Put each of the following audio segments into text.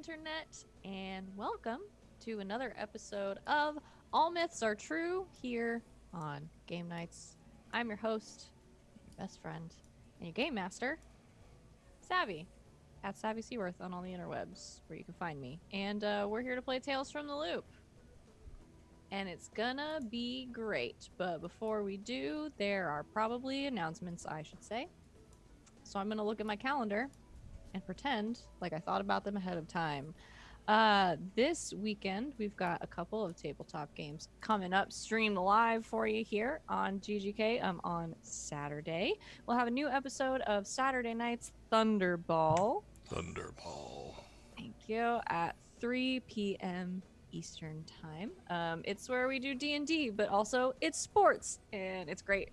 internet, and welcome to another episode of All Myths Are True here on Game Nights. I'm your host, your best friend, and your game master, Savvy, at Savvy Seaworth on all the interwebs, where you can find me. And we're here to play Tales from the Loop. And it's gonna be great. But before we do, there are probably announcements, I should say. So I'm gonna look at my calendar and pretend like I thought about them ahead of time. This weekend, we've got a couple of tabletop games coming up, streamed live for you here on GGK on Saturday. We'll have a new episode of Saturday Night's Thunderball. Thunderball. Thank you. At 3 p.m. Eastern Time. It's where we do D&D, but also it's sports, and it's great.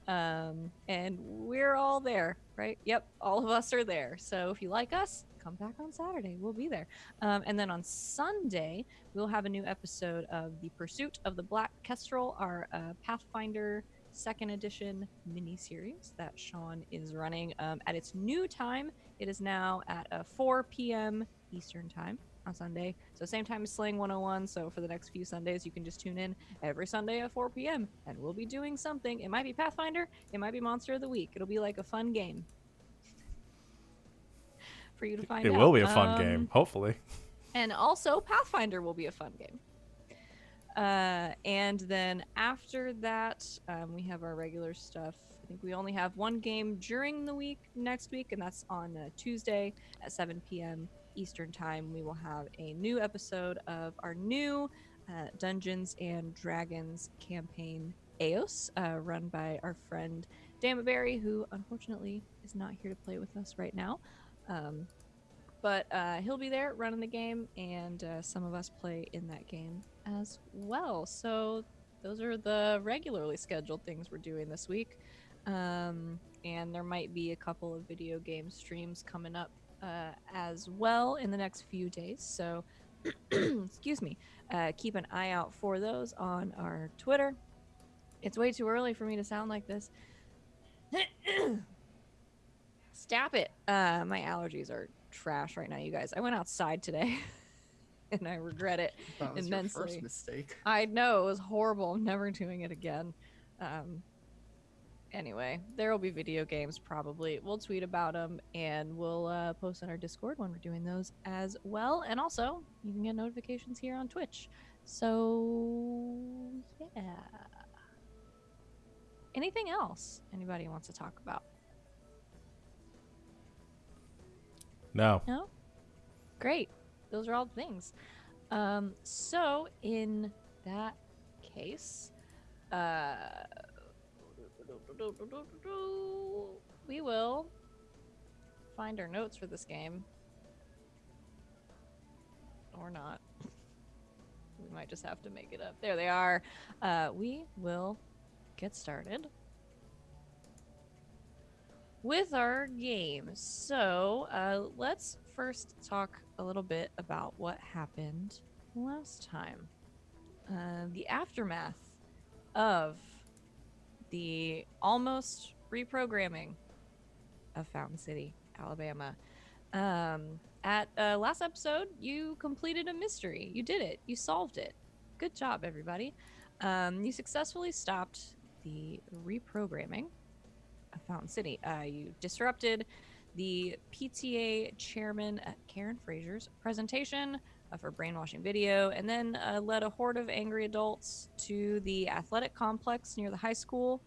And we're all there, right? Yep, all of us are there. So if you like us, come back on Saturday. We'll be there. And then on Sunday, we'll have a new episode of The Pursuit of the Black Kestrel, our Pathfinder second edition mini-series that Sean is running at its new time. It is now at 4 p.m. Eastern Time on Sunday. So same time as Slaying 101. So for the next few Sundays, you can just tune in every Sunday at 4 p.m. and we'll be doing something. It might be Pathfinder. It might be Monster of the Week. It'll be like a fun game for you to find out. It will be a fun game, hopefully. And also Pathfinder will be a fun game. And then after that, we have our regular stuff. I think we only have one game during the week next week, and that's on Tuesday at 7 p.m. Eastern Time. We will have a new episode of our new Dungeons and Dragons campaign, Eos, run by our friend Damaberry, who unfortunately is not here to play with us right now. But he'll be there running the game, and some of us play in that game as well. So those are the regularly scheduled things we're doing this week. And there might be a couple of video game streams coming up as well in the next few days. So, excuse me, keep an eye out for those on our Twitter. It's way too early for me to sound like this. Stop it. My allergies are trash right now, you guys. I went outside today and I regret it That was immensely. your first mistake. I know, it was horrible. I'm never doing it again. Anyway, there will be video games probably. We'll tweet about them and we'll post on our Discord when we're doing those as well. And also, you can get notifications here on Twitch. So, yeah. Anything else anybody wants to talk about? No. No? Great. Those are all the things. So in that case, we will find our notes for this game. Or not. We might just have to make it up. There they are. We will get started with our game. So let's first talk a little bit about what happened last time. The aftermath of the almost reprogramming of Fountain City, Alabama. At last episode, you completed a mystery. You did it. You solved it. Good job, everybody. You successfully stopped the reprogramming of Fountain City. You disrupted the PTA chairman, Karen Frazier's presentation of her brainwashing video, and then led a horde of angry adults to the athletic complex near the high school,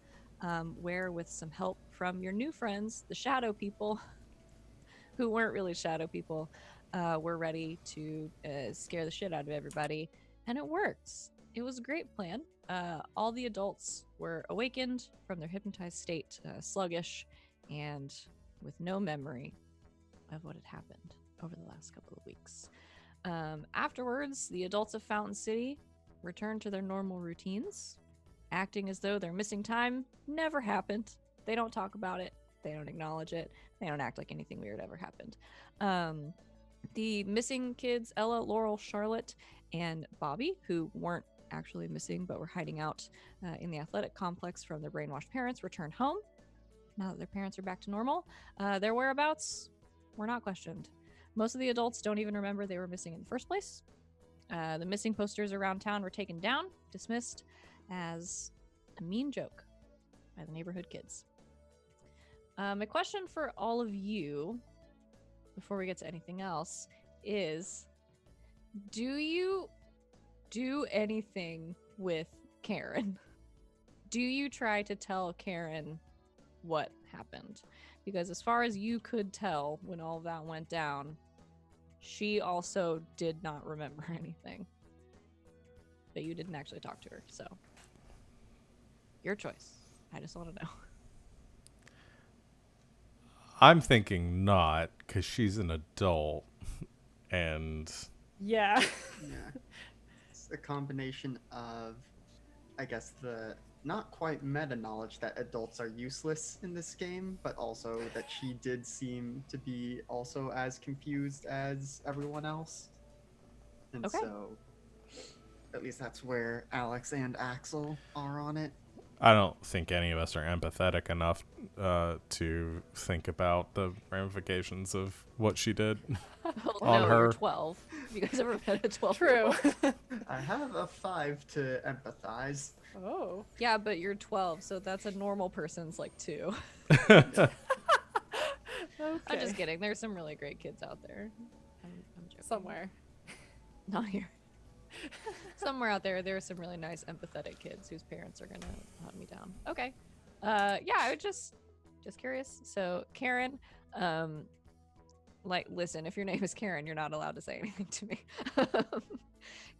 where, with some help from your new friends, the Shadow People, who weren't really Shadow People, were ready to scare the shit out of everybody. And it worked. It was a great plan. All the adults were awakened from their hypnotized state, sluggish, and with no memory of what had happened over the last couple of weeks. Afterwards, the adults of Fountain City returned to their normal routines, acting as though their missing time never happened. They don't talk about it. They don't acknowledge it. They don't act like anything weird ever happened. The missing kids, Ella, Laurel, Charlotte, and Bobby, who weren't actually missing but were hiding out in the athletic complex from their brainwashed parents, returned home. Now that their parents are back to normal, their whereabouts were not questioned. Most of the adults don't even remember they were missing in the first place. The missing posters around town were taken down, dismissed as a mean joke by the neighborhood kids. My question for all of you, before we get to anything else, is do you do anything with Karen? Do you try to tell Karen what happened? Because as far as you could tell when all of that went down, she also did not remember anything. But you didn't actually talk to her, so your choice. I just want to know. I'm thinking not, because she's an adult, and Yeah. Yeah. It's a combination of, I guess, the not quite meta knowledge that adults are useless in this game, but also that she did seem to be also as confused as everyone else. And Okay. so, at least that's where Alex and Axel are on it. I don't think any of us are empathetic enough to think about the ramifications of what she did. Well, On no, her. you're 12. You guys ever met a 12? True. I have a 5 to empathize. Oh. Yeah, but you're 12, so that's a normal person's like 2. Okay. I'm just kidding. There's some really great kids out there. I'm joking. Somewhere. Not here. Somewhere out there are some really nice empathetic kids whose parents are gonna hunt me down. Okay. Yeah, I was just curious. So Karen, like, listen, if your name is Karen, you're not allowed to say anything to me.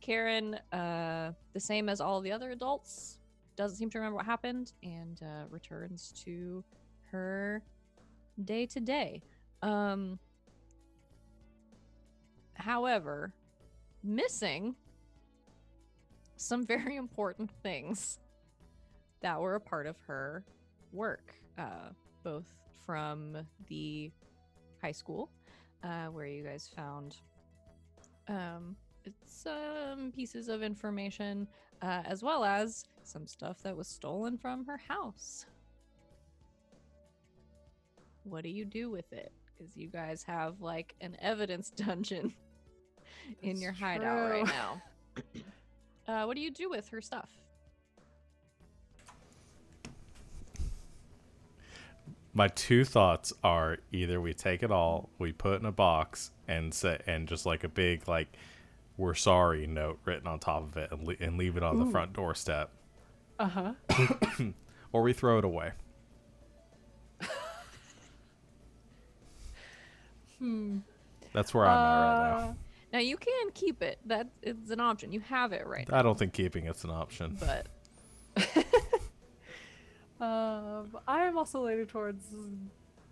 Karen, the same as all the other adults, doesn't seem to remember what happened and returns to her day to day. However, missing some very important things that were a part of her work, both from the high school, where you guys found some pieces of information, as well as some stuff that was stolen from her house. What do you do with it? Because you guys have like an evidence dungeon in your hideout right now. What do you do with her stuff? My two thoughts are either we take it all, we put it in a box, and just like a big like "we're sorry" note written on top of it, and leave it on the front doorstep, Uh-huh. or we throw it away. That's where I'm at right now. Now you can keep it. That is an option. You have it right now. I don't think keeping it's an option. But I am also leaning towards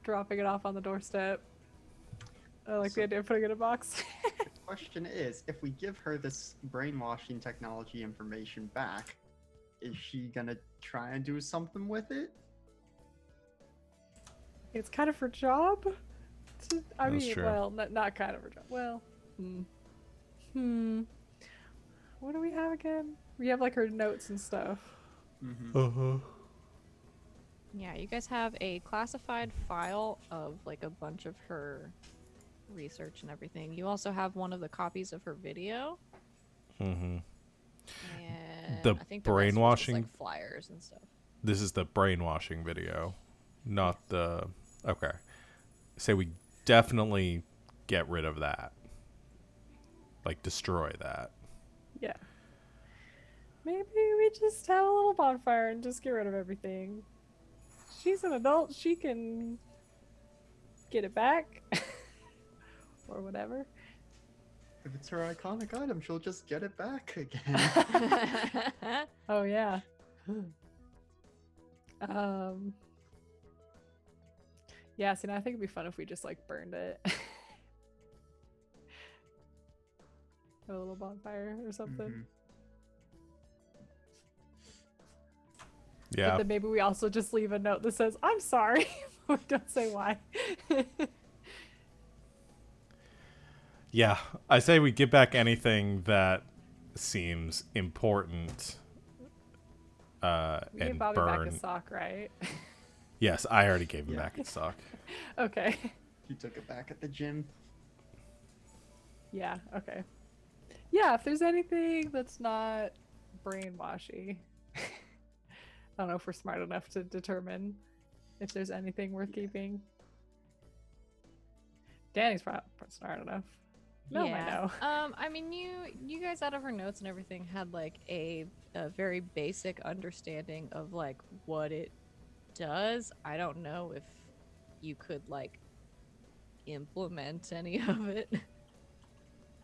dropping it off on the doorstep. I like the idea of putting it in a box. The question is, if we give her this brainwashing technology information back, is she gonna try and do something with it? It's kind of her job. I That's mean, true. well, not kind of her job. Well, what do we have again? We have like her notes and stuff. Mm-hmm. yeah, you guys have a classified file of like a bunch of her research and everything. You also have one of the copies of her video. Mm-hmm. And The I think the rest was just, brainwashing- like flyers and stuff. This is the brainwashing video, not the. Okay. Say we definitely get rid of that. Like, destroy that. Yeah. Maybe we just have a little bonfire and just get rid of everything. She's an adult. She can get it back. Or whatever. If it's her iconic item, she'll just get it back again. Oh, yeah. Yeah, see, now I think it'd be fun if we just, like, burned it. A little bonfire or something. Mhm. Yeah. But then maybe we also just leave a note that says, "I'm sorry." We don't say why. Yeah. I say we give back anything that seems important. We gave And Bobby burn. back his sock, right? Yes, I already gave him Yeah. back his sock. Okay. He took it back at the gym. Yeah, okay. Yeah, if there's anything that's not brainwashy. I don't know if we're smart enough to determine if there's anything worth keeping. Danny's probably smart enough. Mel might know. I mean, you guys out of her notes and everything had like a very basic understanding of like what it does. I don't know if you could like implement any of it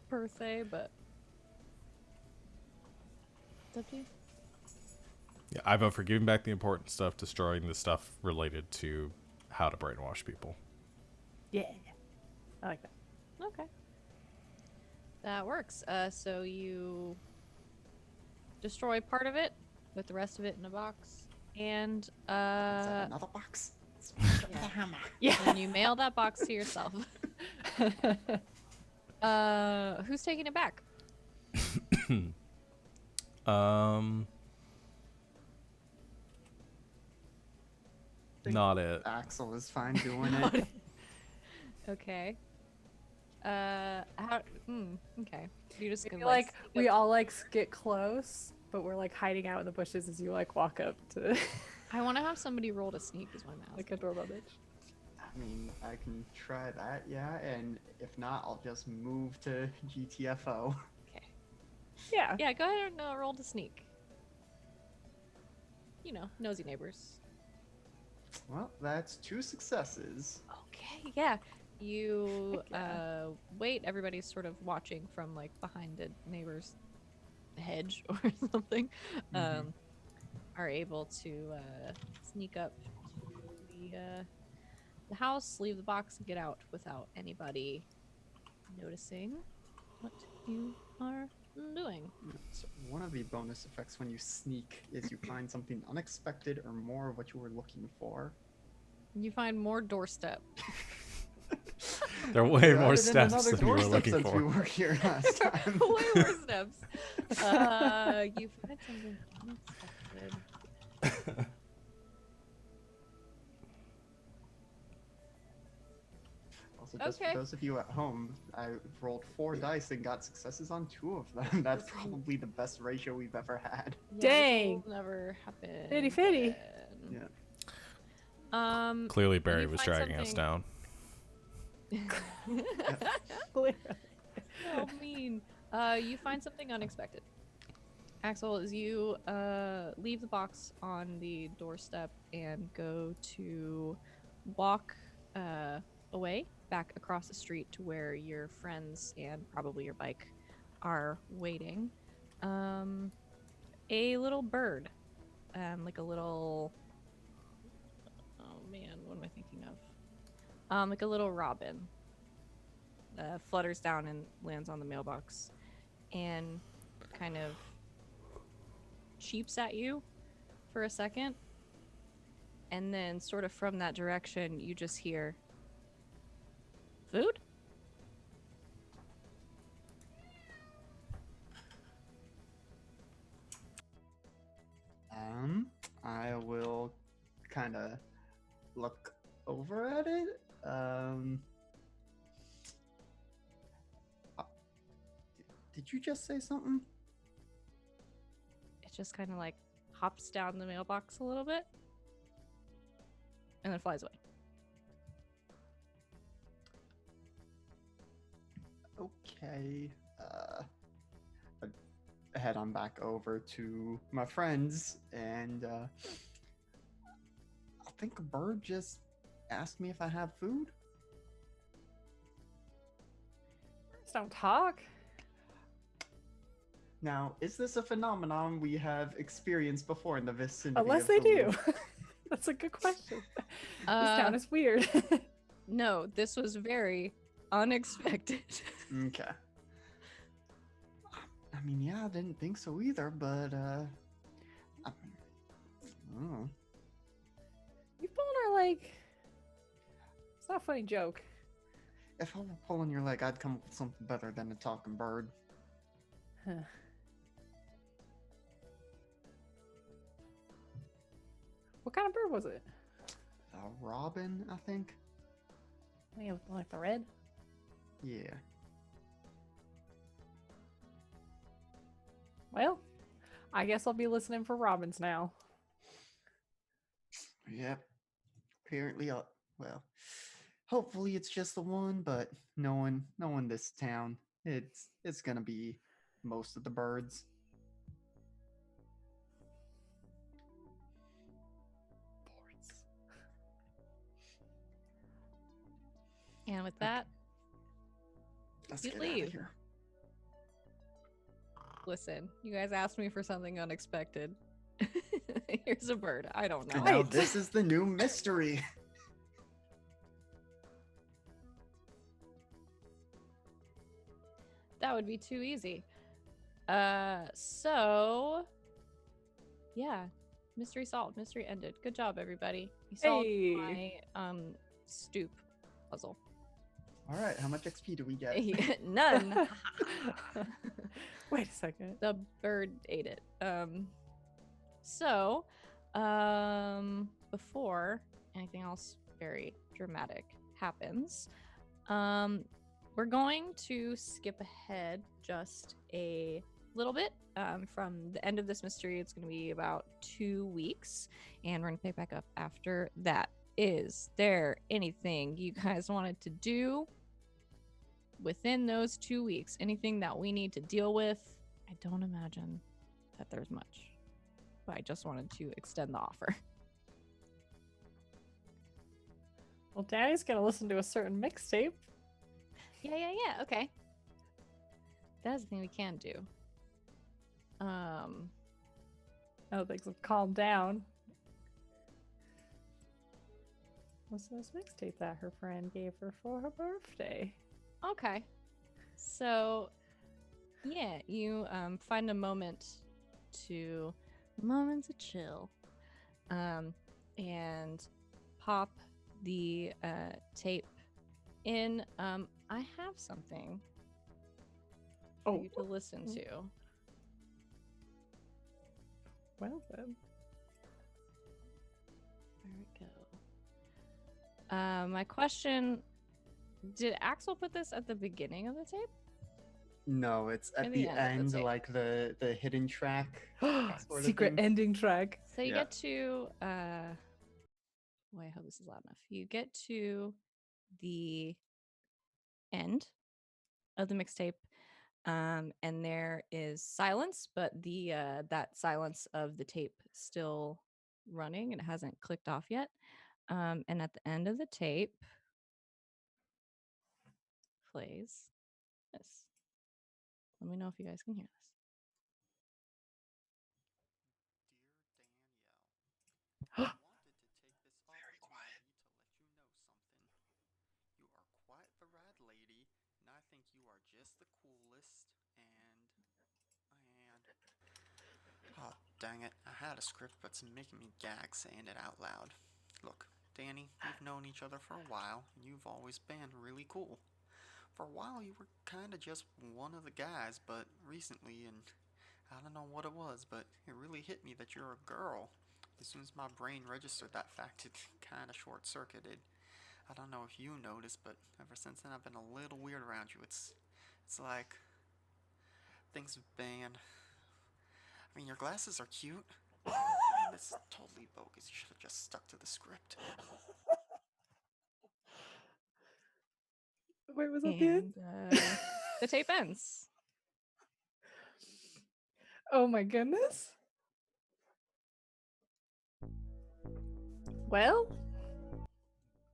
per se, but it's up to you. Yeah, I vote for giving back the important stuff, destroying the stuff related to how to brainwash people. Yeah. I like that. Okay. That works. So you destroy part of it, put the rest of it in a box, and Is that another box? Yeah. and you mail that box to yourself. Who's taking it back? Not it. Axel is fine doing it. Okay. Okay. You just Maybe, can like sneak we up- all like get close, but we're like hiding out in the bushes as you like walk up to I want to have somebody roll to sneak. Is what I'm like asking. a doorbell bitch. I mean, I can try that, yeah, and if not, I'll just move to GTFO. Okay. Yeah. Yeah. Go ahead and roll to sneak. You know, nosy neighbors. Well, that's 2 successes. Okay. Yeah. You Heck yeah. wait. Everybody's sort of watching from like behind a neighbor's hedge or something. Mhm. Are able to sneak up to the house, leave the box, and get out without anybody noticing what you are doing. So one of the bonus effects when you sneak is you find something unexpected or more of what you were looking for. You find more doorstep. There are way You more added in steps another than you were doorstep looking since we for. were here last time. Way more steps. You find something unexpected. Also, just Okay. for those of you at home, I rolled 4 dice and got successes on 2 of them. That's This is- probably the best ratio we've ever had. Yeah, Dang. this will never happen. Fitty fitty. again. Yeah. Clearly, Barry you was find dragging us down. Clearly. So mean. You find something unexpected. Axel, as you leave the box on the doorstep and go to walk away back across the street to where your friends and probably your bike are waiting, a little bird, like a little, oh man, what am I thinking of? Like a little robin, flutters down and lands on the mailbox, and kind of cheeps at you for a second, and then sort of from that direction you just hear food. I will kind of look over at it. Did you just say something? It just kind of like hops down the mailbox a little bit and then flies away. Okay. I head on back over to my friends, and I think a bird just asked me if I have food. Birds don't talk. Now, is this a phenomenon we have experienced before in the vicinity? Unless of they the do. loop? That's a good question. This town Uh, is weird. no, this was very unexpected. Okay. I mean, yeah, I didn't think so either, but I don't know. You pulling her like. It's not a funny joke. If I were pulling your leg, I'd come up with something better than a talking bird. Huh. What kind of bird was it? A robin, I think. Yeah, with like the red. Yeah. Well, I guess I'll be listening for robins now. Yep. Apparently, well, hopefully it's just the one, but knowing this town, it's gonna be most of the birds. Boards. And with Okay. that, Let's You get outta leave. here. listen, you guys asked me for something unexpected. Here's a bird. I don't know. And now Right. this is the new mystery. That would be too easy. So yeah, mystery solved. Mystery ended. Good job, everybody. You solved Hey. my stoop puzzle. All right, how much XP do we get? None. Wait a second. The bird ate it. So, before anything else very dramatic happens, we're going to skip ahead just a little bit. From the end of this mystery, it's going to be about 2 weeks, and we're going to pick back up after that. Is there anything you guys wanted to do within those 2 weeks? Anything that we need to deal with? I don't imagine that there's much, but I just wanted to extend the offer. Well, Daddy's gonna listen to a certain mixtape. Yeah. Okay. That's the thing we can do. Oh, things have calmed down. What's this mixtape that her friend gave her for her birthday? Okay. So, yeah, you find a moment to chill, and pop the tape in. I have something for Oh, you to listen to. well then. There we go. My question: did Axel put this at the beginning of the tape? No, it's at In the the end of end, the tape. like the hidden track. sort of Secret thing. ending track. So you Yeah. get to wait, I hope this is loud enough. You get to the end of the mixtape, and there is silence, but the that silence of the tape still running. It hasn't clicked off yet. And at the end of the tape plays this. Let me know if you guys can hear this. Dear Danielle, I wanted to take this Very quiet. opportunity to let you know something. You are quite the rad lady, and I think you are just the coolest, oh, dang it. I had a script, but it's making me gag saying it out loud. Look, Danny, we've known each other for a while, and you've always been really cool. For a while, you were kind of just one of the guys, but recently, and I don't know what it was, but it really hit me that you're a girl. As soon as my brain registered that fact, it kind of short circuited. I don't know if you noticed, but ever since then, I've been a little weird around you. It's like things have been. I mean, your glasses are cute. It's totally bogus. You should have just stuck to the script. Wait, was that the end? And the tape ends. Oh my goodness. Well,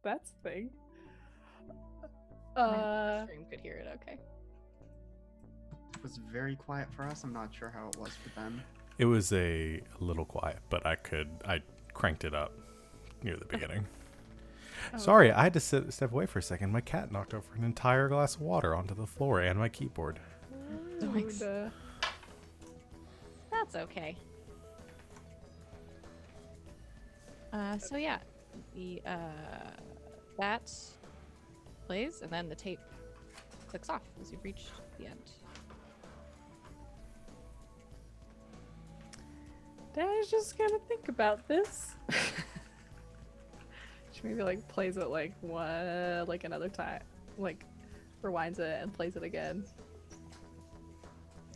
that's the thing. Stream could hear it. Okay. It was very quiet for us. I'm not sure how it was for them. It was a little quiet, but I cranked it up near the beginning. Oh. Sorry, I had to step away for a second. My cat knocked over an entire glass of water onto the floor and my keyboard. Zoinks. Rude. That's okay. So yeah, the that plays, and then the tape clicks off as you've reached the end. Daddy's just gonna think about this. She maybe like plays it like one, like another time, like rewinds it and plays it again.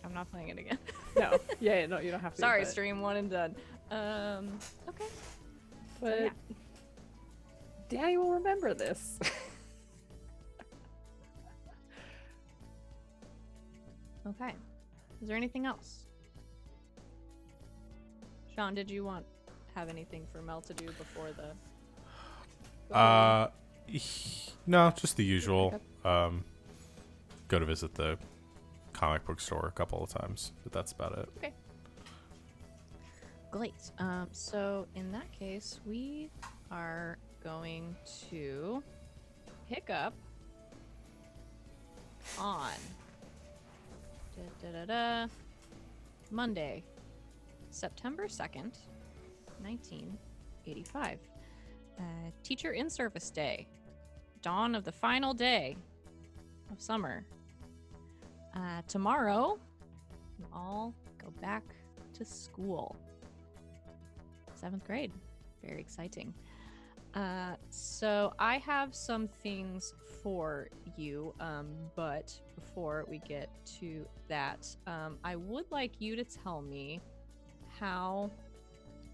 I'm not playing it again. No, yeah, no, you don't have to. Sorry, but, stream one and done. Okay. but yeah. Danny will remember this. Okay. Is there anything else? Sean, did you have anything for Mel to do before the? No, just the usual. Go to visit the comic book store a couple of times, but that's about it. Okay. Great. So in that case, we are going to pick up on Monday, September 2nd, 1985. Teacher in-service day. Dawn of the final day of summer. Tomorrow, you all go back to school. 7th grade. Very exciting. So I have some things for you, but before we get to that, I would like you to tell me how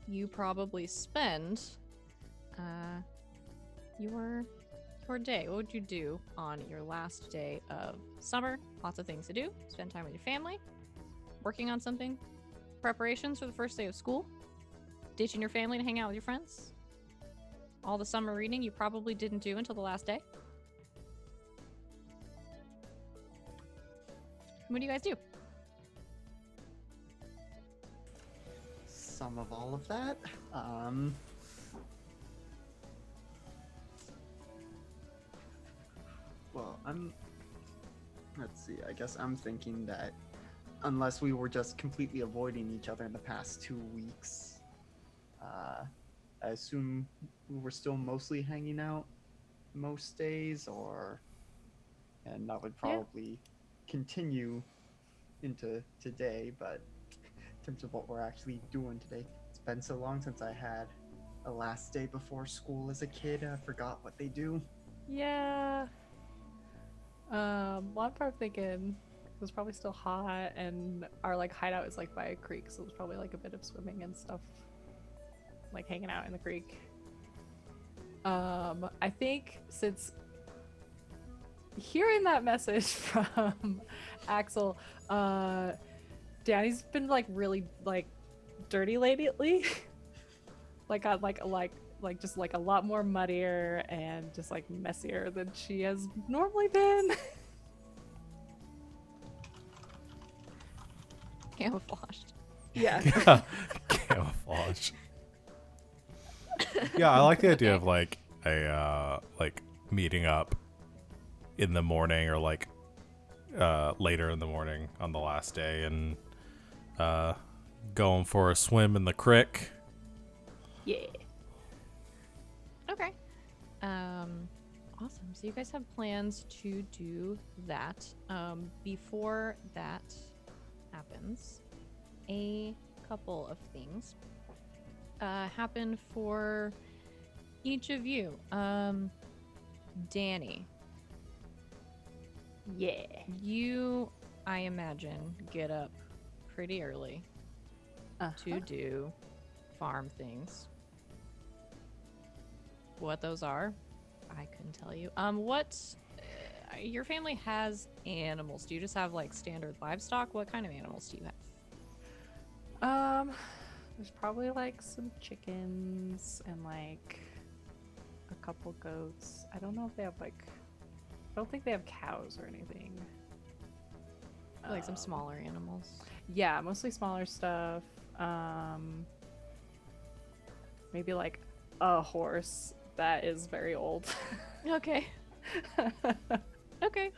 you probably spend your day. What would you do on your last day of summer? Lots of things to do. Spend time with your family, working on something, preparations for the first day of school, ditching your family to hang out with your friends, all the summer reading you probably didn't do until the last day. What do you guys do? Some of all of that. Well, let's see, I guess I'm thinking that unless we were just completely avoiding each other in the past 2 weeks, I assume we were still mostly hanging out most days, and that would probably continue into today, but in terms of what we're actually doing today, it's been so long since I had a last day before school as a kid, I forgot what they do. Yeah. One part thinking it was probably still hot, and our like hideout is like by a creek, so it was probably like a bit of swimming and stuff, like hanging out in the creek. I think since hearing that message from Axel, Danny's been like really like dirty lately. Like got like just like a lot more muddier and just like messier than she has normally been. Camouflaged. Yeah. Camouflage. Yeah, I like the idea of like a like meeting up in the morning or like later in the morning on the last day and going for a swim in the creek. Yeah. Okay. Awesome. So you guys have plans to do that. Before that happens, a couple of things happen for each of you. Danny. Yeah. You, I imagine, get up pretty early to do farm things. What those are, I couldn't tell you. Your family has animals. Do you just have like standard livestock? What kind of animals do you have? There's probably like some chickens and like a couple goats. I don't know if they have I don't think they have cows or anything. Like some smaller animals. Yeah, mostly smaller stuff. Maybe like a horse that is very old. Okay. Okay.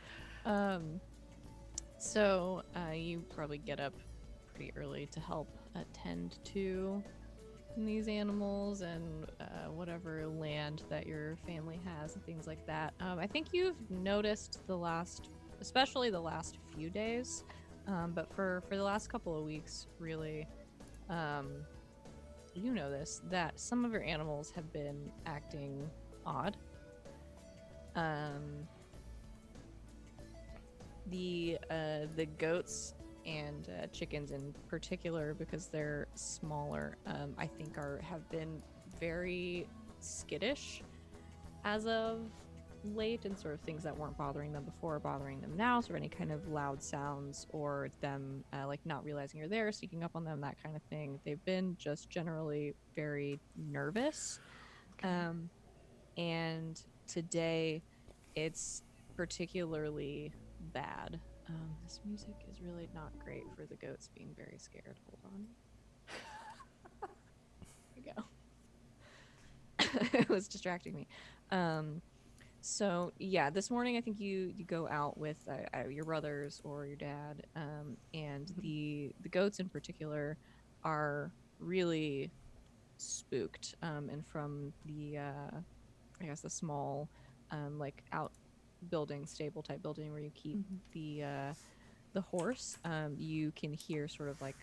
So you probably get up pretty early to help attend to these animals and whatever land that your family has and things like that. I think you've noticed especially the last few days, but for the last couple of weeks, really, you know that some of your animals have been acting odd. The goats and chickens in particular, because they're smaller, I think have been very skittish as of late, and sort of things that weren't bothering them before are bothering them now. So any kind of loud sounds or them like not realizing you're there, sneaking up on them, that kind of thing. They've been just generally very nervous. And today it's particularly bad. This music is really not great for the goats being very scared. Hold on. There we go. It was distracting me. So yeah, this morning I think you go out with your brothers or your dad, and the goats in particular are really spooked. And from the I guess the small like outbuilding stable type building where you keep the horse, you can hear sort of like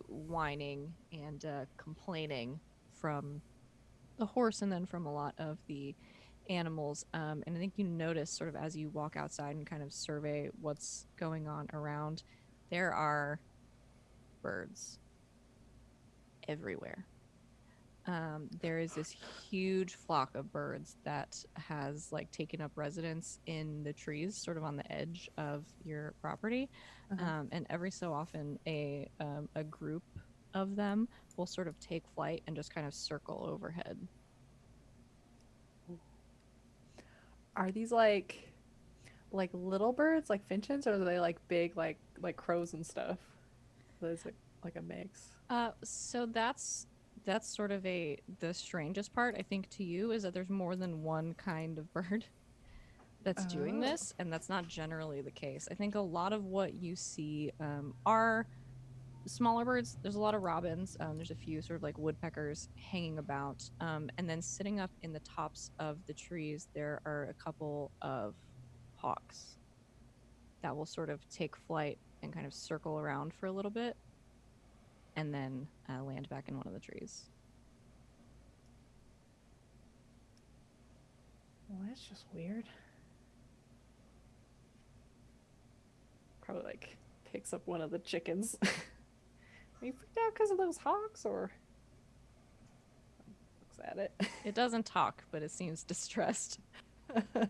whining and complaining from the horse, and then from a lot of the animals. And I think you notice sort of as you walk outside and kind of survey what's going on around, there are birds everywhere. There is this huge flock of birds that has like taken up residence in the trees, sort of on the edge of your property. And every so often, a group of them will sort of take flight and just kind of circle overhead. Are these like little birds, like finches, or are they like big, like crows and stuff? There's like a mix. So that's sort of the strangest part, I think, to you, is that there's more than one kind of bird that's doing this, and that's not generally the case. I think a lot of what you see are smaller birds. There's a lot of robins. There's a few sort of like woodpeckers hanging about, and then sitting up in the tops of the trees, there are a couple of hawks that will sort of take flight and kind of circle around for a little bit, and then land back in one of the trees. Well, that's just weird. Probably like picks up one of the chickens. Are you freaked out because of those hawks, or looks at it? It doesn't talk, but it seems distressed. All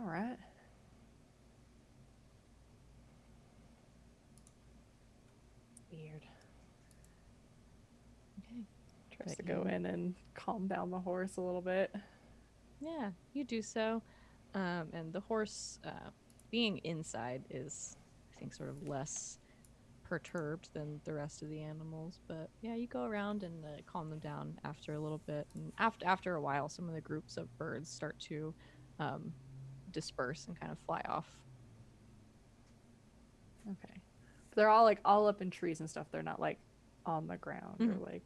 right. Weird. Okay. Tries But to go in and calm down the horse a little bit. Yeah, you do so. And the horse, being inside, is, I think, sort of less perturbed than the rest of the animals. But yeah, you go around and calm them down after a little bit. And after a while, some of the groups of birds start to disperse and kind of fly off. Okay. But they're all like all up in trees and stuff. They're not like on the ground or like. Okay.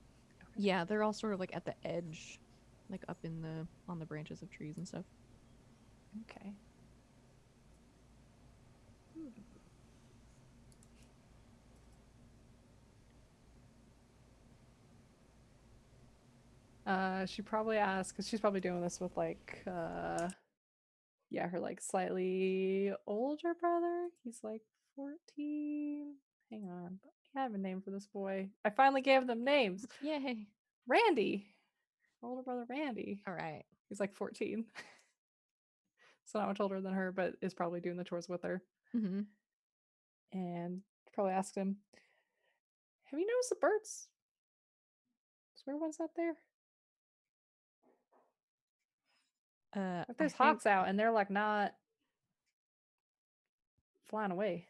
Yeah, they're all sort of like at the edge, like up in on the branches of trees and stuff. Okay. She probably asked, because she's probably doing this with like yeah, her like slightly older brother. He's like 14. Hang on. I have a name for this boy. I finally gave them names. Yay. Randy. Her older brother Randy. All right. He's like 14. So not much older than her, but is probably doing the chores with her. Mm-hmm. And probably asked him, have you noticed the birds? Is there ones out there? If there's hawks out and they're like not flying away.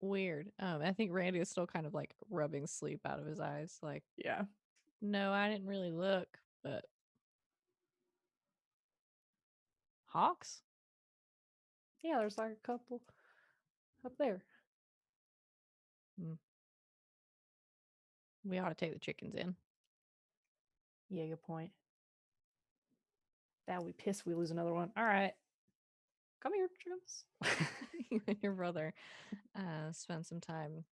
Weird. I think Randy is still kind of like rubbing sleep out of his eyes. Like, Yeah. no, I didn't really look, but hawks? Yeah, there's like a couple up there. We ought to take the chickens in. Yeah, good point. That would be pissed if we lose another one. All right. Come here, chickens. You and your brother spend some time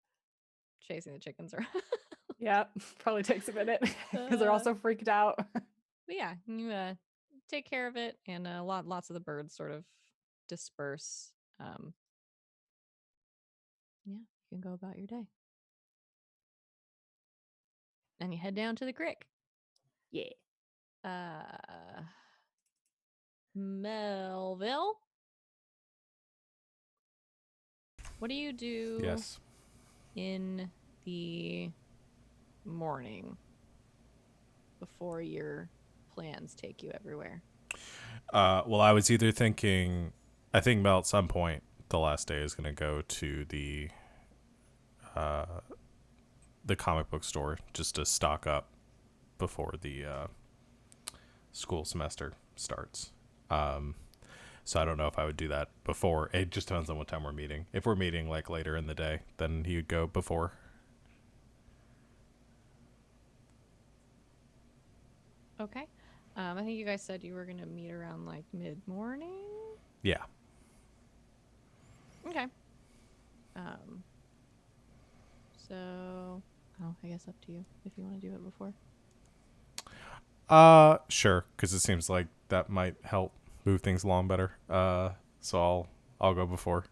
chasing the chickens around. Yeah, probably takes a minute because they're also freaked out. But yeah, you take care of it, and lots of the birds sort of disperse, yeah, you can go about your day. And you head down to the creek. Yeah. Melville, what do you do Yes. in the morning before your plans take you everywhere? Well, I was either thinking, I think Mel at some point the last day is going to go to the comic book store just to stock up before the school semester starts. So I don't know if I would do that before. It just depends on what time we're meeting. If we're meeting like later in the day, then he would go before. Okay. I think you guys said you were gonna meet around like mid-morning. Yeah. Okay. So, oh, I guess up to you if you want to do it before. Sure, because it seems like that might help move things along better. So I'll go before.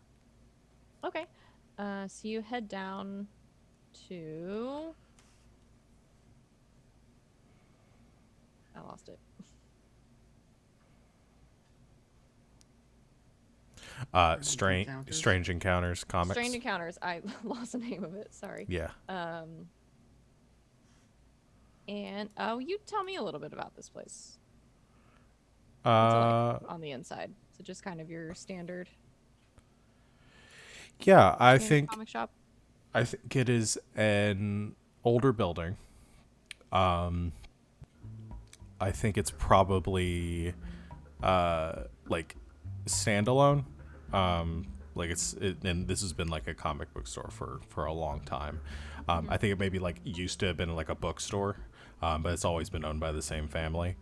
Okay. So you head down to. I lost it. Strange Encounters comics. Strange Encounters. I lost the name of it. Sorry. Yeah. And you tell me a little bit about this place. What's it like on the inside? So just kind of your standard. Yeah, I standard think comic shop. I think it is an older building. I think it's probably like standalone. Like and this has been like a comic book store for a long time. I think it maybe like used to have been like a bookstore, but it's always been owned by the same family.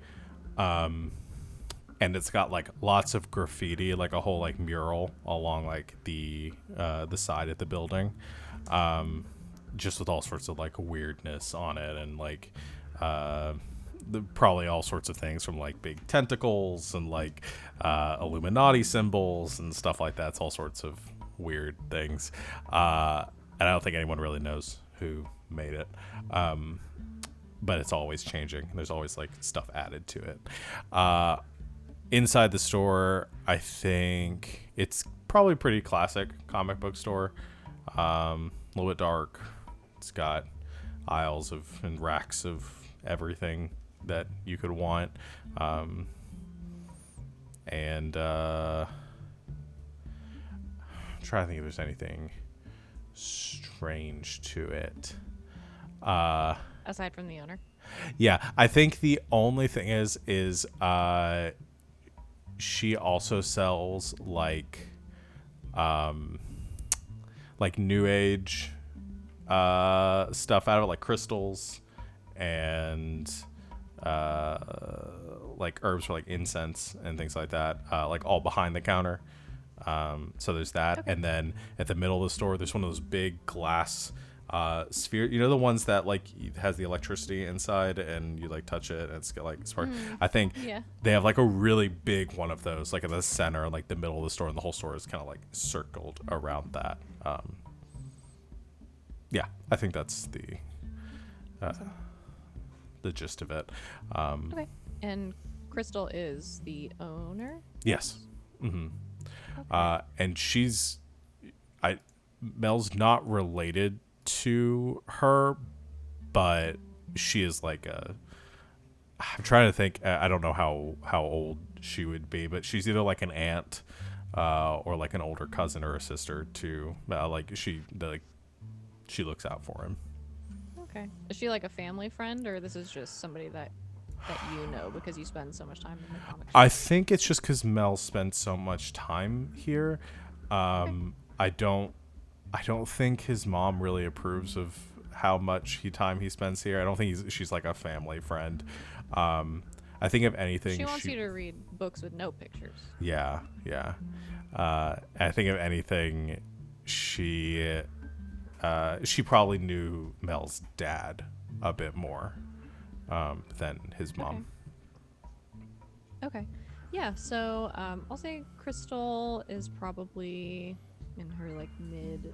And it's got like lots of graffiti, like a whole like mural along like the side of the building, just with all sorts of like weirdness on it, and like probably all sorts of things from like big tentacles and like Illuminati symbols and stuff like that. It's all sorts of weird things, and I don't think anyone really knows who made it. But it's always changing. There's always like stuff added to it. Inside the store, I think it's probably pretty classic comic book store. A little bit dark. It's got aisles and racks of everything that you could want. And I'm trying to think if there's anything strange to it. Aside from the owner. Yeah, I think the only thing is she also sells like new age stuff out of like crystals and like herbs for like incense and things like that, like all behind the counter. So there's that. Okay. And then at the middle of the store there's one of those big glass sphere, you know, the ones that like has the electricity inside and you like touch it and it's got like spark. I think Yeah. they have like a really big one of those like in the center, like the middle of the store, and the whole store is kind of like circled around that. Yeah, I think that's the gist of it. Okay. And Crystal is the owner? Yes. Mm-hmm. Okay. And Mel's not related to her, but she is like I'm trying to think. I don't know how old she would be, but she's either like an aunt or like an older cousin or a sister to she looks out for him. Okay. Is she like a family friend, or this is just somebody that you know because you spend so much time in the comic shop? I think it's just because Mel spends so much time here. I don't think his mom really approves of how much time he spends here. I don't think she's like a family friend. I think if anything, She wants you to read books with no pictures. Yeah. I think if anything, she probably knew Mel's dad a bit more than his mom. Okay. Yeah, so I'll say Crystal is probably in her like mid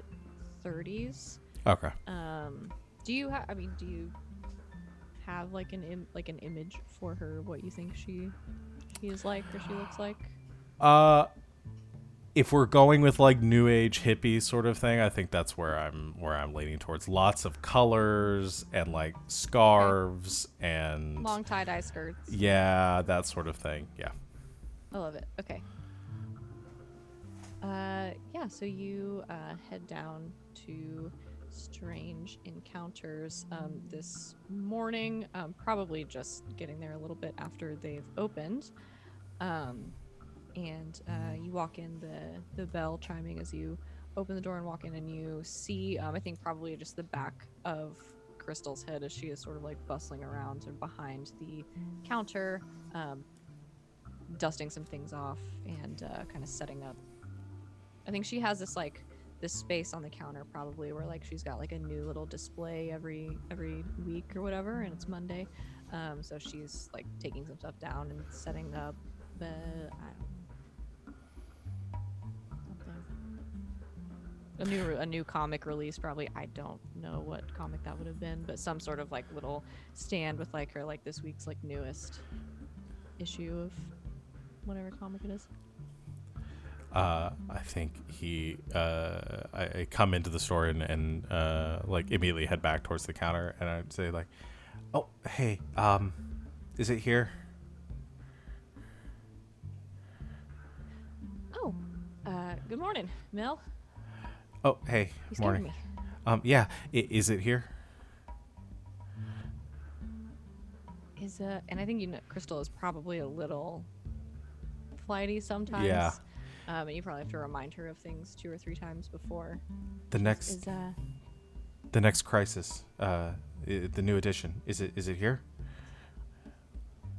30s. Okay. Do you have? I mean, do you have like an image for her? What you think she is like or she looks like? If we're going with like new age hippie sort of thing, I think that's where I'm leaning towards. Lots of colors and like scarves and Long tie-dye skirts. yeah, that sort of thing. Yeah. I love it. Okay. Yeah, so you head down to Strange Encounters this morning, probably just getting there a little bit after they've opened. And you walk in, the bell chiming as you open the door and walk in, and you see, I think probably just the back of Crystal's head as she is sort of like bustling around and behind the counter, dusting some things off and kind of setting up. I think she has this space on the counter probably where like she's got like a new little display every week or whatever, and it's Monday, so she's like taking some stuff down and setting up the a new comic release probably. I don't know what comic that would have been, but some sort of like little stand with like her like this week's like newest issue of whatever comic it is. I think I come into the store and like immediately head back towards the counter, and I'd say like, oh hey, is it here? Oh, good morning, Mel. Oh hey, You scared morning. me. Yeah, is it here? And I think Crystal is probably a little flighty sometimes. Yeah. And you probably have to remind her of things 2 or 3 times before. The next Is the next crisis, the new edition. Is it here?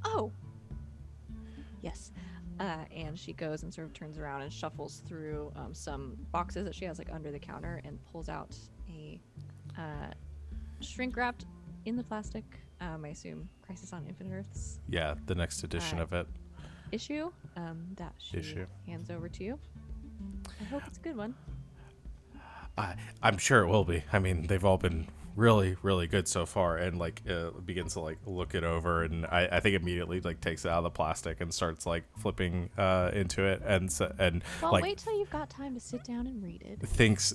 Oh. Yes. And she goes and sort of turns around and shuffles through some boxes that she has like under the counter and pulls out a shrink wrapped in the plastic, I assume Crisis on Infinite Earths Yeah, the next edition of it. issue that she Issue. hands over to you. I hope it's a good one. I'm sure it will be. I mean, they've all been really, really good so far, and like begins to like look it over, and I think immediately like takes it out of the plastic and starts like flipping into it, and Well, like wait till you've got time to sit down and read it. thinks,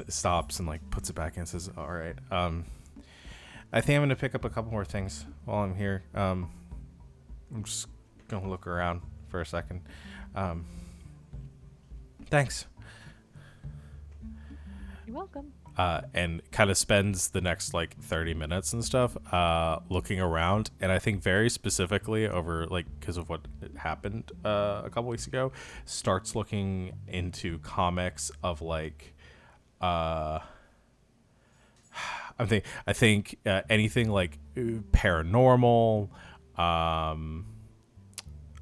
stops and like puts it back in and says, "All right, I think I'm gonna pick up a couple more things while I'm here. I'm just gonna look around for a second. Thanks." You're welcome. And kind of spends the next like 30 minutes and stuff looking around, and I think very specifically over like because of what happened a couple weeks ago, starts looking into comics of like I think anything like paranormal.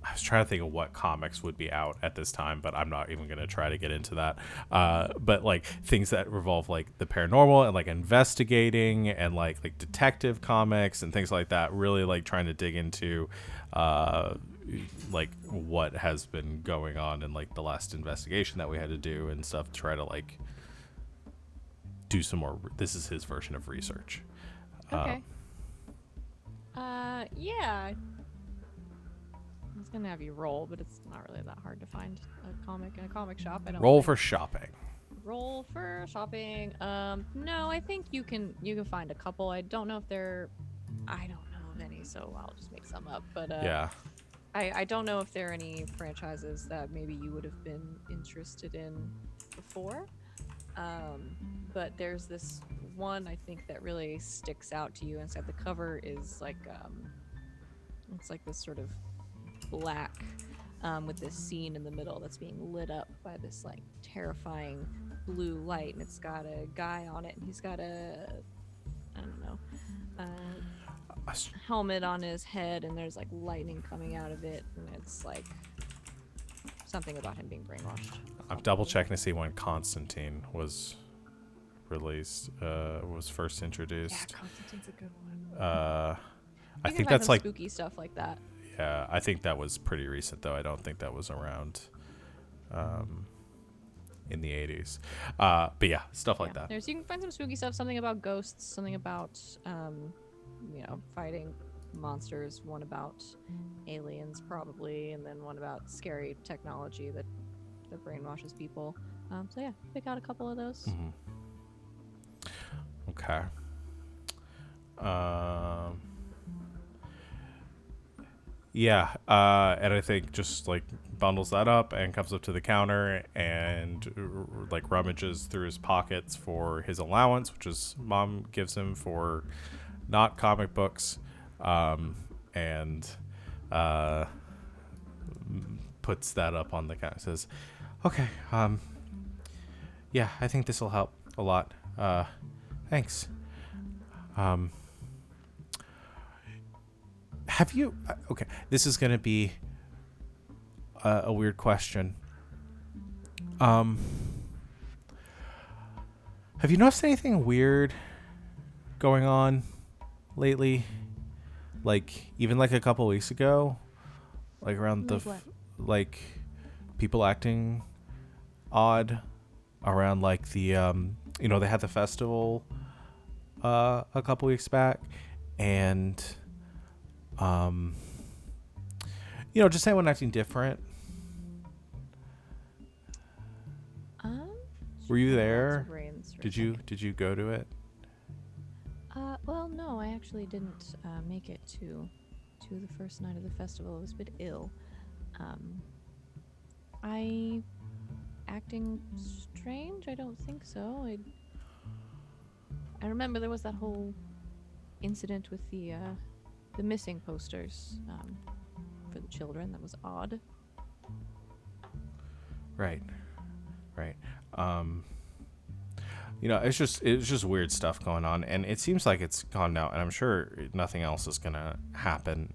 I was trying to think of what comics would be out at this time, but I'm not even going to try to get into that. But like things that revolve like the paranormal and like investigating and like detective comics and things like that, really like trying to dig into like what has been going on in like the last investigation that we had to do and stuff, to try to like do some more. This is his version of research. Okay. Yeah. I was gonna have you roll, but it's not really that hard to find a comic in a comic shop. I don't Roll think. for shopping. Roll for shopping. No, I think you can find a couple. I don't know if they're. I don't know of any, so I'll just make some up. But Yeah. I don't know if there are any franchises that maybe you would have been interested in before. But there's this one I think that really sticks out to you. Inside the cover is like it's like this sort of black with this scene in the middle that's being lit up by this like terrifying blue light, and it's got a guy on it, and he's got a helmet on his head, and there's like lightning coming out of it, and it's like something about him being brainwashed. I'm double checking to see when Constantine was released, was first introduced. Yeah, Constantine's a good one. I You can think find that's some like, spooky stuff like that. Yeah, I think that was pretty recent, though. I don't think that was around in the 80s. But yeah, stuff like that. There's, you can find some spooky stuff, something about ghosts, something about fighting monsters, one about aliens probably, and then one about scary technology that brainwashes people. So yeah, pick out a couple of those. Okay. Yeah, and I think just like bundles that up and comes up to the counter and like rummages through his pockets for his allowance, which is mom gives him for not comic books, and puts that up on the counter. Says, "Okay, yeah, I think this will help a lot. Thanks." Have you? Okay, this is gonna be a weird question. Have you noticed anything weird going on lately? Like even like a couple weeks ago, like around Like what? like people acting odd around like the they had the festival a couple weeks back, and just anyone acting different. Were you lots there? of brains for a Did you second. go to it? Well, no, I actually didn't make it to the first night of the festival. I was a bit ill. I acting strange? I don't think so. I remember there was that whole incident with the missing posters for the children. That was odd. Right. It's just weird stuff going on, and it seems like it's gone now, and I'm sure nothing else is gonna happen.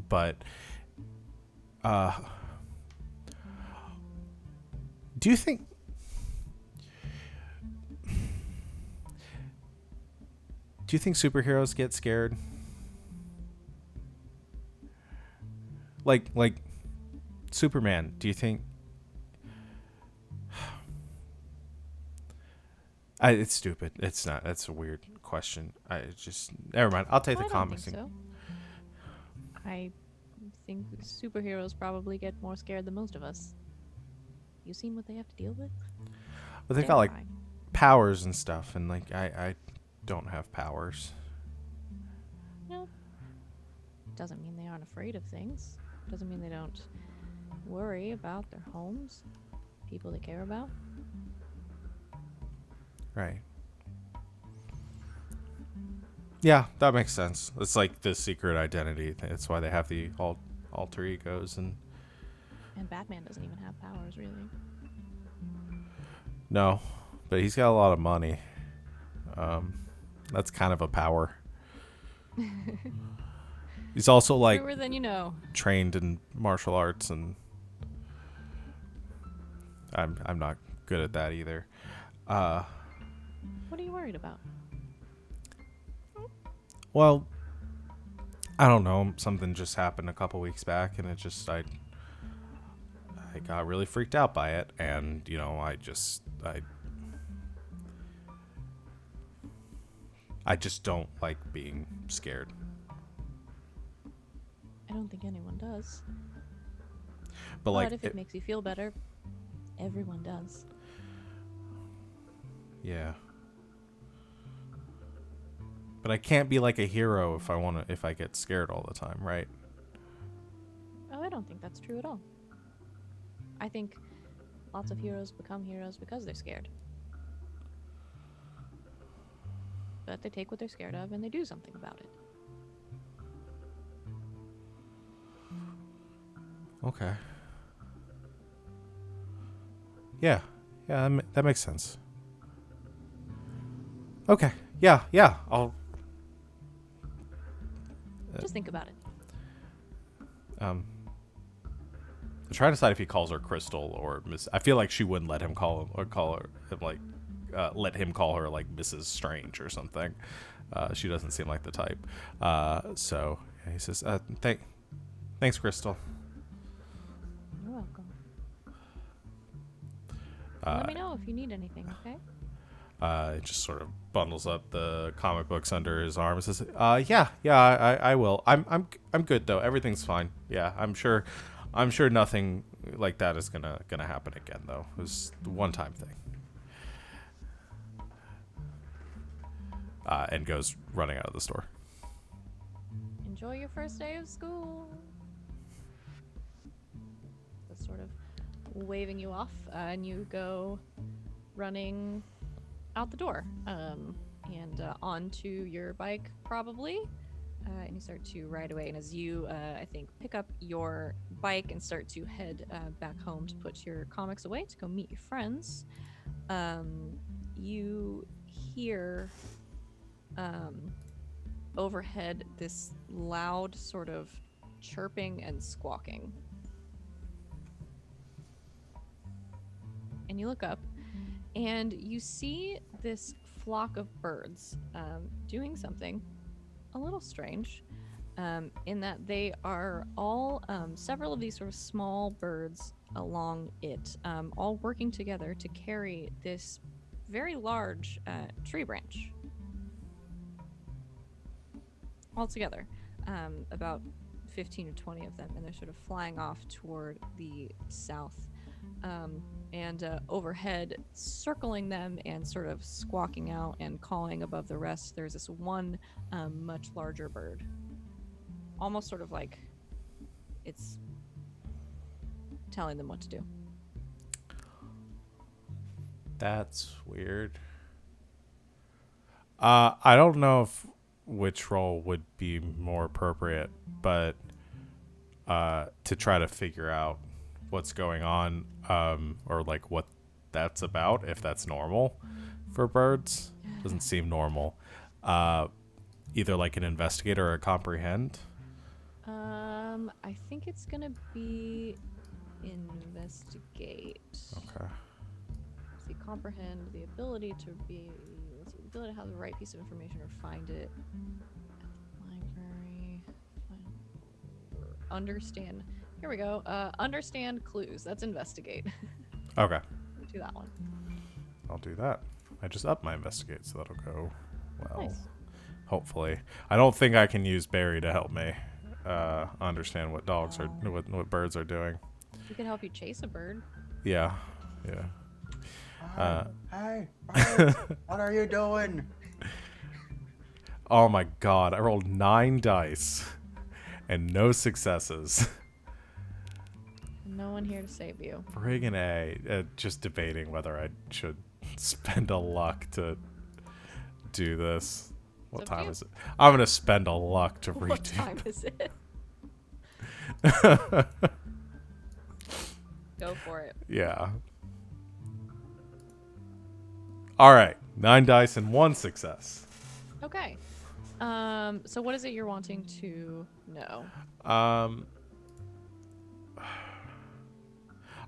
But do you think superheroes get scared? Like Superman, do you think? It's stupid. It's not. That's a weird question. Never mind. I'll take I the don't comics. think so. I think superheroes probably get more scared than most of us. You seen what they have to deal with? But they got like Terrifying. powers and stuff, and like I don't have powers. No. Doesn't mean they aren't afraid of things. Doesn't mean they don't worry about their homes, people they care about. Right. Yeah, that makes sense. It's like the secret identity. That's why they have the alter egos and. And Batman doesn't even have powers, really. No, but he's got a lot of money. That's kind of a power. He's also like Truer than you know. trained in martial arts, and I'm not good at that either. What are you worried about? Well, I don't know. Something just happened a couple weeks back, and I got really freaked out by it, and I just don't like being scared. I don't think anyone does. But like, if it makes you feel better, everyone does. yeah. But I can't be like a hero if I get scared all the time, right? Oh, I don't think that's true at all. I think lots of heroes become heroes because they're scared. But they take what they're scared of and they do something about it. Okay. Yeah, that makes sense. Okay, yeah, I'll Just think about it. I'm trying to decide if he calls her Crystal or Miss. I feel like she wouldn't let him call him let him call her like Mrs. Strange or something. She doesn't seem like the type. So yeah, he says, Thanks, Crystal. You're welcome. Let me know if you need anything, okay? It just sort of bundles up the comic books under his arm and says, I will. I'm good though. Everything's fine. Yeah, I'm sure nothing like that is gonna happen again though. It was a one-time thing. And goes running out of the store. Enjoy your first day of school. That's sort of waving you off, and you go running out the door, and onto your bike probably, and you start to ride away. And as you, I think, pick up your bike and start to head back home to put your comics away to go meet your friends, you hear overhead this loud sort of chirping and squawking. And you look up and you see this flock of birds doing something a little strange, in that they are all, several of these sort of small birds along it, all working together to carry this very large tree branch. All together, about 15 or 20 of them, and they're sort of flying off toward the south. And overhead, circling them and sort of squawking out and calling above the rest, there's this one much larger bird. Almost sort of like it's telling them what to do. That's weird. I don't know which role would be more appropriate, but to try to figure out what's going on, or like what that's about, if that's normal for birds. Doesn't seem normal. Either like an investigator or a comprehend. I think it's gonna be investigate. Okay. See, comprehend, the ability to be, let's see, the ability to have the right piece of information or find it at the library. Understand. Here we go. Understand clues. That's investigate. Okay. Do that one. I'll do that. I just upped my investigate, so that'll go well. Nice. Hopefully. I don't think I can use Barry to help me understand what dogs are, what birds are doing. He could help you chase a bird. Yeah. Hey, birds, what are you doing? Oh my god, I rolled 9 dice and no successes. No one here to save you. Friggin' A. Just debating whether I should spend a luck to do this. What It's up to time you. is it? I'm gonna spend a luck to redo. What time is it? Go for it. Yeah. All right, 9 dice and 1 success. Okay. So what is it you're wanting to know?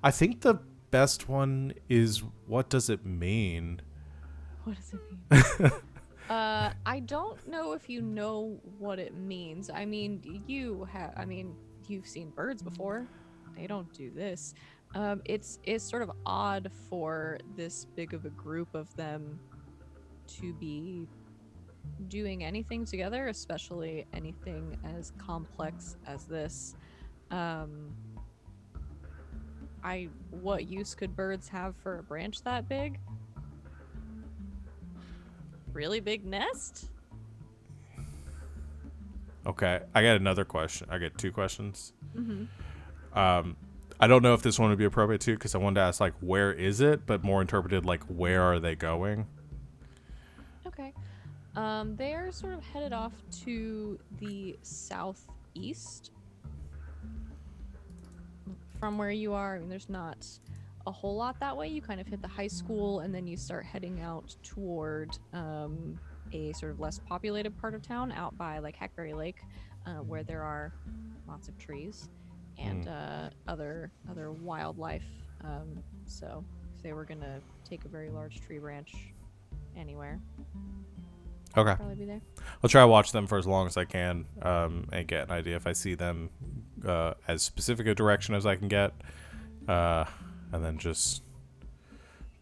I think the best one is, what does it mean? What does it mean? I don't know if you know what it means. I mean, you've seen birds before. They don't do this. It's sort of odd for this big of a group of them to be doing anything together, especially anything as complex as this. What use could birds have for a branch that big? Really big nest? Okay, I got another question. I get 2 questions. Mm-hmm. I don't know if this one would be appropriate too, because I wanted to ask like, where is it, but more interpreted like, where are they going? Okay. They are sort of headed off to the southeast from where you are. I mean, there's not a whole lot that way. You kind of hit the high school, and then you start heading out toward a sort of less populated part of town, out by like Hackberry Lake, where there are lots of trees and other wildlife. So if they were gonna take a very large tree branch anywhere, Okay. probably be there. I'll try to watch them for as long as I can, and get an idea if I see them as specific a direction as I can get, and then just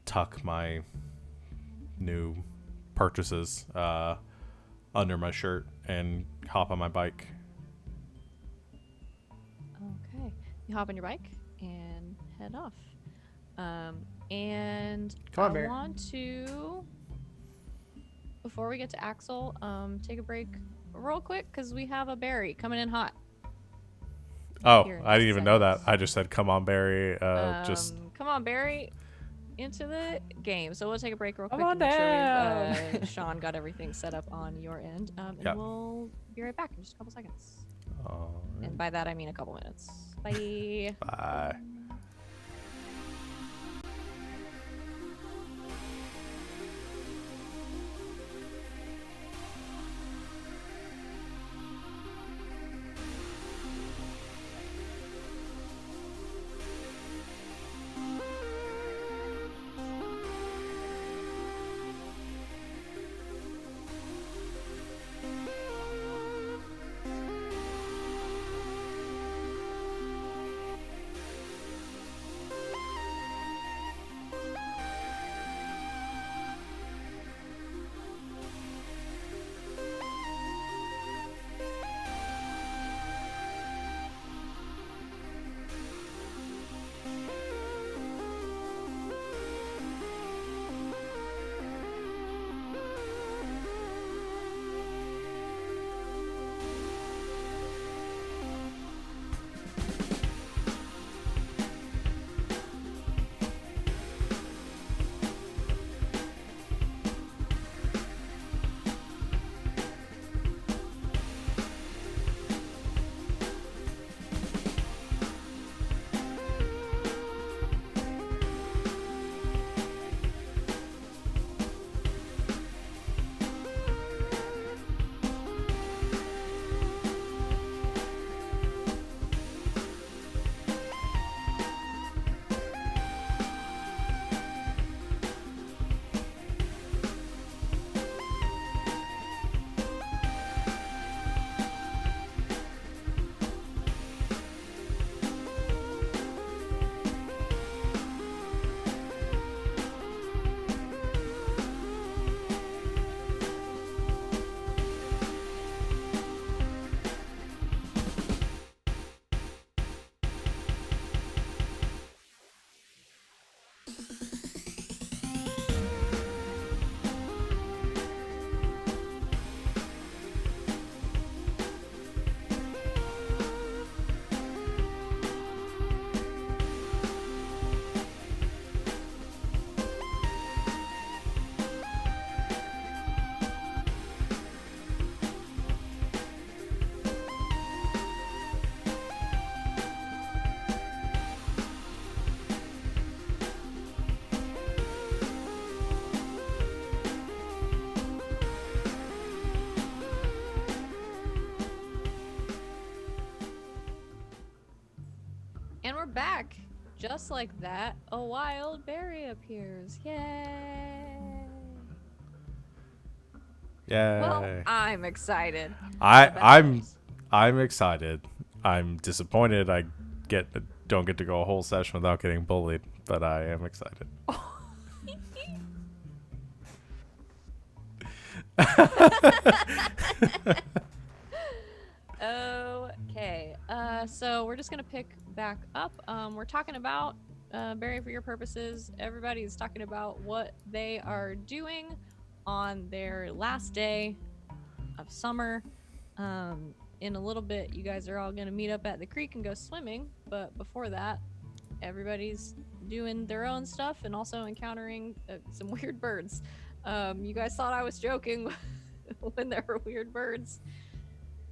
tuck my new purchases under my shirt and hop on my bike. Okay. You hop on your bike and head off. And Come on, I Bear. want to, before we get to Axel, take a break real quick because we have a berry coming in hot. Oh, Here in I didn't just even know that. seconds. I just said, "Come on, Barry." Just Come on, Barry, into the game. So we'll take a break real Come quick on and make sure down. Sean got everything set up on your end. And Yep. we'll be right back in just a couple seconds. all right. And by that, I mean a couple minutes. Bye. Bye. And we're back. Just like that, a wild berry appears. Yay! Yay. Well, I'm excited. I'm berries. I'm excited. I'm disappointed I don't get to go a whole session without getting bullied, but I am excited. Okay, so we're just gonna pick back up. We're talking about Barry, for your purposes. Everybody's talking about what they are doing on their last day of summer. In a little bit, you guys are all gonna meet up at the creek and go swimming. But before that, everybody's doing their own stuff and also encountering some weird birds. You guys thought I was joking when there were weird birds.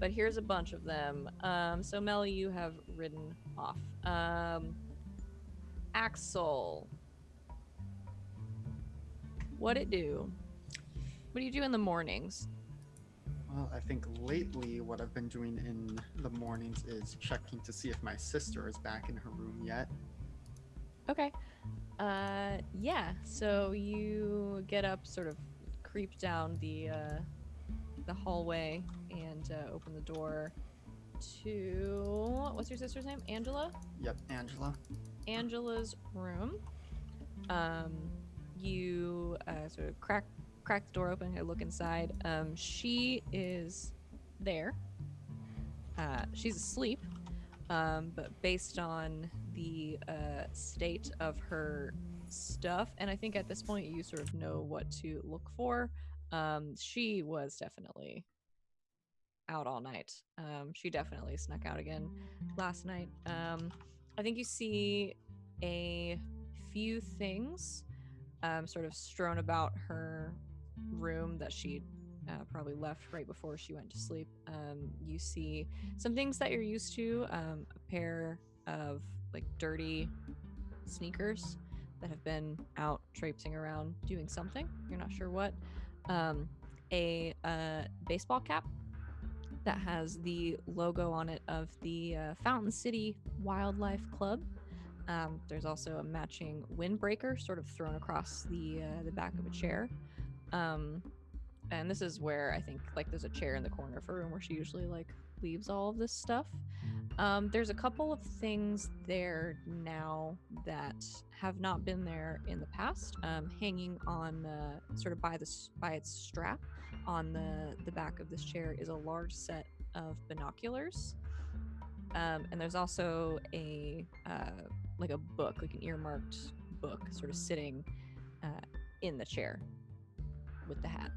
But here's a bunch of them. So Melly, you have ridden off. Axel, what it do? What do you do in the mornings? Well, I think lately what I've been doing in the mornings is checking to see if my sister is back in her room yet. Okay. Yeah. So you get up, sort of creep down the hallway and open the door. to what's your sister's name? Angela? Yep, Angela. Angela's room. You sort of crack the door open and look inside. She is there. She's asleep. But based on the state of her stuff, and I think at this point you sort of know what to look for. She was definitely out all night. She definitely snuck out again last night. I think you see a few things sort of strewn about her room that she probably left right before she went to sleep. You see some things that you're used to, a pair of like dirty sneakers that have been out traipsing around doing something. You're not sure what. A baseball cap that has the logo on it of the Fountain City Wildlife Club. There's also a matching windbreaker sort of thrown across the back of a chair. And this is where I think like there's a chair in the corner of her room where she usually like leaves all of this stuff. There's a couple of things there now that have not been there in the past. Hanging on sort of by its strap on the back of this chair is a large set of binoculars. And there's also a like a book, like an earmarked book, sort of sitting in the chair with the hat.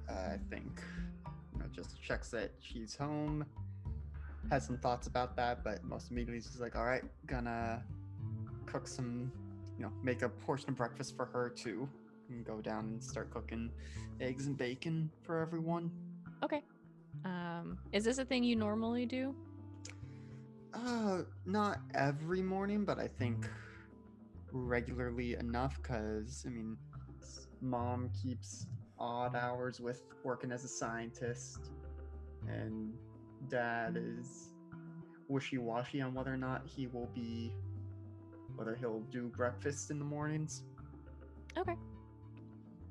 All right, I think just checks that she's home. Has some thoughts about that, but most immediately she's like, "All right, gonna cook some, make a portion of breakfast for her too, and go down and start cooking eggs and bacon for everyone." Okay. Is this a thing you normally do? Not every morning, but I think regularly enough because, mom keeps odd hours with working as a scientist, and dad is wishy-washy on whether or not whether he'll do breakfast in the mornings. Okay.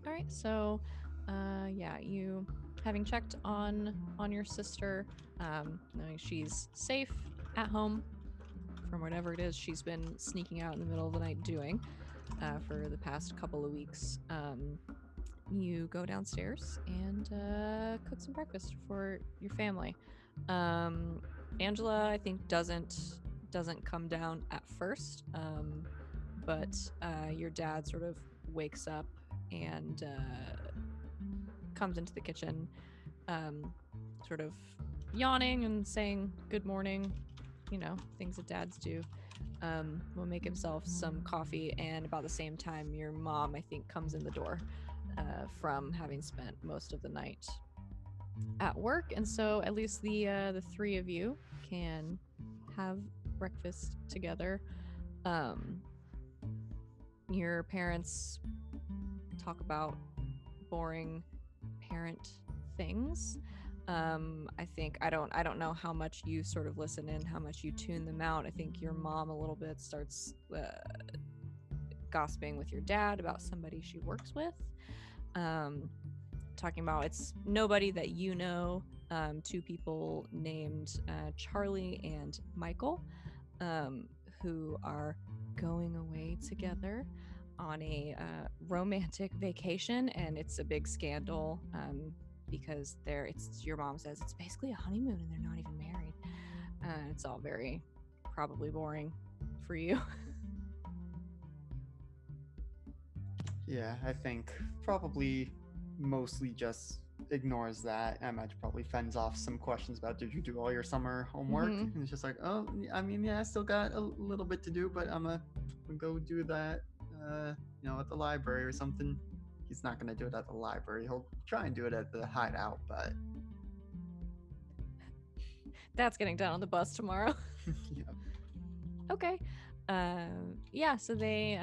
All right. So, yeah, you having checked on your sister, knowing she's safe at home from whatever it is she's been sneaking out in the middle of the night doing for the past couple of weeks. You go downstairs and cook some breakfast for your family. Angela, I think, doesn't come down at first, but your dad sort of wakes up and comes into the kitchen, sort of yawning and saying good morning, things that dads do. Will make himself some coffee, and about the same time your mom, I think, comes in the door from having spent most of the night at work, and so at least the three of you can have breakfast together. Your parents talk about boring parent things. I think I don't know how much you sort of listen in, how much you tune them out. I think your mom a little bit starts gossiping with your dad about somebody she works with. Talking about it's nobody that you know, two people named Charlie and Michael, who are going away together on a romantic vacation, and it's a big scandal because your mom says it's basically a honeymoon and they're not even married. It's all very probably boring for you. Yeah, I think probably mostly just ignores that. I imagine probably fends off some questions about did you do all your summer homework? Mhm. And it's just like, oh, yeah, I still got a little bit to do, but I'm gonna go do that, at the library or something. He's not gonna do it at the library. He'll try and do it at the hideout, but That's getting done on the bus tomorrow. yeah. Okay. Yeah, so they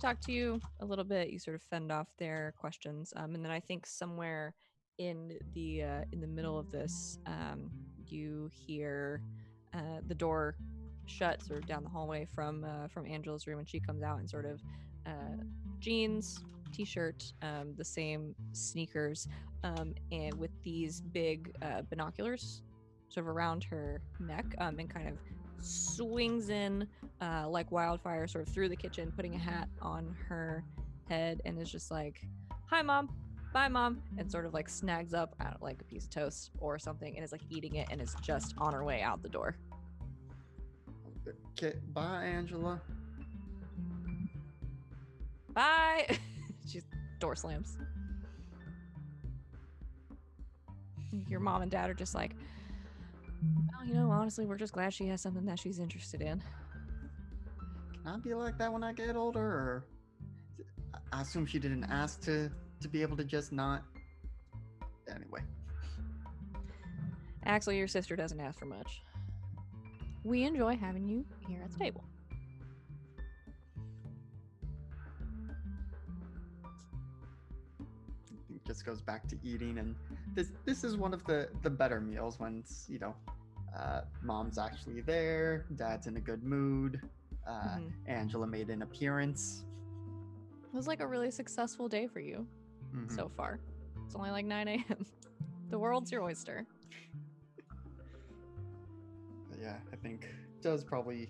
talk to you a little bit. You sort of fend off their questions, and then I think somewhere in the middle of this, you hear the door shut sort of down the hallway from Angela's room, and she comes out in sort of jeans, t-shirt, the same sneakers, and with these big binoculars sort of around her neck, and kind of swings in like wildfire sort of through the kitchen, putting a hat on her head, and is just like, "Hi, Mom. Bye, Mom," and sort of like snags up like a piece of toast or something and is like eating it and is just on her way out the door. Okay, bye, Angela. Bye. She's door slams. Your mom and dad are just like, well, honestly, we're just glad she has something that she's interested in. Can I be like that when I get older? Or I assume she didn't ask to be able to just not. Anyway. Actually, your sister doesn't ask for much. We enjoy having you here at the table. It just goes back to eating, and this is one of the better meals when it's, mom's actually there, dad's in a good mood, Angela made an appearance. It was like a really successful day for you so far. It's only like 9 a.m. The world's your oyster. But yeah, I think does probably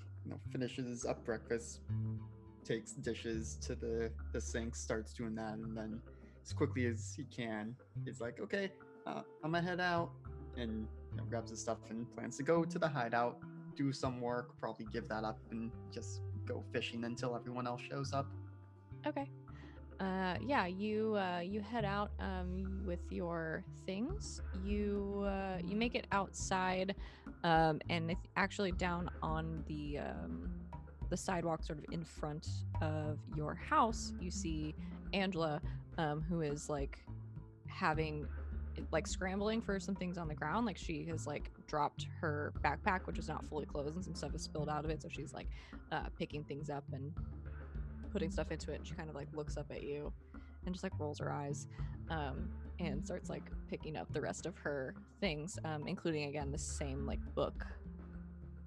finishes up breakfast, takes dishes to the sink, starts doing that, and then as quickly as he can, he's like, okay, I'm gonna head out, and grabs his stuff and plans to go to the hideout, do some work, probably give that up, and just go fishing until everyone else shows up. Okay. Yeah, you head out with your things. You make it outside, and it's actually down on the sidewalk, sort of in front of your house. You see Angela, who is like scrambling for some things on the ground. Like she has like dropped her backpack, which is not fully closed, and some stuff is spilled out of it. So she's like picking things up and putting stuff into it, and she kind of like looks up at you and just like rolls her eyes, and starts like picking up the rest of her things, including again the same like book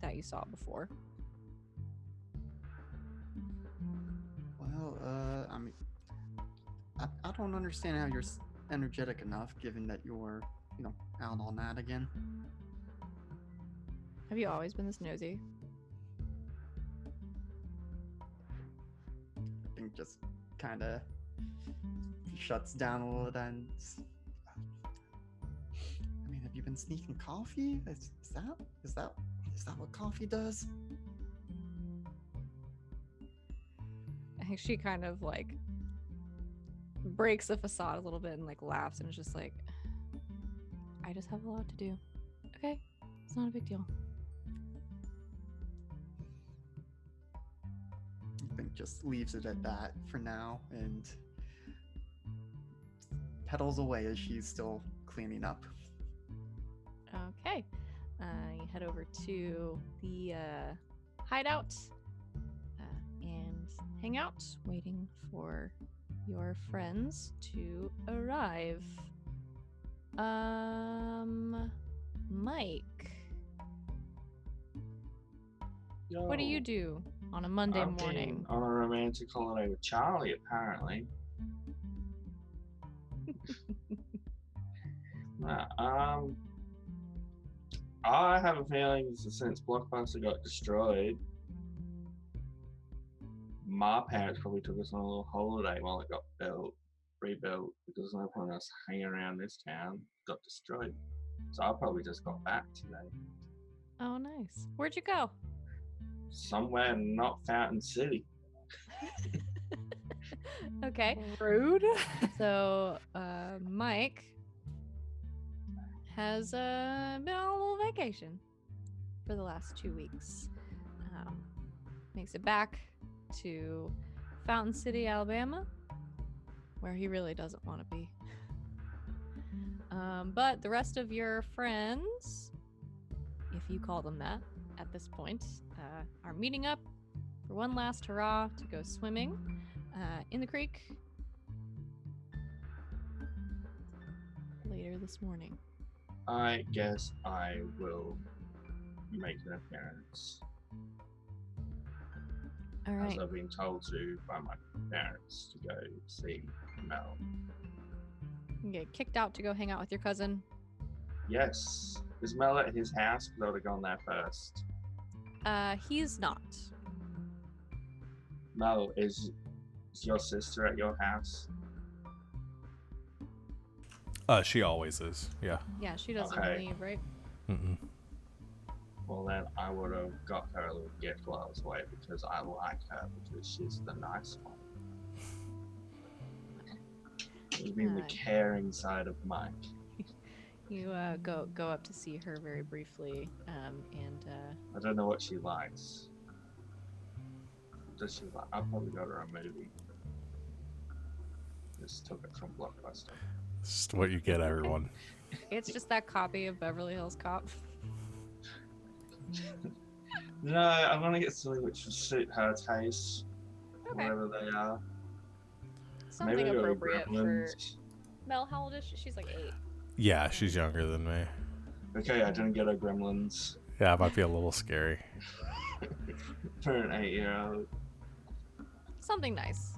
that you saw before. Well, I mean, I don't understand how you're energetic enough, given that you're out on that again. Have you always been this nosy? I think just kind of shuts down a little. And I mean, have you been sneaking coffee? Is that what coffee does? I think she kind of like breaks the facade a little bit and like laughs and is just like, I just have a lot to do. Okay, it's not a big deal. I think just leaves it at that for now and pedals away as she's still cleaning up. Okay, you head over to the hideout and hang out, waiting for your friends to arrive. Mike, what do you do on a Monday morning? On a romantic holiday with Charlie, apparently. I have a feeling since Blockbuster got destroyed, my parents probably took us on a little holiday while it got rebuilt, because there's no point in us hanging around this town. It got destroyed. So I probably just got back today. Oh, nice. Where'd you go? Somewhere not Fountain City. Okay. Rude. So, Mike has been on a little vacation for the last 2 weeks. Makes it back to Fountain City, Alabama, where he really doesn't want to be. But the rest of your friends, if you call them that at this point, are meeting up for one last hurrah to go swimming in the creek later this morning. I guess I will make an appearance. All as right. I've been told to by my parents to go see Mel. You get kicked out to go hang out with your cousin. Yes. Is Mel at his house? Because I would have gone there first. He's not. Mel, is your sister at your house? She always is. Yeah. Yeah, she doesn't Okay. leave, right? Mm-mm. Well, then I would have got her a little gift while I was away because I like her because she's the nice one. It would be the Nice. caring side of Mike. You go up to see her very briefly, and I don't know what she likes. Does she like? I'll probably go to a movie. Just took it from Blockbuster. It's just what you get, everyone. it's just that copy of Beverly Hills Cop. No, I'm gonna get something which will suit her taste, Okay. whatever they are. Something Maybe I'll go to appropriate for Gremlins. Mel. How old is she? She's like 8. Yeah, she's younger than me. Okay, I didn't get her Gremlins Yeah, it might be a little scary. for an 8-year-old. Something nice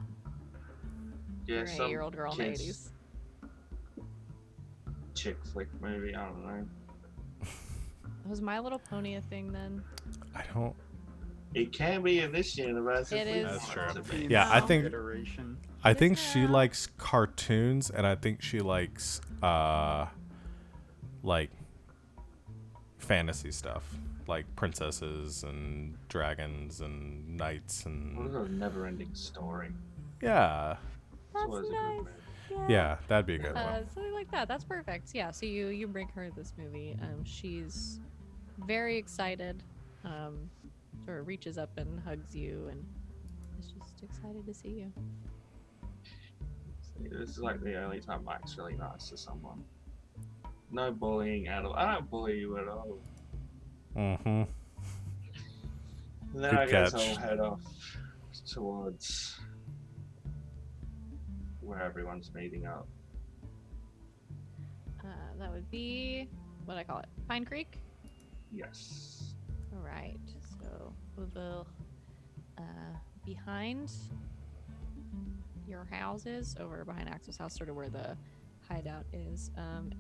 Yeah, for an some 8-year-old girl in the kids 80s. chick flick movie. I don't know. Was My Little Pony a thing then? I don't. It can be in this universe. It if we is. That's want true. it to be. Yeah, I No. think Iteration. I Is think it she now? likes cartoons, and I think she likes like fantasy stuff, like princesses and dragons and knights What and is a never-ending story? yeah, It's That's always a good nice. movie. yeah, that'd be a good one. Something like that. That's perfect. Yeah. So you bring her this movie. She's very excited. Sort of reaches up and hugs you, and is just excited to see you. See, this is like the only time Mike's really nice to someone. No bullying at all. I don't bully you at all. Mm-hmm. And then Good I guess catch. I'll head off towards where everyone's meeting up. That would be what I call it, Pine Creek. Yes. All right. So we will behind your houses, over behind Axel's house, sort of where the hideout is.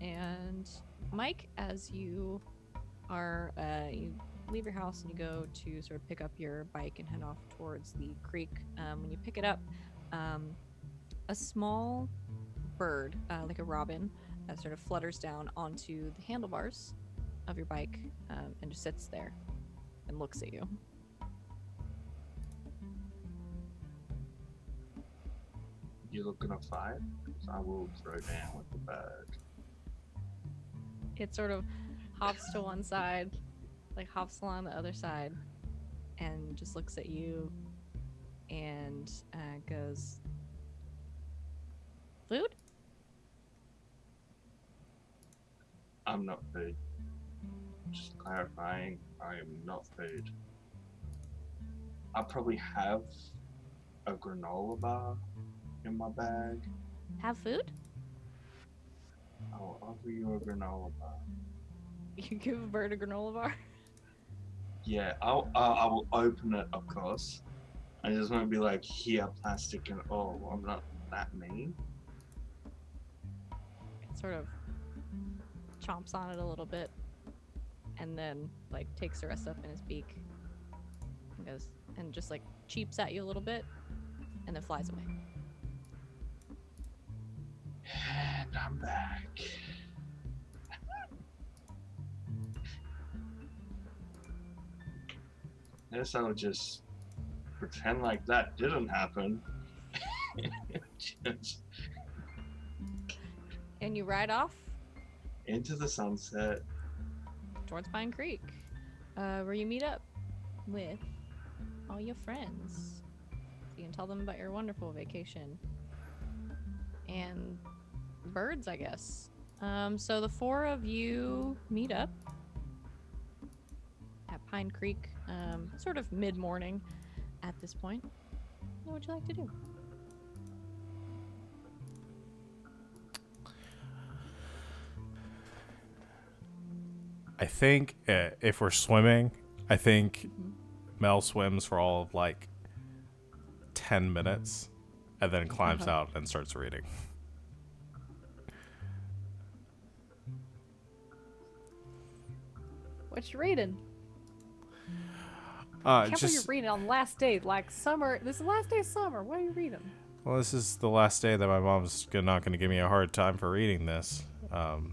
And Mike, as you are, you leave your house and you go to sort of pick up your bike and head off towards the creek. When you pick it up, a small bird, like a robin, sort of flutters down onto the handlebars of your bike and just sits there and looks at you. You looking to fight? 'Cause I will throw down with the bird. It sort of hops to one side, like hops along the other side, and just looks at you and goes, "Food?" I'm not food. Just clarifying, I am not food. I probably have a granola bar in my bag. Have food? I'll offer you a granola bar. You give a bird a granola bar? Yeah, I will open it, of course. I just won't be like, here, plastic, and oh, I'm not that mean. It sort of chomps on it a little bit and then like takes the rest up in his beak and goes and just like cheeps at you a little bit and then flies away. And I'm back. Guess I'll just pretend like that didn't happen. Just And you ride off into the sunset. towards Pine Creek, where you meet up with all your friends. So you can tell them about your wonderful vacation. And birds, I guess. So the 4 of you meet up at Pine Creek, sort of mid-morning at this point. What would you like to do? I think if we're swimming, I think Mel swims for all of like 10 minutes and then climbs out and starts reading. What you reading? Can't believe you're Just reading on the last day, like summer. This is the last day of summer. What are you reading? well, this is the last day that my mom's not going to give me a hard time for reading this, and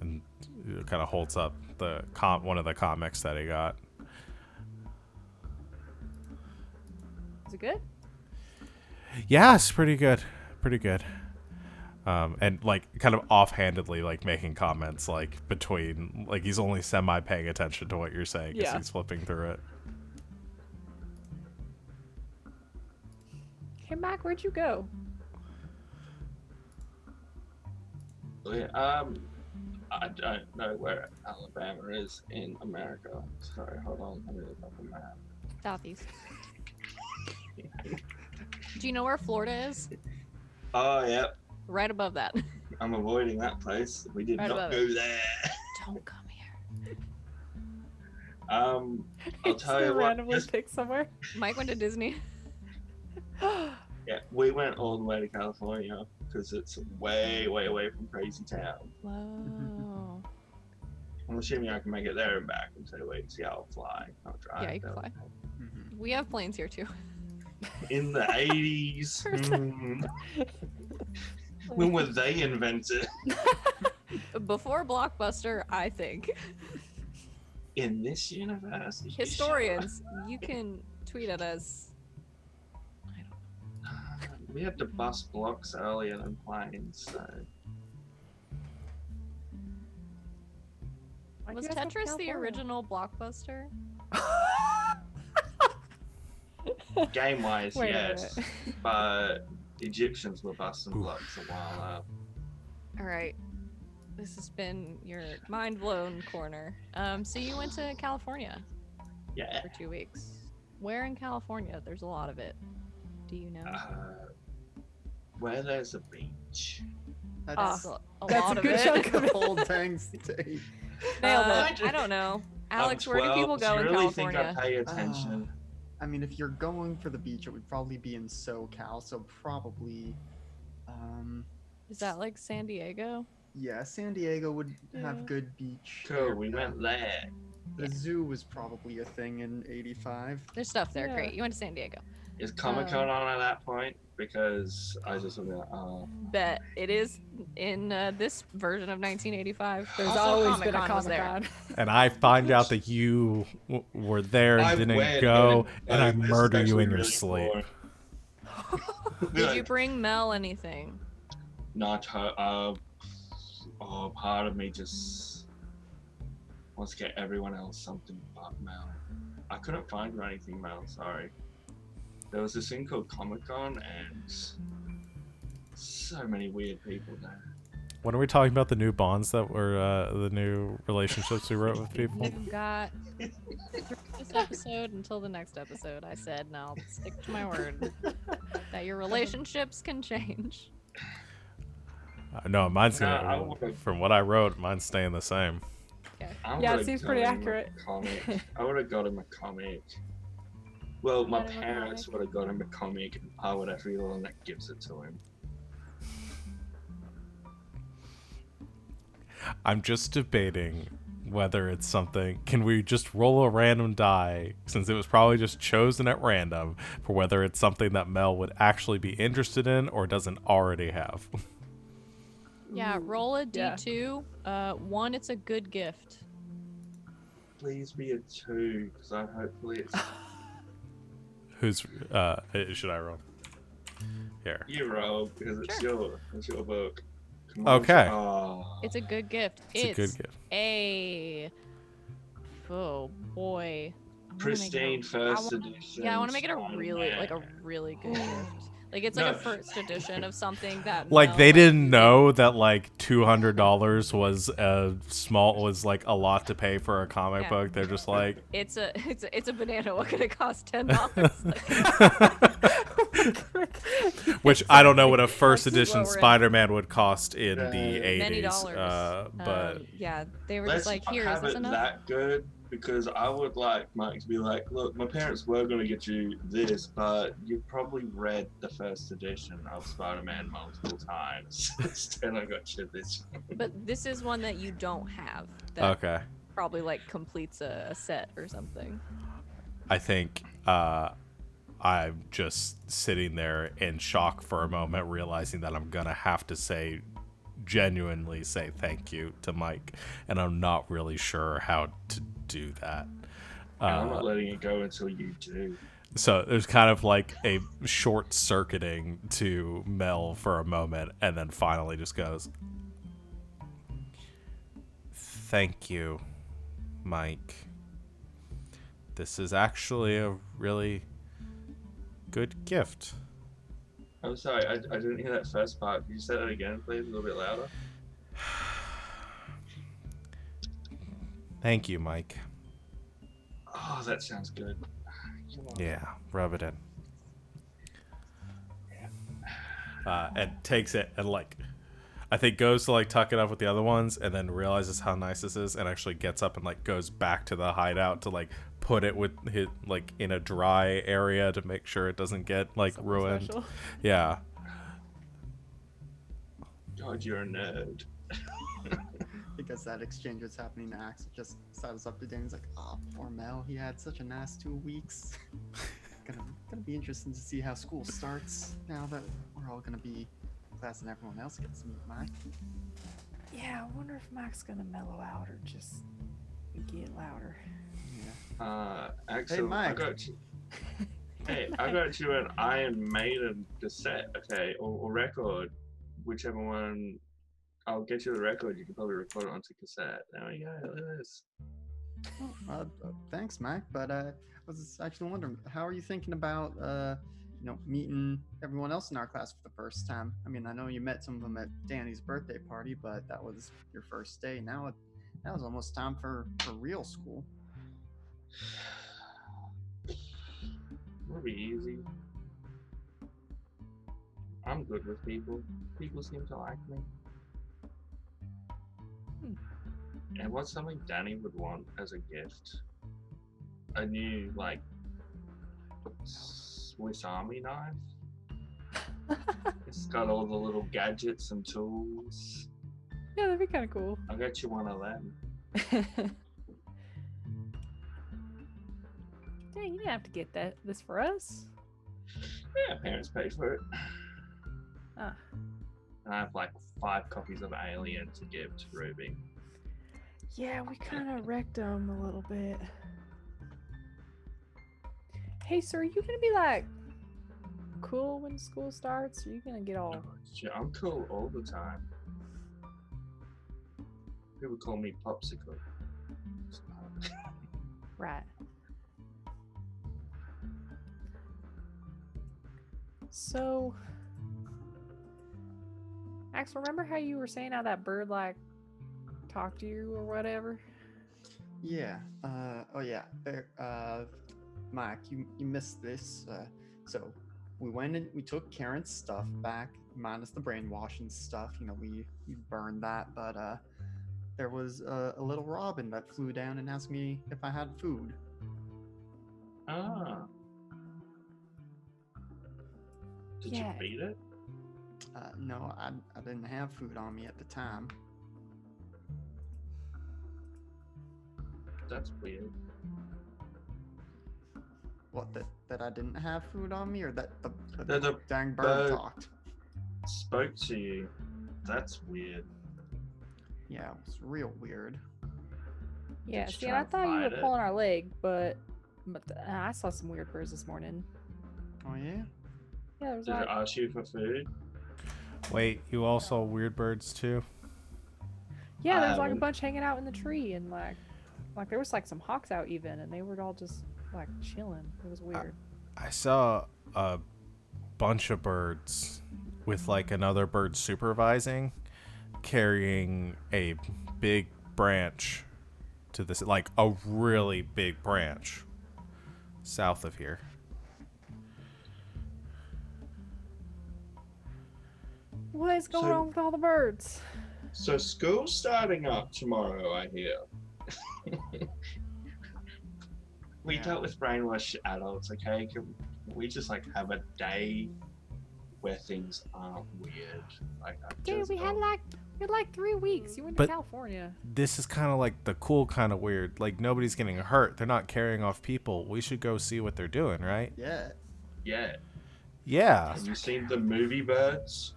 it kind of holds up the one of the comics that he got. Is it good? Yeah, it's pretty good, pretty good. And like kind of offhandedly, like making comments like between, like he's only semi paying attention to what you're saying because Yeah. he's flipping through it. Hey, Mac, where'd you go? Yeah, I don't know where Alabama is in America. Sorry, hold on. Let me look up a map. Southeast. Do you know where Florida is? Oh, yep. Right above that. I'm avoiding that place. We did Right not above go there. Don't come here. I'll Just tell you what. randomly Just, pick somewhere. Mike went to Disney. yeah, we went all the way to California because it's way, way away from Crazy Town. Wow. I'm assuming I can make it there and back and say, wait, see, I'll fly. I'll drive. Yeah, you can down. fly. We have planes here too. In the 80s. When were they invented? Before Blockbuster, I think. In this universe? You Historians, you can tweet at us. sure? We had to bust blocks earlier than planes, so. Why'd Was you guys go to Tetris the California? original Blockbuster? Game wise, Wait a yes. minute. But Egyptians were busting blocks a while up. All right. This has been your mind blown corner. So you went to California Yeah. for 2 weeks. Where in California? There's a lot of it. Do you know? Where there's a beach. That's a That's lot a of good it. chunk of the it. whole dang state. Nailed it. I don't know. Alex, I'm where do 12. people go Do in you really California? think I pay attention? I mean, if you're going for the beach, it would probably be in SoCal, so probably, Is that like San Diego? yeah, San Diego would Yeah. have good beach. Cool, we area. went there. The zoo was probably a thing in '85. There's stuff there. Yeah. Great. You went to San Diego. Is Comic Con on at that point? Because I just would be like, oh. Bet it is in this version of 1985. There's Also, always been a Comic-Con was Comic there. Con. And I find out that you were there and I didn't went, go, and I this is murder you actually in your really sleep. boring. Did you bring Mel anything? Not her. Part of me just wants to get everyone else something but Mel. I couldn't find her anything, Mel. Sorry. There was this thing called Comic Con, and so many weird people there. When are we talking about the new bonds that were the new relationships we wrote with people? You've got through this episode until the next episode. I said, and I'll stick to my word that your relationships can change. No, mine's Nah, gonna. I would've- From what I wrote, mine's staying the same. I Yeah, it would've seems pretty got him a accurate. Comic. I would have got him a comic. Well, my Got him a parents comic. would have got him a comic, and I would have been the one that gives it to him. I'm just debating whether it's something. Can we just roll a random die, since it was probably just chosen at random, for whether it's something that Mel would actually be interested in or doesn't already have? Yeah, roll a yeah. d2. One, it's a good gift. Please be a 2, because I hopefully it's Who's should I roll? Here. you, Rob, because it's Sure. your book. Come on. Okay. Oh. It's a good gift. It's a good gift. a oh boy. I wanna make it a- Pristine first I wanna- edition. Yeah, I want to make it a Spider-Man. really really good gift. Like it's like No. a first edition of something that Like Mel, they didn't know that like $200 was like a lot to pay for a comic Yeah. book. They're just like, It's a banana. What could it cost? $10. which I don't know what a first That's edition what we're at. Spider-Man would cost in the Many 80s. Many dollars. But Yeah, they were Let's just like, not here, is have this it enough? that good, because I would like Mike to be like, look, my parents were going to get you this, but you've probably read the first edition of Spider-Man multiple times. Instead, I got you this one. But this is one that you don't have. That Okay. probably like completes a set or something. I think I'm just sitting there in shock for a moment, realizing that I'm gonna have to genuinely say thank you to Mike, and I'm not really sure how to do that. And I'm not letting it go until you do. So there's kind of like a short circuiting to Mel for a moment, and then finally just goes, "Thank you, Mike. This is actually a really good gift." I'm sorry, I didn't hear that first part. Could you say that again, please, a little bit louder? Thank you, Mike. Oh, that sounds good. Come on. Yeah, rub it in. And takes it and like, I think goes to like tuck it up with the other ones, and then realizes how nice this is, and actually gets up and like goes back to the hideout to like put it with his like in a dry area to make sure it doesn't get like Something ruined. special. Yeah. God, you're a nerd. Because that exchange was happening, Axe just sidles up to Dan. He's like, "Oh, poor Mel. He had such a nice 2 weeks. gonna be interesting to see how school starts now that we're all gonna be in class and everyone else gets to meet Mike." Yeah, I wonder if Mike's gonna mellow out or just get louder. Yeah. Axel, Hey, Mike. I got you. Hey, I got you an Iron Maiden cassette, okay, or record, whichever one. I'll get you the record. You can probably record it onto cassette. There we go. Look at this. Thanks, Mike. But I was actually wondering, how are you thinking about meeting everyone else in our class for the first time? I mean, I know you met some of them at Danny's birthday party, but that was your first day. Now it's almost time for real school. It'll be easy. I'm good with people. People seem to like me. And what's something Danny would want as a gift? A new, like, Swiss Army knife? It's got all the little gadgets and tools. Yeah, that'd be kind of cool. I'll get you one of them. Dang, you didn't have to get this for us. Yeah, parents paid for it. Ah. And I have like 5 copies of Alien to give to Ruby. Yeah, we kind of wrecked them a little bit. Hey, so are you gonna be like cool when school starts? Or are you gonna get all? Shit, I'm cool all the time. People call me Popsicle. Right. So, Max, remember how you were saying how that bird like talked to you or whatever? Yeah. Mike, you missed this. So we went and we took Karen's stuff back, minus the brainwashing stuff. We burned that, but there was a little robin that flew down and asked me if I had food. Ah. Did Yeah. you feed it? No, I didn't have food on me at the time. That's weird. What, that I didn't have food on me, or that the That the dang bird bird- talked? Spoke to you. That's weird. Yeah, it was real weird. Yeah. Just See, try I and thought you were fight it. pulling our leg, but I saw some weird birds this morning. Oh yeah. Yeah, there was Did like it ask you for food? Wait, you all saw weird birds too? yeah, there was I like a haven't. bunch hanging out in the tree, and like there was like some hawks out even, and they were all just like chilling. It was weird. I saw a bunch of birds with like another bird supervising, carrying a big branch to this, like a really big branch south of here. What is going So- on with all the birds? So school's starting up tomorrow, I hear. We Yeah. dealt with brainwashed adults, okay? Can we just like have a day where things aren't weird? Like I Dude, just we had don't- like 3 weeks. You went But- to California. This is kind of like the cool kind of weird. Like nobody's getting hurt. They're not carrying off people. We should go see what they're doing, right? Yeah. yeah. Yeah. Have you seen the movie Birds?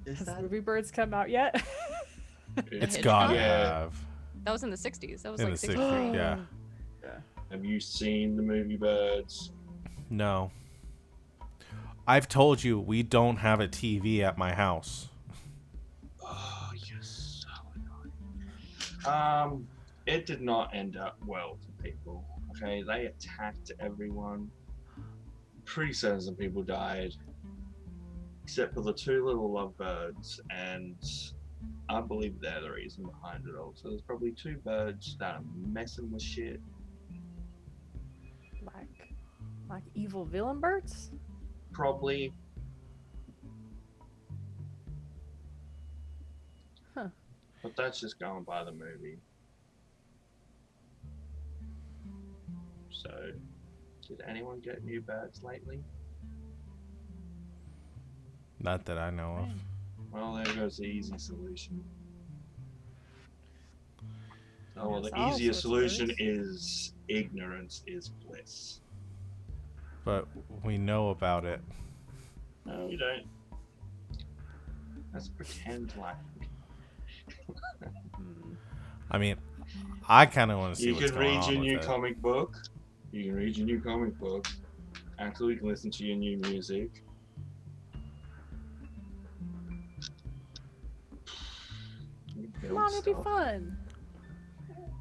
Is Has that Movie Birds come out yet? It's Hitchcock? gotta Yeah. have. That was in the 60s. That was In like the 63. 60s, yeah. Have you seen the movie Birds? No. I've told you we don't have a TV at my house. Oh, you're so annoying. It did not end up well for people. Okay, they attacked everyone. Pretty certain some people died, except for the two little lovebirds, and I believe they're the reason behind it all. So there's probably two birds that are messing with shit. Like evil villain birds? Probably. Huh. But that's just going by the movie. So, did anyone get new birds lately? Not that I know of. Well, there goes the easy solution. Oh, well, Yes, the all easiest sorts of solution birds. is ignorance is bliss. But we know about it. No, you don't. Let's pretend like I mean, I kind of want to see you what's can going read on your with new it. comic book. You can read your new comic book. Actually, you can listen to your new music. You build Come on, it'll be stuff. fun.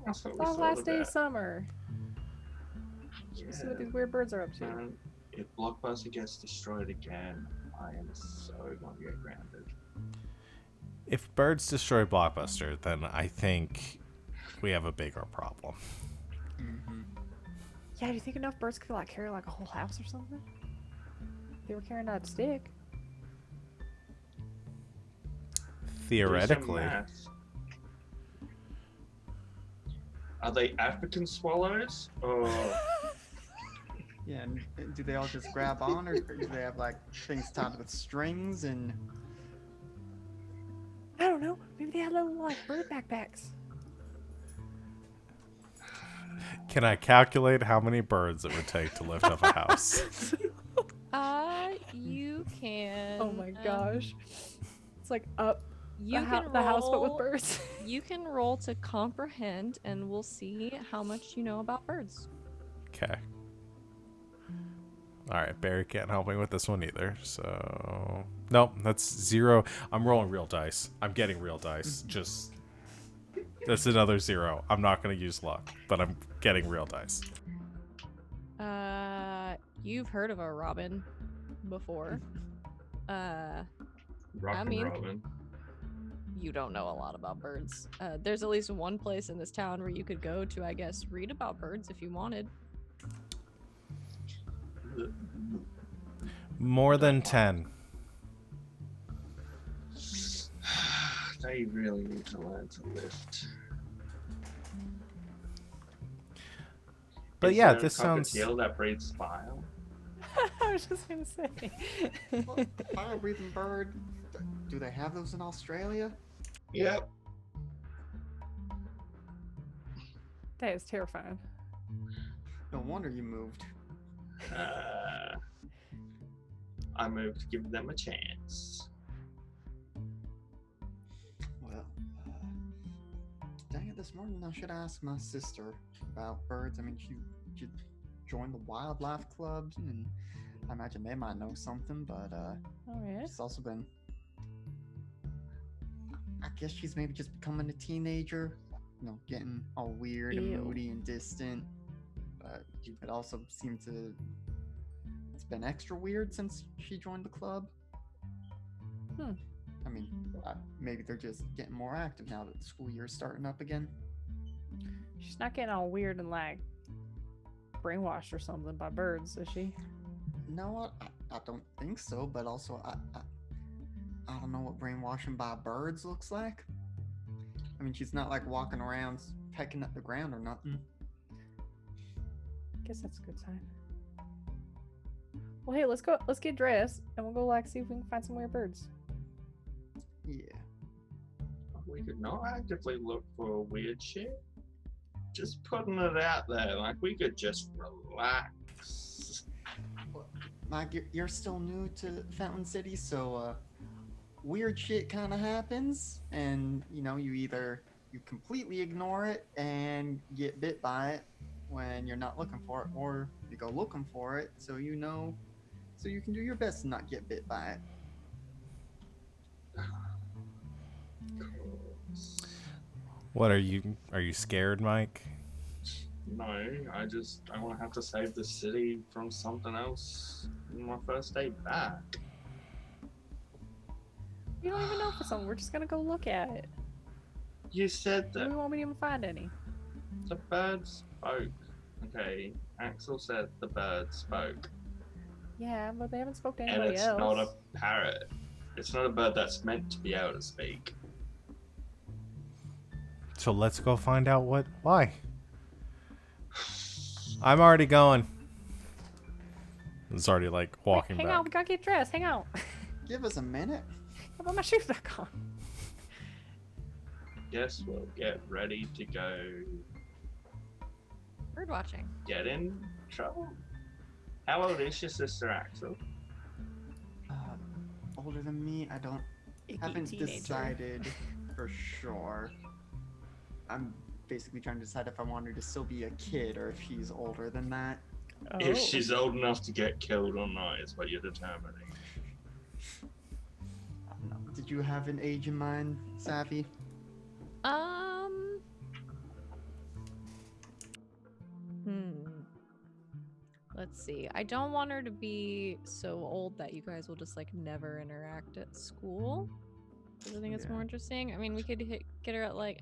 That's what It's we our thought last day of about. summer. Yeah. See what these weird birds are up to. Man, if Blockbuster gets destroyed again, I am so gonna get grounded. If birds destroy Blockbuster, then I think we have a bigger problem. Mm-hmm. Yeah, do you think enough birds could like carry like a whole house or something? They were carrying that stick. Do some Theoretically. math. Are they African swallows? Or Yeah, and do they all just grab on, or do they have like things tied with strings and? I don't know. Maybe they had little like bird backpacks. Can I calculate how many birds it would take to lift up a house? You can. Oh my gosh. It's like up You the, can the house but with roll- birds. You can roll to comprehend, and we'll see how much you know about birds. Okay. Alright, Barry can't help me with this one either, so... Nope, that's 0. I'm rolling real dice. I'm getting real dice. Just... That's another 0. I'm not going to use luck, but I'm getting real dice. You've heard of a robin before. Rock and mean- Robin. You don't know a lot about birds. There's at least one place in this town where you could go to, I guess, read about birds if you wanted. More than 10. They really need to learn to lift. But Is yeah, there a this sounds... cockatiel that breathes fire. I was just gonna say. Well, fire breathing bird. Do they have those in Australia? Yep. That is terrifying. No wonder you moved. I moved to give them a chance. Well, dang it, this morning I should ask my sister about birds. I mean, she joined the wildlife club, and I imagine they might know something, but Oh yeah. she's also been. I guess she's maybe just becoming a teenager, you know, getting all weird Ew. and moody and distant. But it also seemed to. It's been extra weird since she joined the club. Hmm. I mean, maybe they're just getting more active now that the school year's starting up again. She's not getting all weird and like brainwashed or something by birds, is she? No, I don't think so. But also, I don't know what brainwashing by birds looks like. I mean, she's not like walking around pecking at the ground or nothing. Guess that's a good sign. Well, hey, let's go. Let's get dressed, and we'll go like see if we can find some weird birds. Yeah. We could not actively look for weird shit. Just putting it out there, like we could just relax. Mike, you're still new to Fountain City, so weird shit kind of happens, and you either you completely ignore it and get bit by it when you're not looking for it, or you go looking for it, so so you can do your best to not get bit by it. What are you scared, Mike? No, I want to have to save the city from something else on my first day back. We don't even know for something. We're just gonna go look at it. You said that We won't even find any. the bird spoke. Okay, Axel said the bird spoke. Yeah, but they haven't spoke to And anybody it's else. not a parrot. It's not a bird that's meant to be able to speak. So let's go find out why. I'm already going. It's already like walking Hang back. out, we gotta get dressed. Hang out. Give us a minute. I put my shoes back on. Guess we'll get ready to go Bird watching. get in trouble. How old is your sister, Axel? Older than me, I don't haven't Teenager. decided for sure. I'm basically trying to decide if I want her to still be a kid or if she's older than that. Oh. If she's old enough to get killed or not is what you're determining. I don't know. Did you have an age in mind, Savvy? Let's see. I don't want her to be so old that you guys will just like never interact at school. 'Cause I think it's Yeah. more interesting. I mean, we could get her at like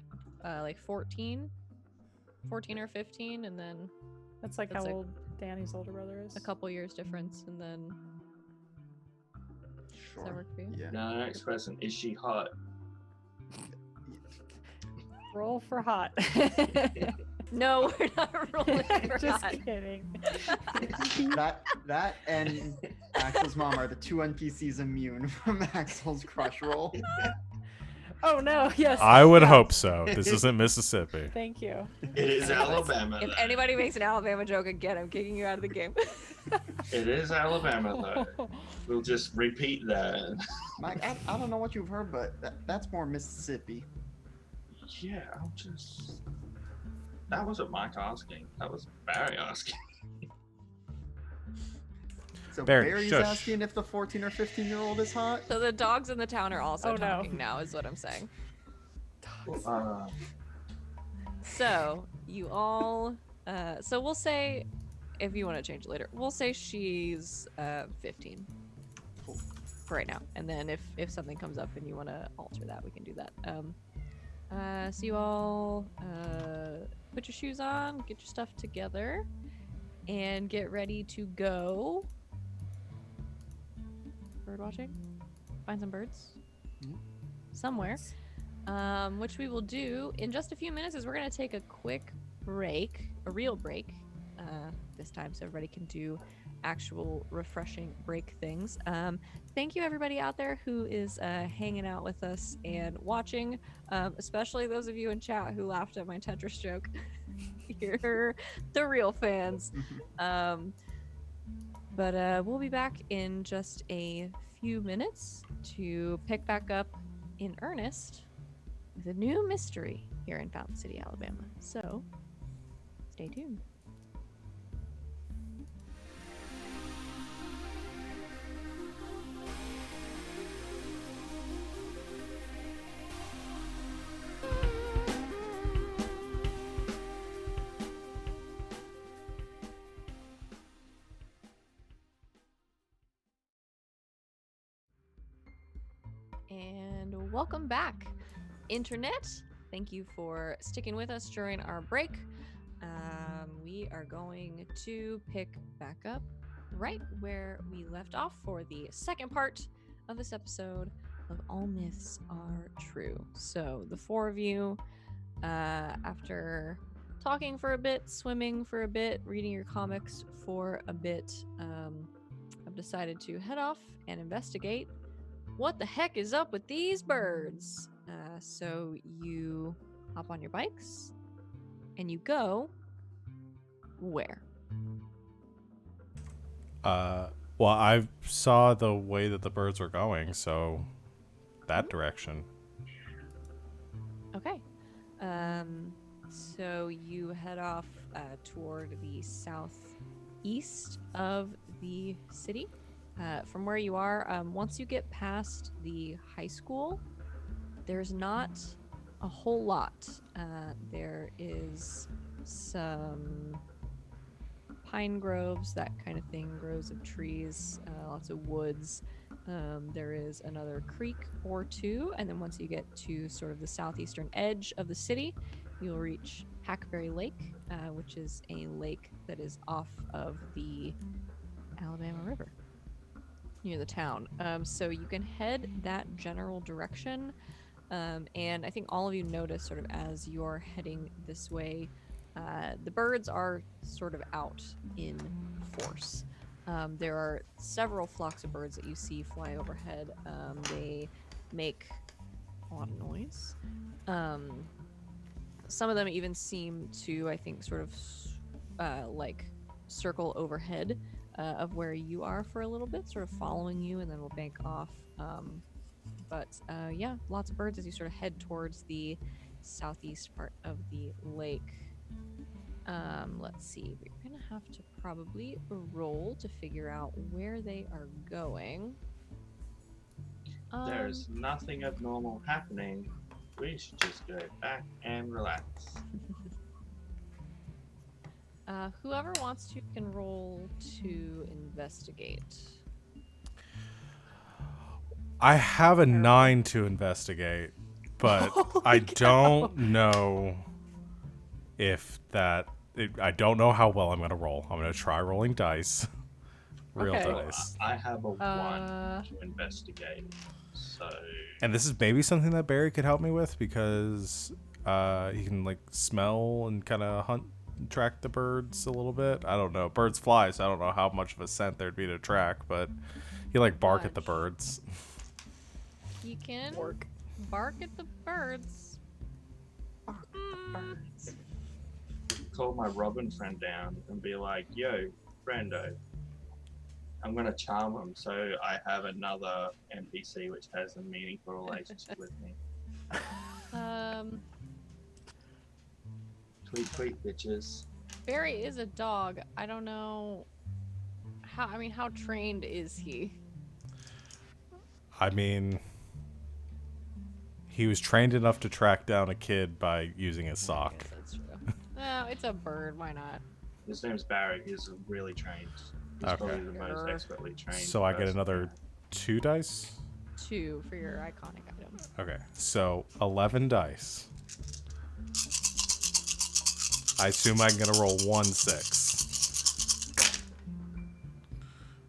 14 or 15, and then That's like That's how like- old Danny's older brother is. a couple years difference, and then Sure. does that work for you? Yeah. Now, the next question, is she hot? Roll for hot. No, we're not rolling for Just hot. kidding. That and Axel's mom are the two NPCs immune from Axel's crush roll. Oh no! Yes. I would yes. hope so. This isn't Mississippi. Thank you. It is Anyways, Alabama. If though. anybody makes an Alabama joke again, I'm kicking you out of the game. It is Alabama, though. We'll just repeat that. Mike, I don't know what you've heard, but that's more Mississippi. Yeah, I'll just. That wasn't Mike asking. That was Barry asking. So Barry, Barry's shush. asking if the 14 or 15-year-old is hot. So the dogs in the town are also Oh, no. talking now, is what I'm saying. So you all, so we'll say, if you want to change it later, we'll say she's 15 for right now, and then if something comes up and you want to alter that, we can do that. So you all put your shoes on, get your stuff together, and get ready to go. Bird watching, find some birds somewhere. Which we will do in just a few minutes. Is we're gonna take a quick break, a real break, this time, so everybody can do actual refreshing break things. Thank you everybody out there who is hanging out with us and watching, especially those of you in chat who laughed at my Tetris joke. You're the real fans. But we'll be back in just a few minutes to pick back up in earnest with a new mystery here in Fountain City, Alabama. So, stay tuned. And welcome back, Internet. Thank you for sticking with us during our break. We are going to pick back up right where we left off for the second part of this episode of All Myths Are True. So the four of you, after talking for a bit, swimming for a bit, reading your comics for a bit, I've decided to head off and investigate what the heck is up with these birds. So you hop on your bikes and you go where? Well, I saw the way that the birds were going, so that direction. Okay. So you head off toward the southeast of the city. From where you are, once you get past the high school, there's not a whole lot. There is some pine groves, that kind of thing, groves of trees, lots of woods. There is another creek or two, and then once you get to sort of the southeastern edge of the city, you'll reach Hackberry Lake, which is a lake that is off of the Alabama River near the town. So you can head that general direction, and I think all of you notice sort of as you're heading this way, the birds are sort of out in force. There are several flocks of birds that you see fly overhead. They make a lot of noise. Some of them even seem to, I think, sort of like circle overhead of where you are for a little bit, sort of following you, and then will bank off. But yeah, lots of birds as you sort of head towards the southeast part of the lake. Let's see. We're gonna have to probably roll to figure out where they are going. There's nothing abnormal happening. We should just go back and relax. Whoever wants to can roll to investigate. I have a 9 to investigate, but I don't know if that. I don't know how well I'm going to roll. I'm going to try rolling dice. Real Okay. dice. I have a 1 Uh, to investigate. So And this is maybe something that Barry could help me with because he can like smell and kind of hunt and track the birds a little bit. I don't know. Birds fly, so I don't know how much of a scent there'd be to track, but he like bark at the Watch. birds. You can Work. bark at the birds. Birds. call my Robin friend down and be like, yo, friendo, I'm gonna charm him so I have another NPC which has a meaningful relationship with me. Tweet, tweet, bitches. Barry is a dog. I don't know how. I mean, how trained is he? I mean, he was trained enough to track down a kid by using his sock. Okay, that's true. No, it's a bird. Why not? His name's Barry. He's really trained. He's Okay. probably the most Sure. expertly trained. So I get person. another 2 dice? 2 for your iconic item. Okay, so 11 dice. I assume I'm gonna roll 1 6.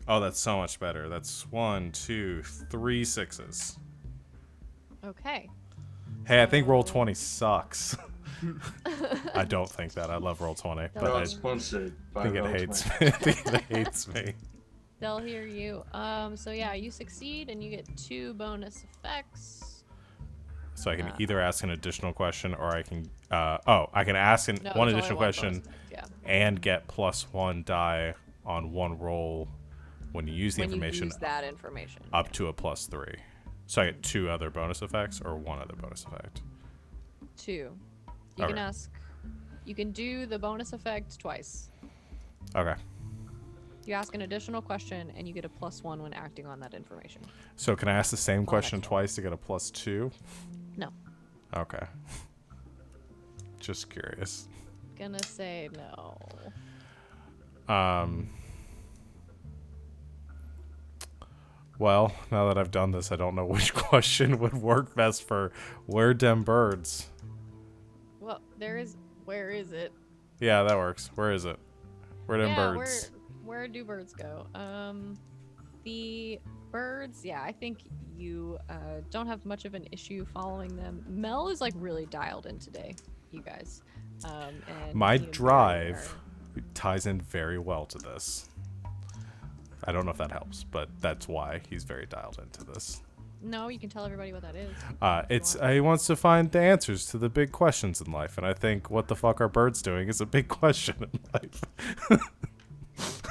Oh, that's so much better. That's 1, 2, 3 6s. Okay. Hey, I think roll 20 sucks. I don't think that. I love roll 20, but Not I sponsored by think it Roll20. hates me. I think it hates me. They'll hear you. So yeah, you succeed and you get 2 bonus effects. So I can either ask an additional question or I can I can ask No, one it's only additional one question bonus effect, yeah. and get +1 die on one roll when you use the When information you use that information. up to a +3. So I get 2 other bonus effects or 1 other bonus effect. 2. You can Okay. ask. You can do the bonus effect twice. Okay. You ask an additional question and you get a +1 when acting on that information. So can I ask the same Oh, question that's twice to get a +2? No. Okay. Just curious. Gonna say no. Well, now that I've done this, I don't know which question would work best for where dem birds. Well, there is. Where is it? Yeah, that works. Where is it? Where dem Yeah, birds? where do birds go? The birds. Yeah, I think you don't have much of an issue following them. Mel is like really dialed in today. you guys. And My you and Barry drive are- ties in very well to this. I don't know if that helps, but that's why he's very dialed into this. No, you can tell everybody what that is. It's he wants to find the answers to the big questions in life, and I think what the fuck are birds doing is a big question in life.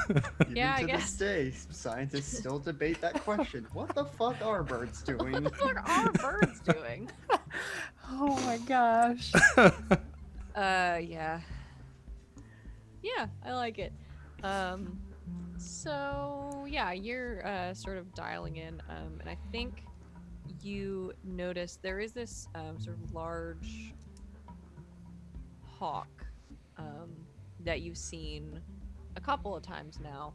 Even Yeah, I to guess. this day, scientists still debate that question. What the fuck are birds doing? What are birds doing? Oh my gosh. Yeah. Yeah, I like it. So yeah, you're sort of dialing in, and I think you notice there is this sort of large hawk that you've seen a couple of times now.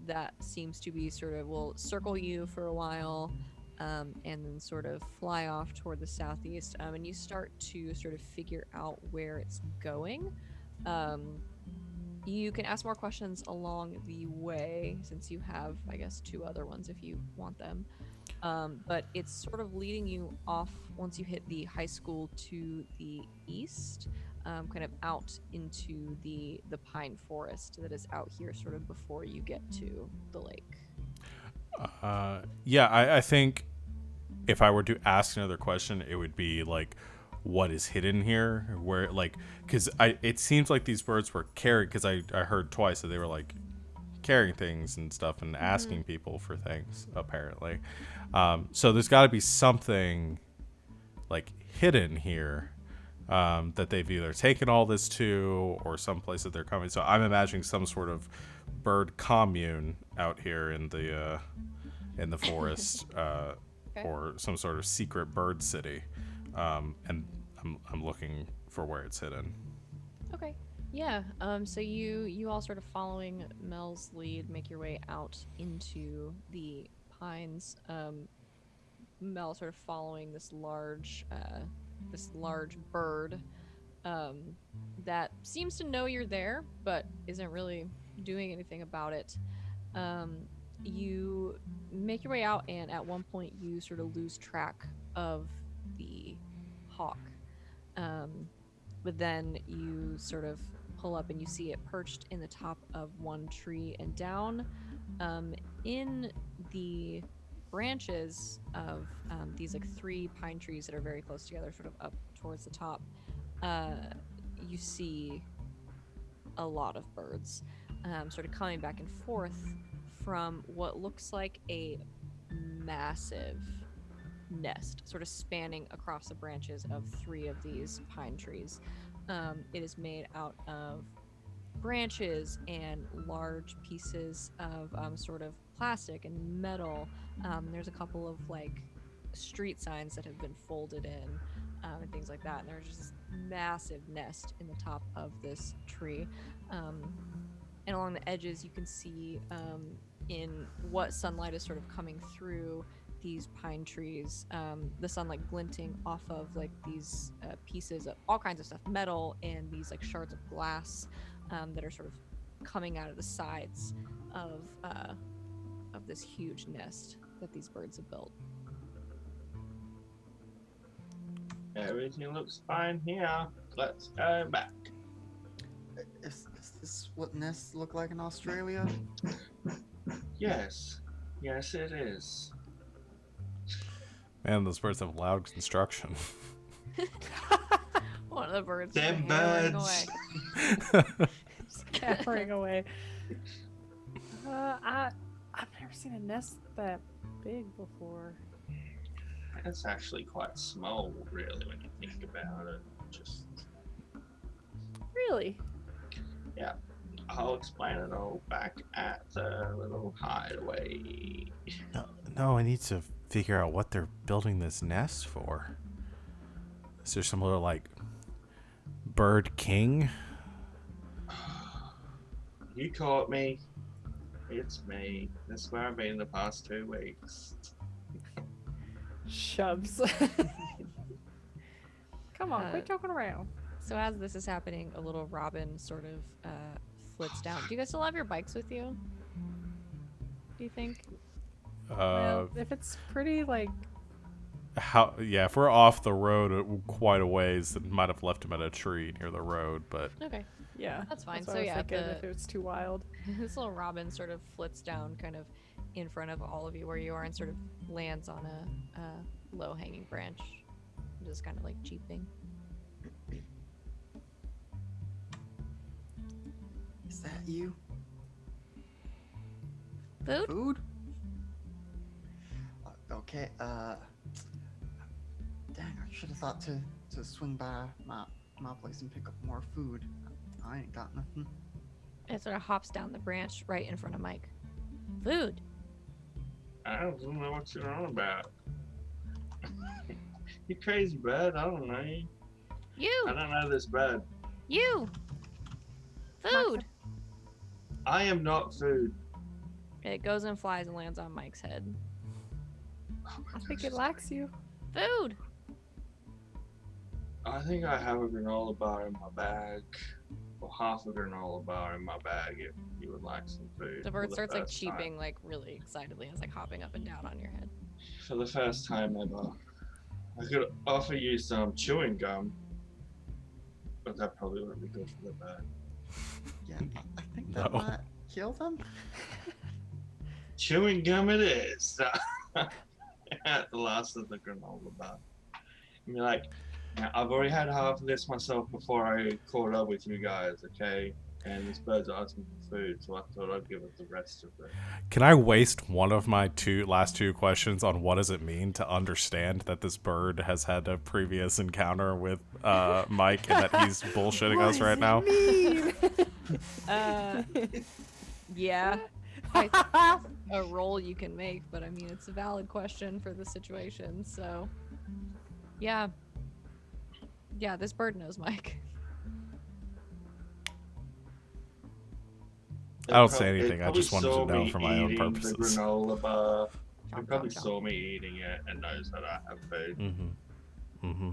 That seems to be sort of will circle you for a while, and then sort of fly off toward the southeast. And you start to sort of figure out where it's going. You can ask more questions along the way since you have, I guess, 2 other ones if you want them. But it's sort of leading you off once you hit the high school to the east, kind of out into the pine forest that is out here sort of before you get to the lake. Yeah, I think if I were to ask another question, it would be like, what is hidden here? Where, like, because it seems like these birds were carrying, because I heard twice that they were like carrying things and stuff and asking people for things, apparently. So there's got to be something like hidden here that they've either taken all this to or some place that they're coming. So I'm imagining some sort of bird commune out here in the forest, or some sort of secret bird city. And I'm looking for where it's hidden. Okay. Yeah. So you all sort of following Mel's lead make your way out into the pines. Mel sort of following this large bird that seems to know you're there, but isn't really doing anything about it. You make your way out, and at one point you sort of lose track of the hawk. But then you sort of pull up and you see it perched in the top of one tree, and down in the branches of these like 3 pine trees that are very close together, sort of up towards the top, you see a lot of birds sort of coming back and forth from what looks like a massive nest sort of spanning across the branches of 3 of these pine trees. It is made out of branches and large pieces of sort of plastic and metal. There's a couple of like street signs that have been folded in and things like that. And there's just this massive nest in the top of this tree. And along the edges, you can see in what sunlight is sort of coming through these pine trees, the sunlight glinting off of like these pieces of all kinds of stuff, metal and these like shards of glass that are sort of coming out of the sides of this huge nest that these birds have built. Everything looks fine here. Let's go back. Is this what nests look like in Australia? Yes. Yes, it is. Man, those birds have loud construction. One of the birds Them hammering birds. away. Scattering away. I've never seen a nest that big before. It's actually quite small, really, when you think about it. Just, Really? I'll explain it all back at the little hideaway. No, I need to figure out what they're building this nest for. Is there some little like bird king? You caught me. It's me. That's where I've been the past 2 weeks. Shoves. Come on, quit joking around. So as this is happening, a little robin sort of flits down. Do you guys still have your bikes with you? Do you think? Well, if it's pretty like if we're off the road quite a ways, it might have left him at a tree near the road, but Okay. Yeah. That's fine. what So I was yeah, thinking, the- if it's too wild. This little robin sort of flits down kind of in front of all of you where you are and sort of lands on a low-hanging branch. Just kind of like cheeping. Is that you? Food? Food? Okay, dang, I should have thought to swing by my place and pick up more food. I ain't got nothing. It sort of hops down the branch right in front of Mike. Food. I don't know what you're on about. You crazy, bud. I don't know you. You. I don't know this bud. You. Food. I am not food. It goes and flies and lands on Mike's head. Oh my I think gosh. it likes you. Food. I think I have a granola bar in my bag. Or half a granola bar in my bag if you would like some food. The for bird starts like first time. cheeping like really excitedly. It's like hopping up and down on your head. For the first time ever. I could offer you some chewing gum. But that probably wouldn't be good for the bird. Yeah, I think that No. might kill them. Chewing gum it is. At the last of the granola bar. And you're like, now, I've already had half of this myself before I caught up with you guys, okay? And this bird's asking for food, so I thought I'd give it the rest of it. can I waste one of my last two questions on what does it mean to understand that this bird has had a previous encounter with Mike and that he's bullshitting us right now? Yeah. A roll you can make, but I mean, it's a valid question for the situation. So, yeah. Yeah, this bird knows Mike. I don't say It anything, I probably just wanted to saw know me for my own eating purposes. The granola bar. Chomp, It probably chomp, chomp. saw me eating it and knows that I have food. Mm-hmm. Mm-hmm.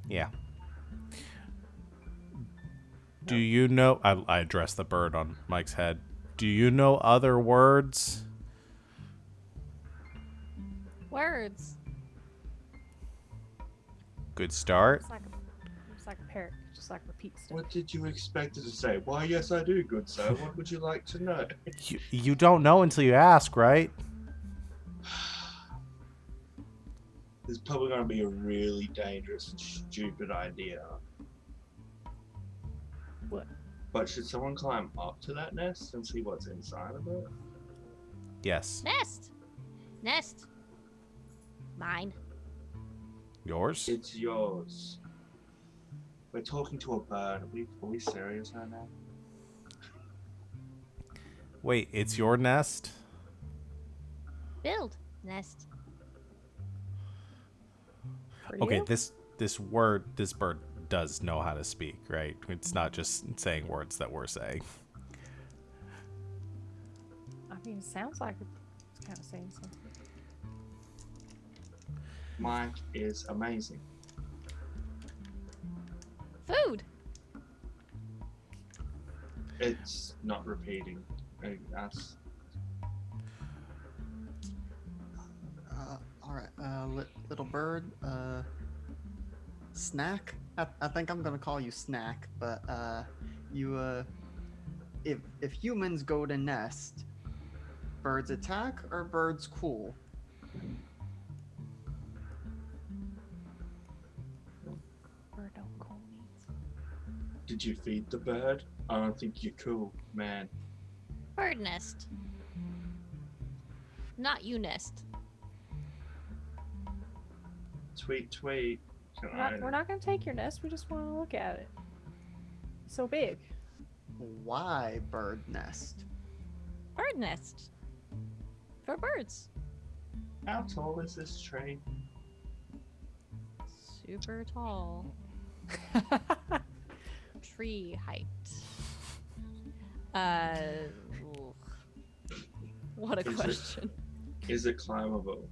Yeah. Do you know? I addressed the bird on Mike's head. Do you know other words? Words. Good start. It's like a parrot, just like repeat stuff. What did you expect it to say? Why, yes, I do, good sir. What would you like to know? You don't know until you ask, right? This is probably going to be a really dangerous and stupid idea. What? But should someone climb up to that nest and see what's inside of it? Yes. Nest. Nest. Mine. Yours? It's yours. We're talking to a bird. Are we serious right now? Wait, it's your nest? Build. Nest. For Okay, you? this bird does know how to speak, right? It's not just saying words that we're saying. I mean, it sounds like it's kind of saying something. Mike is amazing. Food. It's not repeating. That's All right, little bird. Snack. I think I'm gonna call you Snack, but you if humans go to nest, birds attack or birds cool? Bird don't call me. Did you feed the bird? I don't think you're cool, man. Bird nest. Not you nest. Tweet, tweet. Can We're not gonna take your nest. We just want to look at it. It's so big. Why bird nest? Bird nest. For birds. How tall is this tree? Super tall. Tree height. Ooh. What a Is it- question. Is it climbable?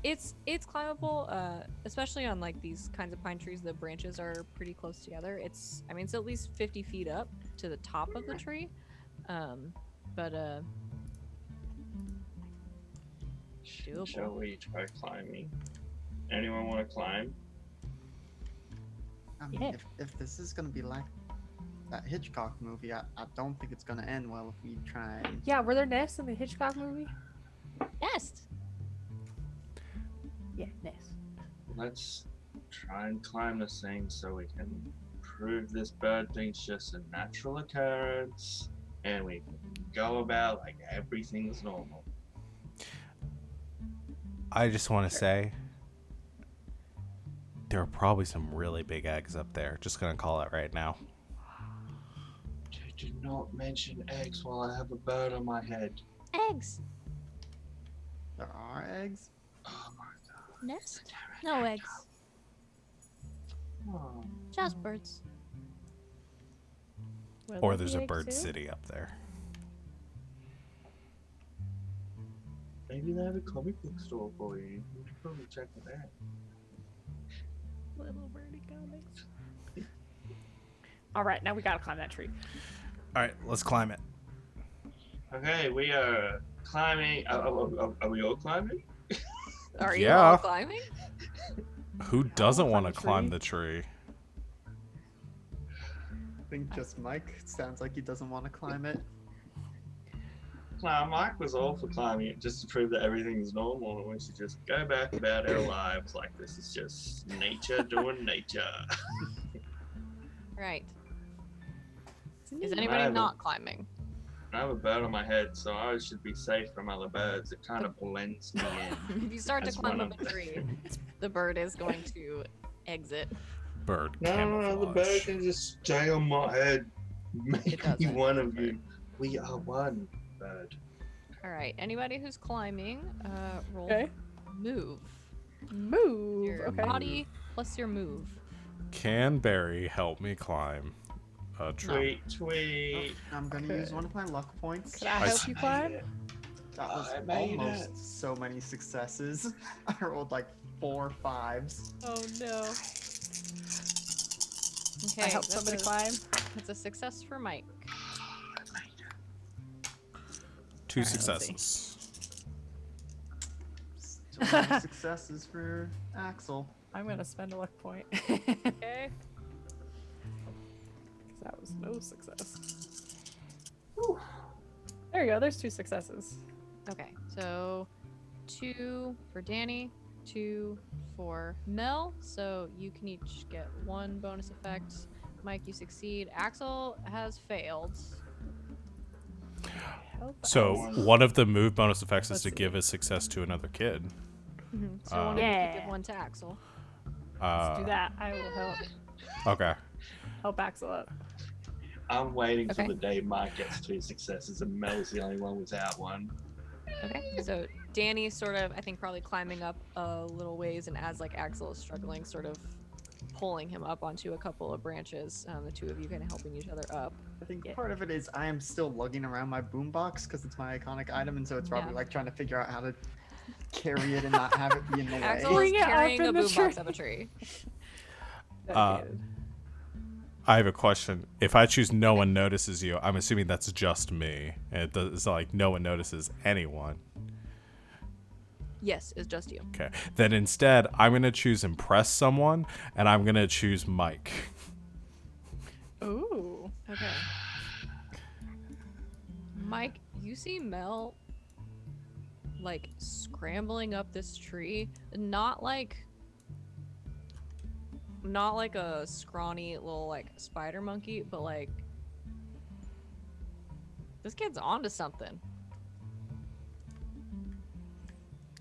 It's climbable, especially on like these kinds of pine trees. The branches are pretty close together. It's at least 50 feet up to the top of the tree. But doable. Shall we try climbing? Anyone want to climb? I mean, Yeah. if this is gonna be like that Hitchcock movie, I don't think it's gonna end well if we try. Yeah, were there nests in the Hitchcock movie? Nest. Yeah, nests. Let's try and climb this thing so we can prove this bird thing's just a natural occurrence, and we can go about like everything's normal. I just want to say there are probably some really big eggs up there. Just gonna call it right now. Do not mention eggs while I have a bird on my head. Eggs. There are eggs. Oh my Nest. No eggs. god. Just birds. Will Or there there's be a eggs bird too? city up there. Maybe they have a comic book store for you. You should probably check it out. Little birdie comics. All right, now we gotta climb that tree. All right, let's climb it. Okay, we are climbing. Are we all climbing? Are you Yeah. all climbing? Who doesn't want to climb climb the the tree? I think just Mike. Sounds like he doesn't want to climb it. Nah, Mike was all for climbing it just to prove that everything's normal and we should just go back about our lives like this is just nature doing nature. Right. Is Is anybody haven't. not climbing? I have a bird on my head, so I should be safe from other birds. It kind of blends me in. If you start to As climb one up of a tree, the bird is going to exit. Bird No, the bird camouflage. can just stay on my head. Make me doesn't. one of you. We are one bird. All right. Anybody who's climbing, roll Okay. move. Move. Your Okay. body plus your move. Can Barry help me climb a tree? Tweet, tweet. I'm gonna Okay. use one of my luck points. Can I I help s- you climb? That was I made almost it. so many successes. I rolled like 4 5s. Oh no. Okay. I help that's somebody a- climb. That's a success for Mike. 2 Alright, let's see. successes. So many successes for Axel. I'm gonna spend a luck point. Okay. That was no success. There you go. There's 2 successes. Okay. So 2 for Danny, 2 for Mel. So you can each get 1 bonus effect. Mike, you succeed. Axel has failed. Help So us. one of the move bonus effects is Let's to see. give a success to another kid. So I want to Yeah. give 1 to Axel. Let's do that. I will help Okay. Axel up. I'm waiting Okay. for the day Mike gets 2 successes and Mel's the only one without one. Okay. So Danny's sort of, I think, probably climbing up a little ways, and as like Axel is struggling, sort of pulling him up onto a couple of branches. The 2 of you kind of helping each other up. I think Yeah. part of it is I am still lugging around my boombox because it's my iconic item, and so it's probably Yeah. like trying to figure out how to carry it and not have it be in the Axel way. is Bring it up carrying a in the boombox tree. up a tree. Dedicated. I have a question. If I choose no one notices you, I'm assuming that's just me. And it's not like no one notices anyone. Yes, it's just you. Okay. Then instead, I'm going to choose impress someone, and I'm going to choose Mike. Ooh. Okay. Mike, you see Mel like scrambling up this tree, not like a scrawny little like spider monkey, but like this kid's onto something.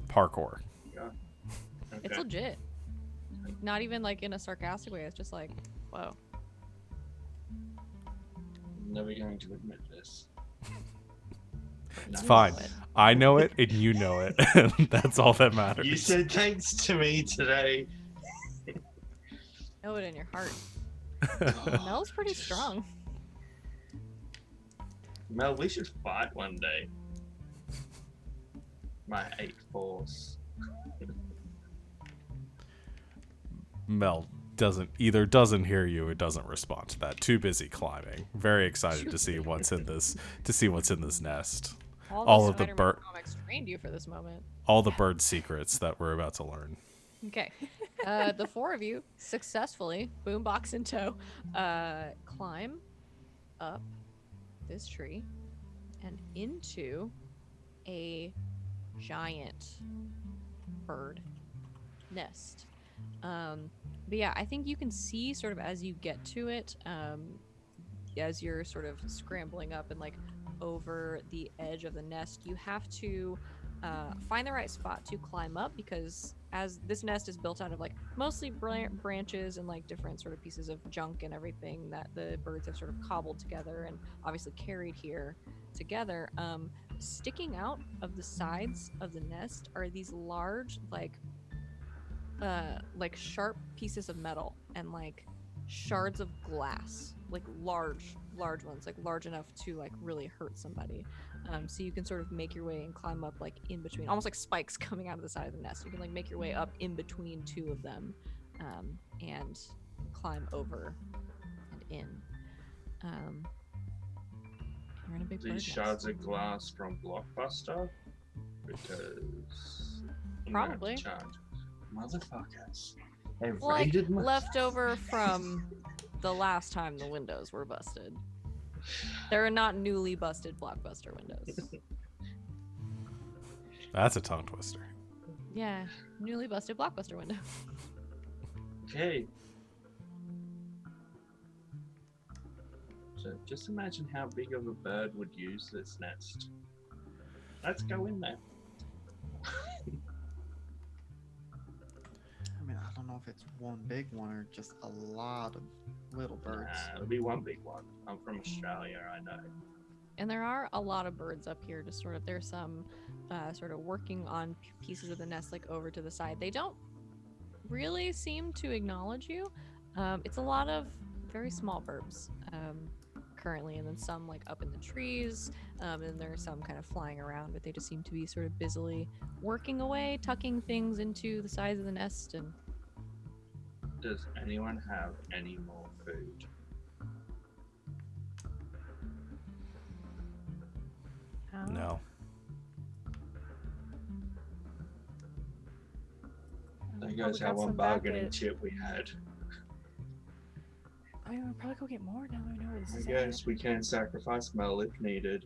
Parkour. It's Okay. legit. Like, not even like in a sarcastic way. It's just like, whoa. I'm never going to admit this. It's You fine. know it. I know it, and you know it. And that's all that matters. You said thanks to me today. Know it in your heart. Mel's pretty strong. Mel, we should fight one day. My 8 force. Mel doesn't hear you or doesn't respond to that. Too busy climbing. Very excited to see what's in this nest. All the of the Spider-Man bird- comics trained you for this moment. All the bird secrets that we're about to learn. Okay. The four of you successfully, boombox in tow, climb up this tree and into a giant bird nest. But yeah, I think you can see sort of as you get to it, as you're sort of scrambling up and like over the edge of the nest, you have to find the right spot to climb up because as this nest is built out of like mostly branches and like different sort of pieces of junk and everything that the birds have sort of cobbled together and obviously carried here together. Sticking out of the sides of the nest are these large like sharp pieces of metal and like shards of glass, like large ones, like large enough to like really hurt somebody. So you can sort of make your way and climb up like in between, almost like spikes coming out of the side of the nest. You can like make your way up in between two of them, and climb over and in. You're in a big bird These nest. shards of glass from Blockbuster? Because I'm gonna have to Probably. charge. Motherfuckers. They Like raided my... leftover from the last time the windows were busted. There are not newly busted Blockbuster windows. That's a tongue twister. Yeah, newly busted Blockbuster window. Okay. So just imagine how big of a bird would use this nest. Let's go in there. I mean, I don't know if it's one big one or just a lot of little birds. It'll be one big one. I'm from Australia, I know. And there are a lot of birds up here. Just sort of, there's some sort of working on pieces of the nest, like over to the side. They don't really seem to acknowledge you. It's a lot of very small birds currently, and then some like up in the trees, and there are some kind of flying around, but they just seem to be sort of busily working away, tucking things into the sides of the nest. And Does anyone have any more food? No. There Oh, goes we our got one some back bargaining at- chip we had. I mean, we'll probably go get more now that we know where this I is guess we can sacrifice Mel if needed.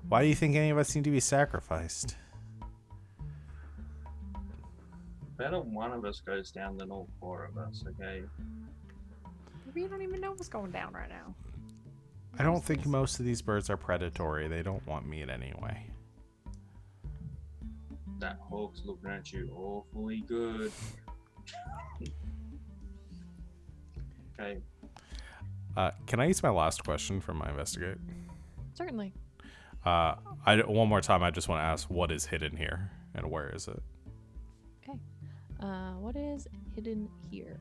Why do you think any of us need to be sacrificed? Better one of us goes down than all four of us, okay? We don't even know what's going down right now. I don't think most of these birds are predatory. They don't want meat anyway. That hawk's looking at you awfully good. Okay. Can I use my last question from my investigate? certainly. One more time, I just want to ask, what is hidden here and where is it? What is hidden here?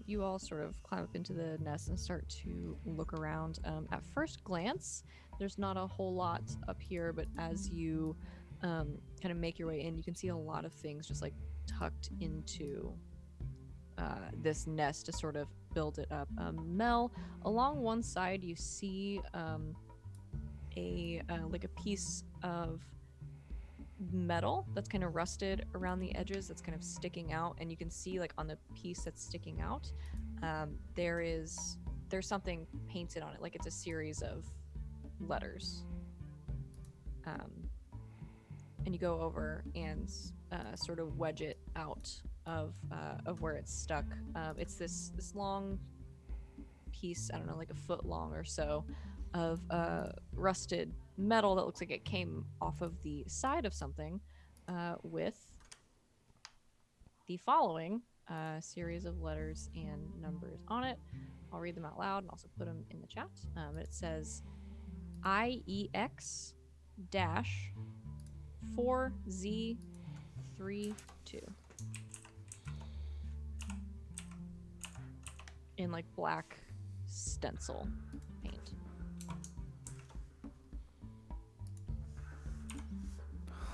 You all sort of climb up into the nest and start to look around. At first glance, there's not a whole lot up here, but as you kind of make your way in, you can see a lot of things just like tucked into this nest to sort of build it up. Mel, along one side, you see like a piece of metal that's kind of rusted around the edges, that's kind of sticking out, and you can see like on the piece that's sticking out, there's something painted on it, like it's a series of letters. And you go over and sort of wedge it out of where it's stuck. It's this long piece, I don't know, like a foot long or so, of rusted metal that looks like it came off of the side of something, with the following series of letters and numbers on it. I'll read them out loud and also put them in the chat. It says IEX 4Z32 in like black stencil paint.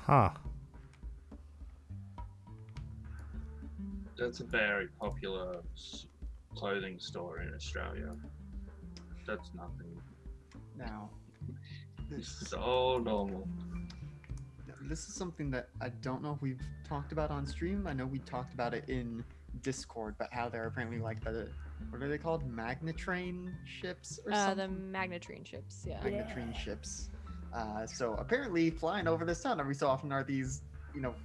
Huh. That's a very popular clothing store in Australia. That's nothing. Now, It's this, so normal. this is something that I don't know if we've talked about on stream. I know we talked about it in Discord, but how they're apparently like what are they called? Magnetrain ships or The something? Magnetrine ships, yeah. Magnetrain ships. So apparently flying over this town every so often are these,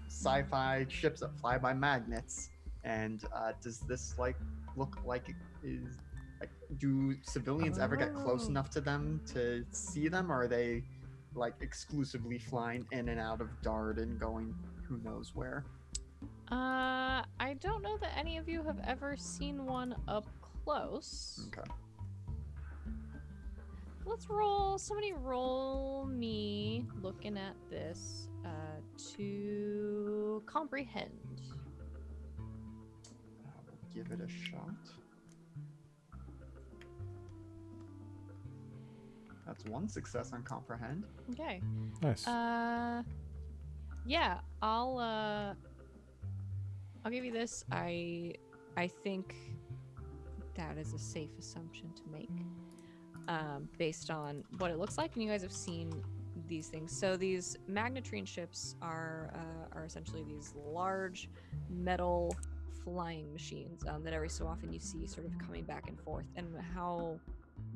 sci-fi ships that fly by magnets. And does this look like it is like, do civilians ever get close Oh. enough to them to see them, or are they exclusively flying in and out of Dard and going who knows where? I don't know that any of you have ever seen one up close. Okay. Let's roll. Somebody roll me looking at this to comprehend. I will give it a shot. That's one success on comprehend. Okay. Nice. Yeah, I'll give you this. I think that is a safe assumption to make, based on what it looks like, and you guys have seen these things. So these magnetrine ships are essentially these large metal flying machines that every so often you see sort of coming back and forth. And how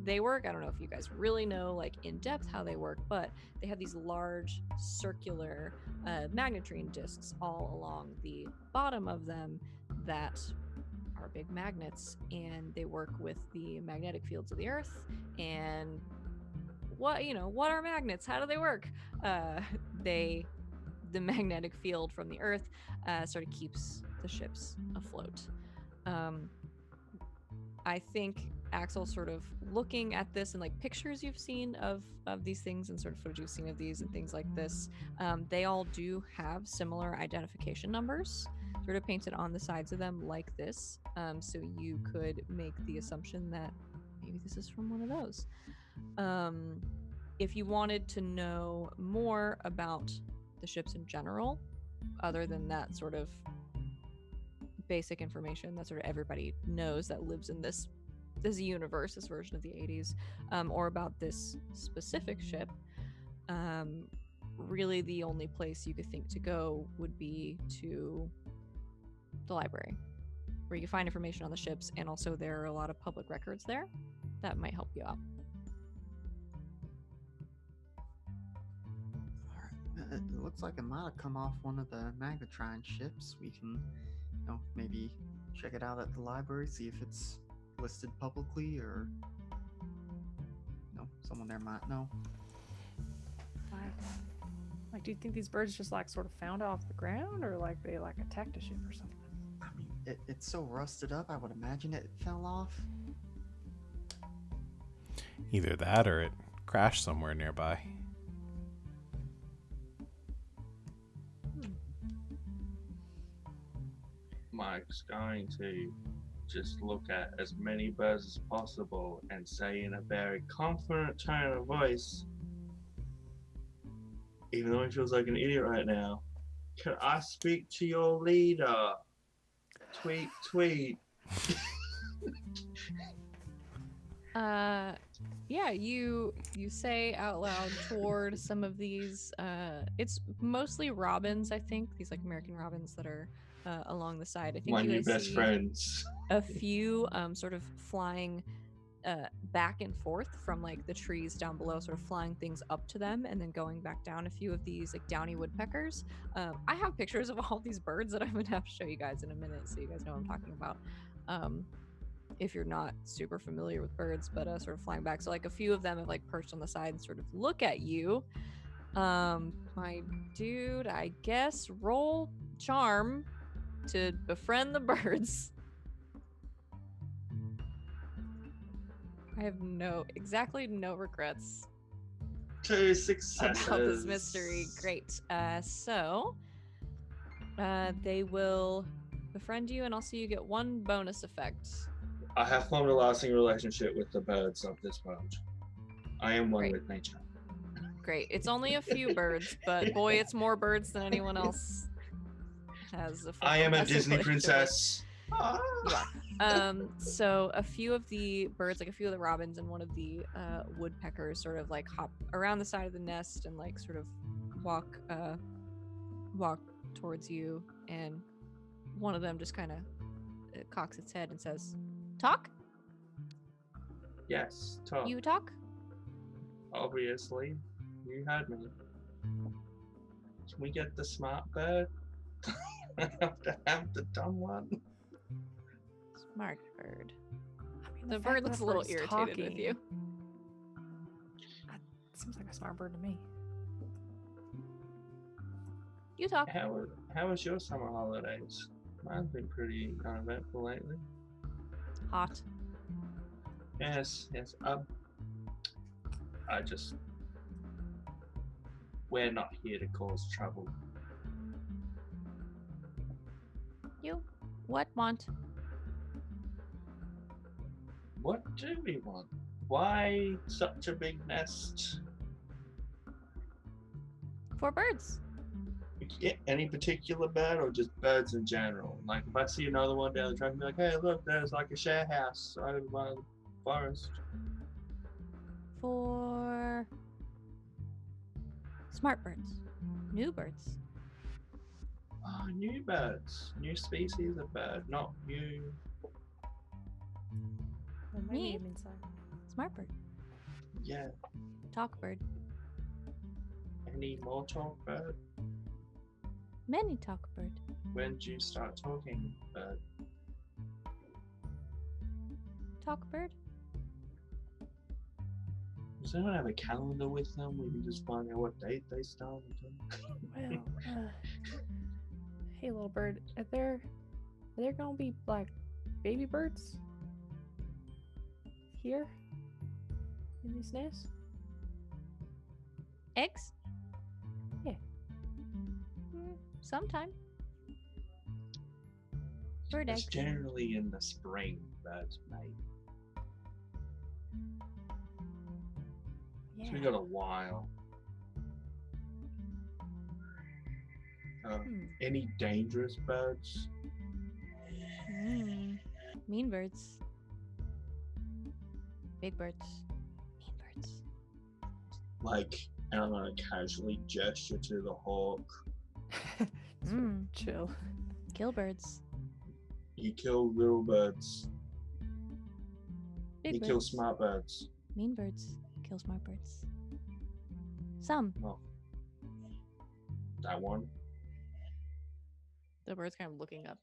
they work, I don't know if you guys really know like in depth how they work, but they have these large circular magnetrine discs all along the bottom of them that are big magnets, and they work with the magnetic fields of the earth. And what are magnets? How do they work? The magnetic field from the earth sort of keeps the ships afloat. I think Axel, sort of looking at this and like pictures you've seen of these things and sort of footage you've seen of these and things like this, they all do have similar identification numbers sort of painted on the sides of them like this. So you could make the assumption that maybe this is from one of those. If you wanted to know more about the ships in general, other than that sort of basic information that sort of everybody knows that lives in this universe, this version of the 80s, or about this specific ship, really the only place you could think to go would be to the library, where you can find information on the ships, and also there are a lot of public records there that might help you out. Alright. It looks like it might have come off one of the Magnetrine ships. We can, maybe check it out at the library, see if it's listed publicly, or someone there might know. Like, do you think these birds just like sort of found off the ground, or like they like attacked a ship or something? I mean, it's so rusted up, I would imagine it fell off. Either that or it crashed somewhere nearby. Mike's going to just look at as many birds as possible and say in a very confident tone of voice, even though he feels like an idiot right now, "Can I speak to your leader? Tweet, tweet." Yeah, you say out loud toward some of these, it's mostly robins, I think, these like American robins that are along the side. I think My you new guys best see friends. a few sort of flying back and forth from like the trees down below, sort of flying things up to them and then going back down. A few of these like downy woodpeckers. I have pictures of all these birds that I'm gonna have to show you guys in a minute so you guys know what I'm talking about. If you're not super familiar with birds, but sort of flying back. So like a few of them have like perched on the side and sort of look at you. My dude, I guess roll charm to befriend the birds. I have exactly no regrets 2 successes. about this mystery. Great. So they will befriend you, and also you get one bonus effect. I have formed a lasting relationship with the birds of this world. I am one Great. with nature. Great. It's only a few birds, but boy, it's more birds than anyone else has. I am a has Disney relationship with. princess. You are. So a few of the birds, like a few of the robins and one of the woodpeckers, sort of like hop around the side of the nest and like sort of walk walk towards you, and one of them just kind of cocks its head and says, "Talk? Yes, talk. You talk?" Obviously, you heard me. Can we get the smart bird? I have to have the dumb one. Smart bird. I mean, The fact bird that looks a little bird's irritated with you. Seems like a smart bird to me. You talk. How was your summer holidays? Mine's been pretty uneventful lately. Hot. Yes. We're not here to cause trouble. You? What want? What do we want? Why such a big nest? For birds. Yeah, any particular bird or just birds in general? Like if I see another one down the track, I'll be like, hey, look, there's like a share house over by the forest. For smart birds. New birds. Oh, new birds. New species of bird, not new. Well, maybe Me? it means like Smart bird. Yeah. Talk bird. Any more talk bird? Many talk bird. When did you start talking bird? Talk bird. Does anyone have a calendar with them? We can just find out what date they started. well, hey little bird, are there gonna be like baby birds here in these nests? Eggs? Yeah. Sometime. Bird It's eggs. generally in the spring birds mate. So we got a while. Any dangerous birds? Mean birds. Big birds. Mean birds. Like, and I'm gonna casually gesture to the hawk. Chill. Kill birds. He killed little birds. Big He birds. kills smart birds. Mean birds. Kill smart birds. Some. Well, that one. The bird's kind of looking up.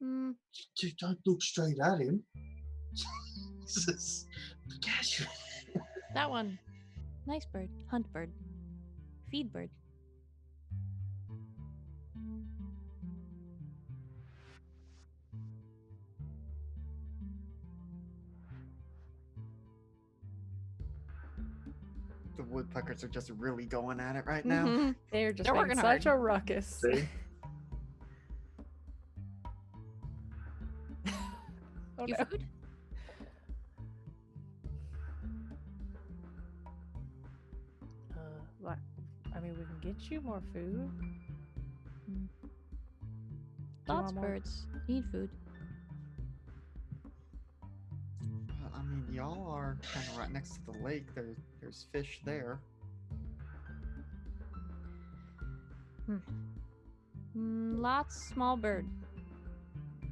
Hmm. Just don't look straight at him. Jesus. Casual. That one. Nice bird. Hunt bird. Feed bird. The woodpeckers are just really going at it right now. Mhm. They're just They're making working such hard. a ruckus. See? Oh, You no. food? What? I mean, we can get you more food. Do you Lots want of more? birds need food. I mean, y'all are kind of right next to the lake. There's fish there. Lots small bird.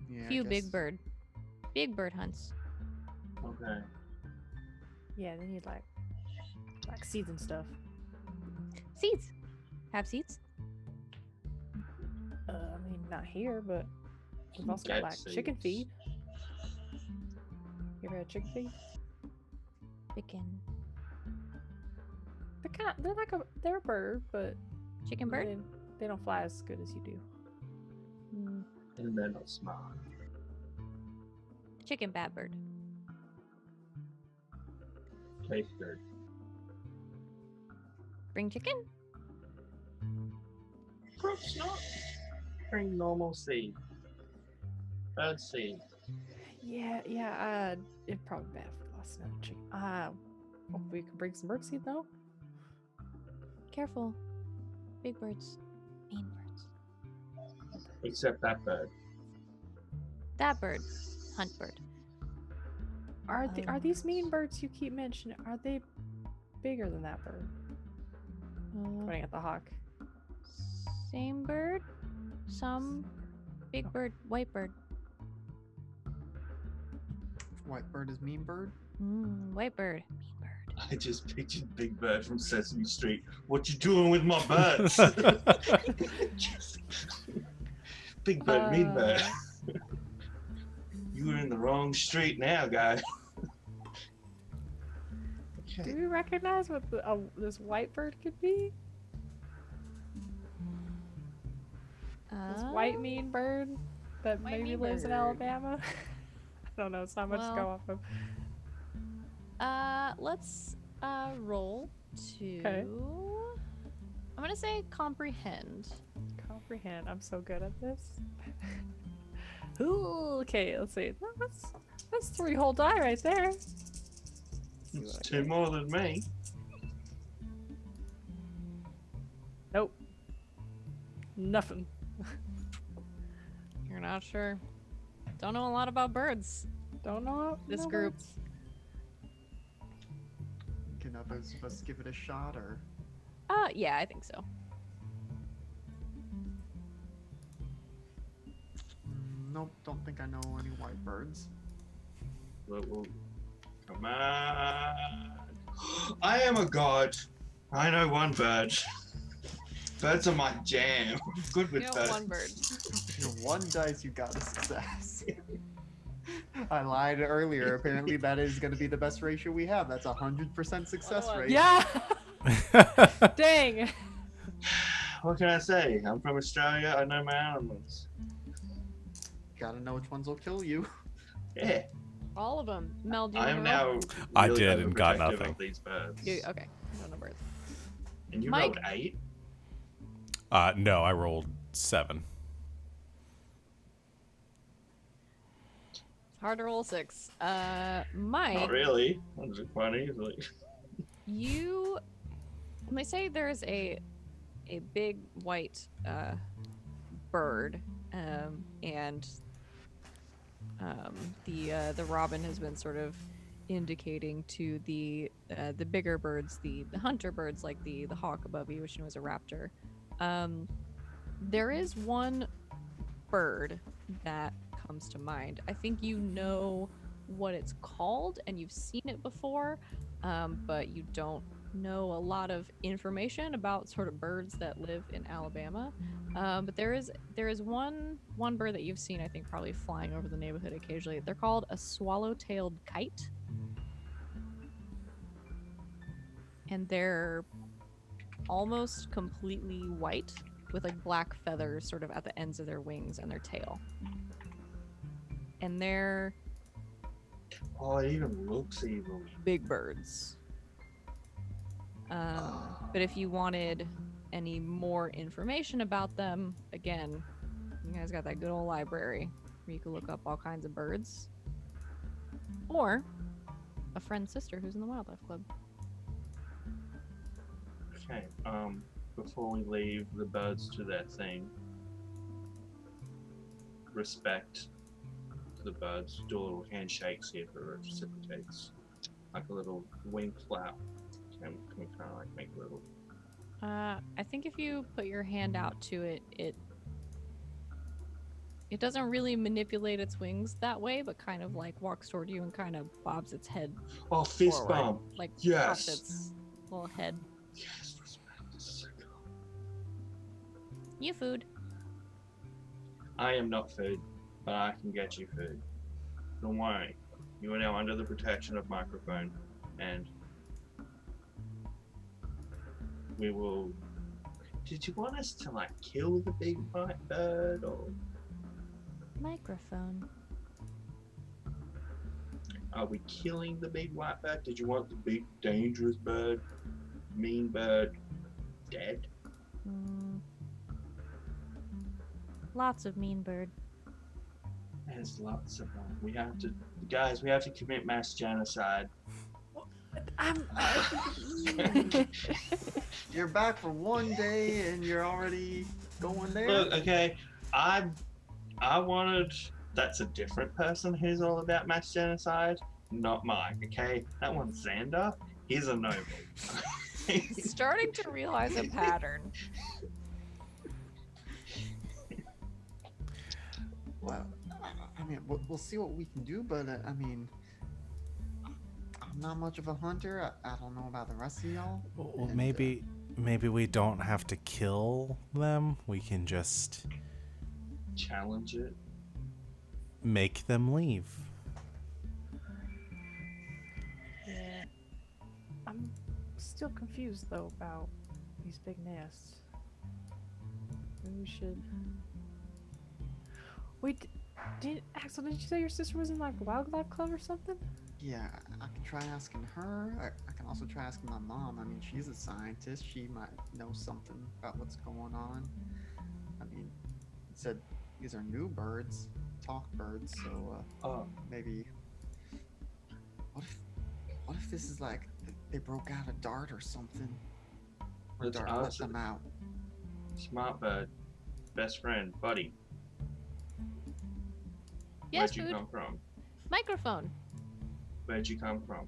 Yeah, I Few guess- big bird. Big bird hunts. Okay. Yeah, they need like seeds and stuff. Seeds. Have seeds? I mean, not here, but we've also got Get like chicken seeds. feed. You ever had chicken feed? Chicken. They're a bird, but Chicken bird? they don't fly as good as you do. And they're not smart. Chicken bad bird. Taste good. Bring chicken? Perhaps not. Bring normal seed. Bird seed. Yeah. It's probably bad for us now. Chicken. We can bring some bird seed though. Careful. Big birds. Mean birds. Except that bird. That bird. Hunt bird. Are these mean birds you keep mentioning? Are they bigger than that bird? Pointing at the hawk. Same bird. Some big bird, white bird. White bird is mean bird. White bird, mean bird. I just pictured Big Bird from Sesame Street. What you doing with my birds? Big Bird, Mean Bird. You were in the wrong street now, guy. Do Okay. we recognize what this white bird could be? This white mean bird that White maybe mean lives in bird. Alabama? I don't know. It's not much to go Well, off of. Let's roll to. Okay. I'm gonna say comprehend. Comprehend. I'm so good at this. Ooh, okay, let's see. That's 3 whole die right there. It's 2 more than me. Nope. Nothing. You're not sure. Don't know a lot about birds. Don't know This no group. birds. Can others of us give it a shot, or Yeah, I think so. Nope, don't think I know any white birds. Well, come on. I am a god. I know one bird. Birds are my jam. I'm good with You know, birds. one bird. Your one dice, you got a success. I lied earlier. Apparently, that is going to be the best ratio we have. That's 100% success rate. Yeah. Dang. What can I say? I'm from Australia. I know my animals. Gotta know which ones will kill you. Yeah. All of them. Mel, do you I am wanna roll? now. I really did and got overprotective nothing. Of these birds. Okay. No, no birds. And you Mike. rolled 8. No, I rolled 7. It's hard to roll 6. Mike, Not really. That's quite easily. you. When they say there's a big white bird, and the robin has been sort of indicating to the bigger birds, the hunter birds like the hawk above you, which you know is a raptor. There is one bird that comes to mind. I think you know what it's called and you've seen it before, but you don't know a lot of information about sort of birds that live in Alabama. But there is one bird that you've seen, I think, probably flying over the neighborhood occasionally. They're called a swallow-tailed kite, and they're almost completely white with like black feathers sort of at the ends of their wings and their tail. And they're Oh, it even looks evil. big birds. But if you wanted any more information about them, again, you guys got that good old library where you can look up all kinds of birds. Or a friend's sister who's in the wildlife club. Okay. Before we leave the birds to their thing, respect to the birds. Do a little handshake, see if it reciprocates. Like a little wing flap. Can we kind of like make a little. I think if you put your hand out to it, it doesn't really manipulate its wings that way, but kind of like walks toward you and kind of bobs its head Oh, fist forward, bump. like Yes. pops its little head. Yes, respect. This is so cool. You food. I am not food, but I can get you food. Don't worry. You are now under the protection of microphone, and we will. Did you want us to like kill the big white bird, or Microphone. are we killing the big white bird? Did you want the big dangerous bird, mean bird, dead? Lots of mean bird. There's lots of them. We have to, guys. We have to commit mass genocide. You're back for one day and you're already going there? Look, okay, I wanted. That's a different person who's all about mass genocide, not Mike. Okay, that one's Xander. He's a noble. Starting to realize a pattern. Well, I mean, we'll see what we can do, but I mean, I'm not much of a hunter. I don't know about the rest of y'all. Well, and, maybe we don't have to kill them. We can just Challenge it. make them leave. Yeah. I'm still confused though about these big nests. Maybe we should. Wait, Axel? Did you say your sister was in like wildlife club or something? yeah, I can try asking her. I can also try asking my mom. I mean, she's a scientist. She might know something about what's going on. I mean, it said these are new birds, talk birds. So Oh, maybe. What if this is like they broke out a dart or something? Or let's dart let ask them out. Smart Bird, best friend, buddy. Yes, Where'd you food. come from? Microphone. Where'd you come from?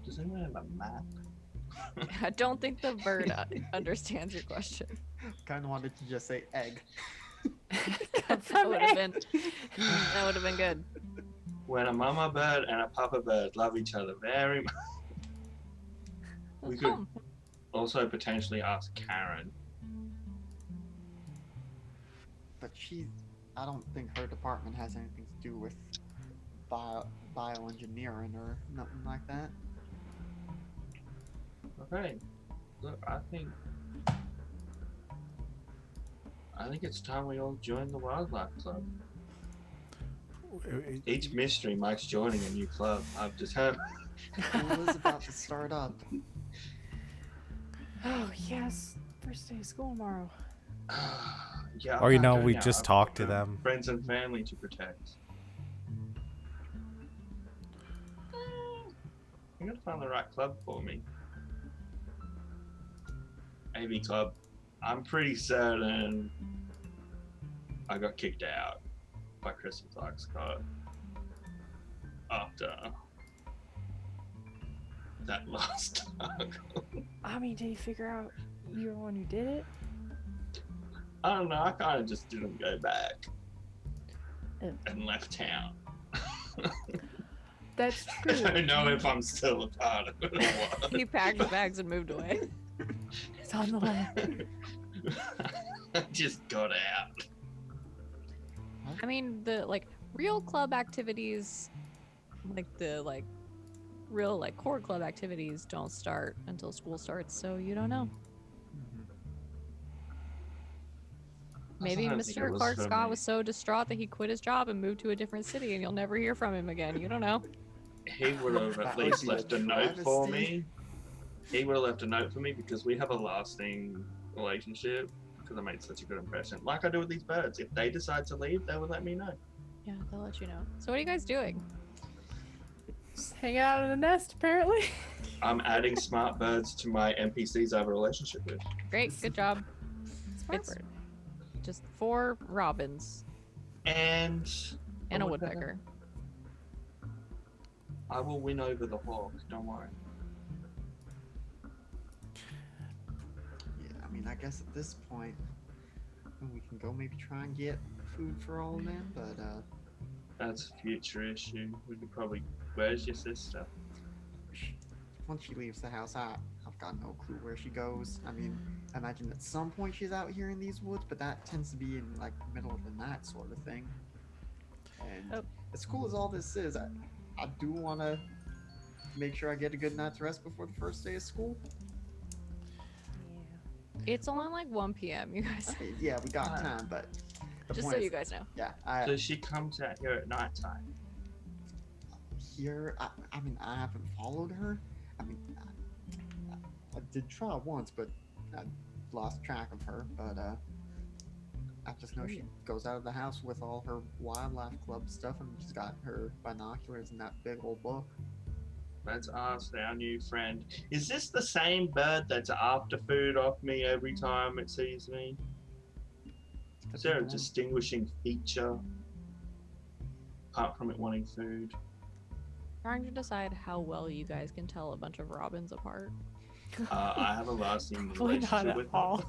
Does anyone have a map? I don't think the bird understands your question. Kind of wanted to just say egg. That would have been. That would have been good. When a mama bird and a papa bird love each other very much. We could Home. also potentially ask Karen. But I don't think her department has anything to do with bioengineering or nothing like that. Okay, look, I think it's time we all join the wildlife club. Each mystery Mike's joining a new club. I've just had. School is about to start up. Oh yes, first day of school tomorrow. Yeah. Or, I'm you not know, going we out. just I've talk to got them. Friends and family to protect. I'm gonna find the right club for me. AV Club. I'm pretty certain I got kicked out by Chris and Clark Scott after that last article. I mean, did you figure out you're the one who did it? I don't know, I kind of just didn't go back Oh. and left town. That's I true. don't know if I'm still a part of it or what. He packed his bags and moved away. It's on the way. I just got out. I mean, the real club activities, real core club activities don't start until school starts, so you don't know. Maybe sometimes think it Mr. was Clark for Scott me. was so distraught that he quit his job and moved to a different city, and you'll never hear from him again. You don't know. He would have That at would least be a left a note for travesty. me. He would have left a note for me because we have a lasting relationship because I made such a good impression. Like I do with these birds. If they decide to leave, they would let me know. Yeah, they'll let you know. So what are you guys doing? Just hanging out in the nest, apparently. I'm adding smart birds to my NPCs I have a relationship with. Great, good job. Smart It's bird. just 4 robins And and a Oh, what the hell? woodpecker. I will win over the hawk, don't worry. Yeah, I mean, I guess at this point, we can go maybe try and get food for all of them, but That's a future issue. We could probably. Where's your sister? once she leaves the house, I've got no clue where she goes. I mean, I imagine at some point she's out here in these woods, but that tends to be in like the middle of the night sort of thing. And Oh. as cool as all this is, I do want to make sure I get a good night's rest before the first day of school. It's only 1 p.m., you guys. I mean, yeah, we got Ah. time, but the Just point so you is- guys know. Yeah, So she comes out here at night time. I mean, I haven't followed her. I mean, I did try once, but I lost track of her. But I just know she goes out of the house with all her wildlife club stuff, and she's got her binoculars and that big old book. Let's ask our new friend. Is this the same bird that's after food off me every time it sees me? Is there a distinguishing feature apart from it wanting food? Trying to decide how well you guys can tell a bunch of robins apart. I have a lasting Probably not relationship at with all. them.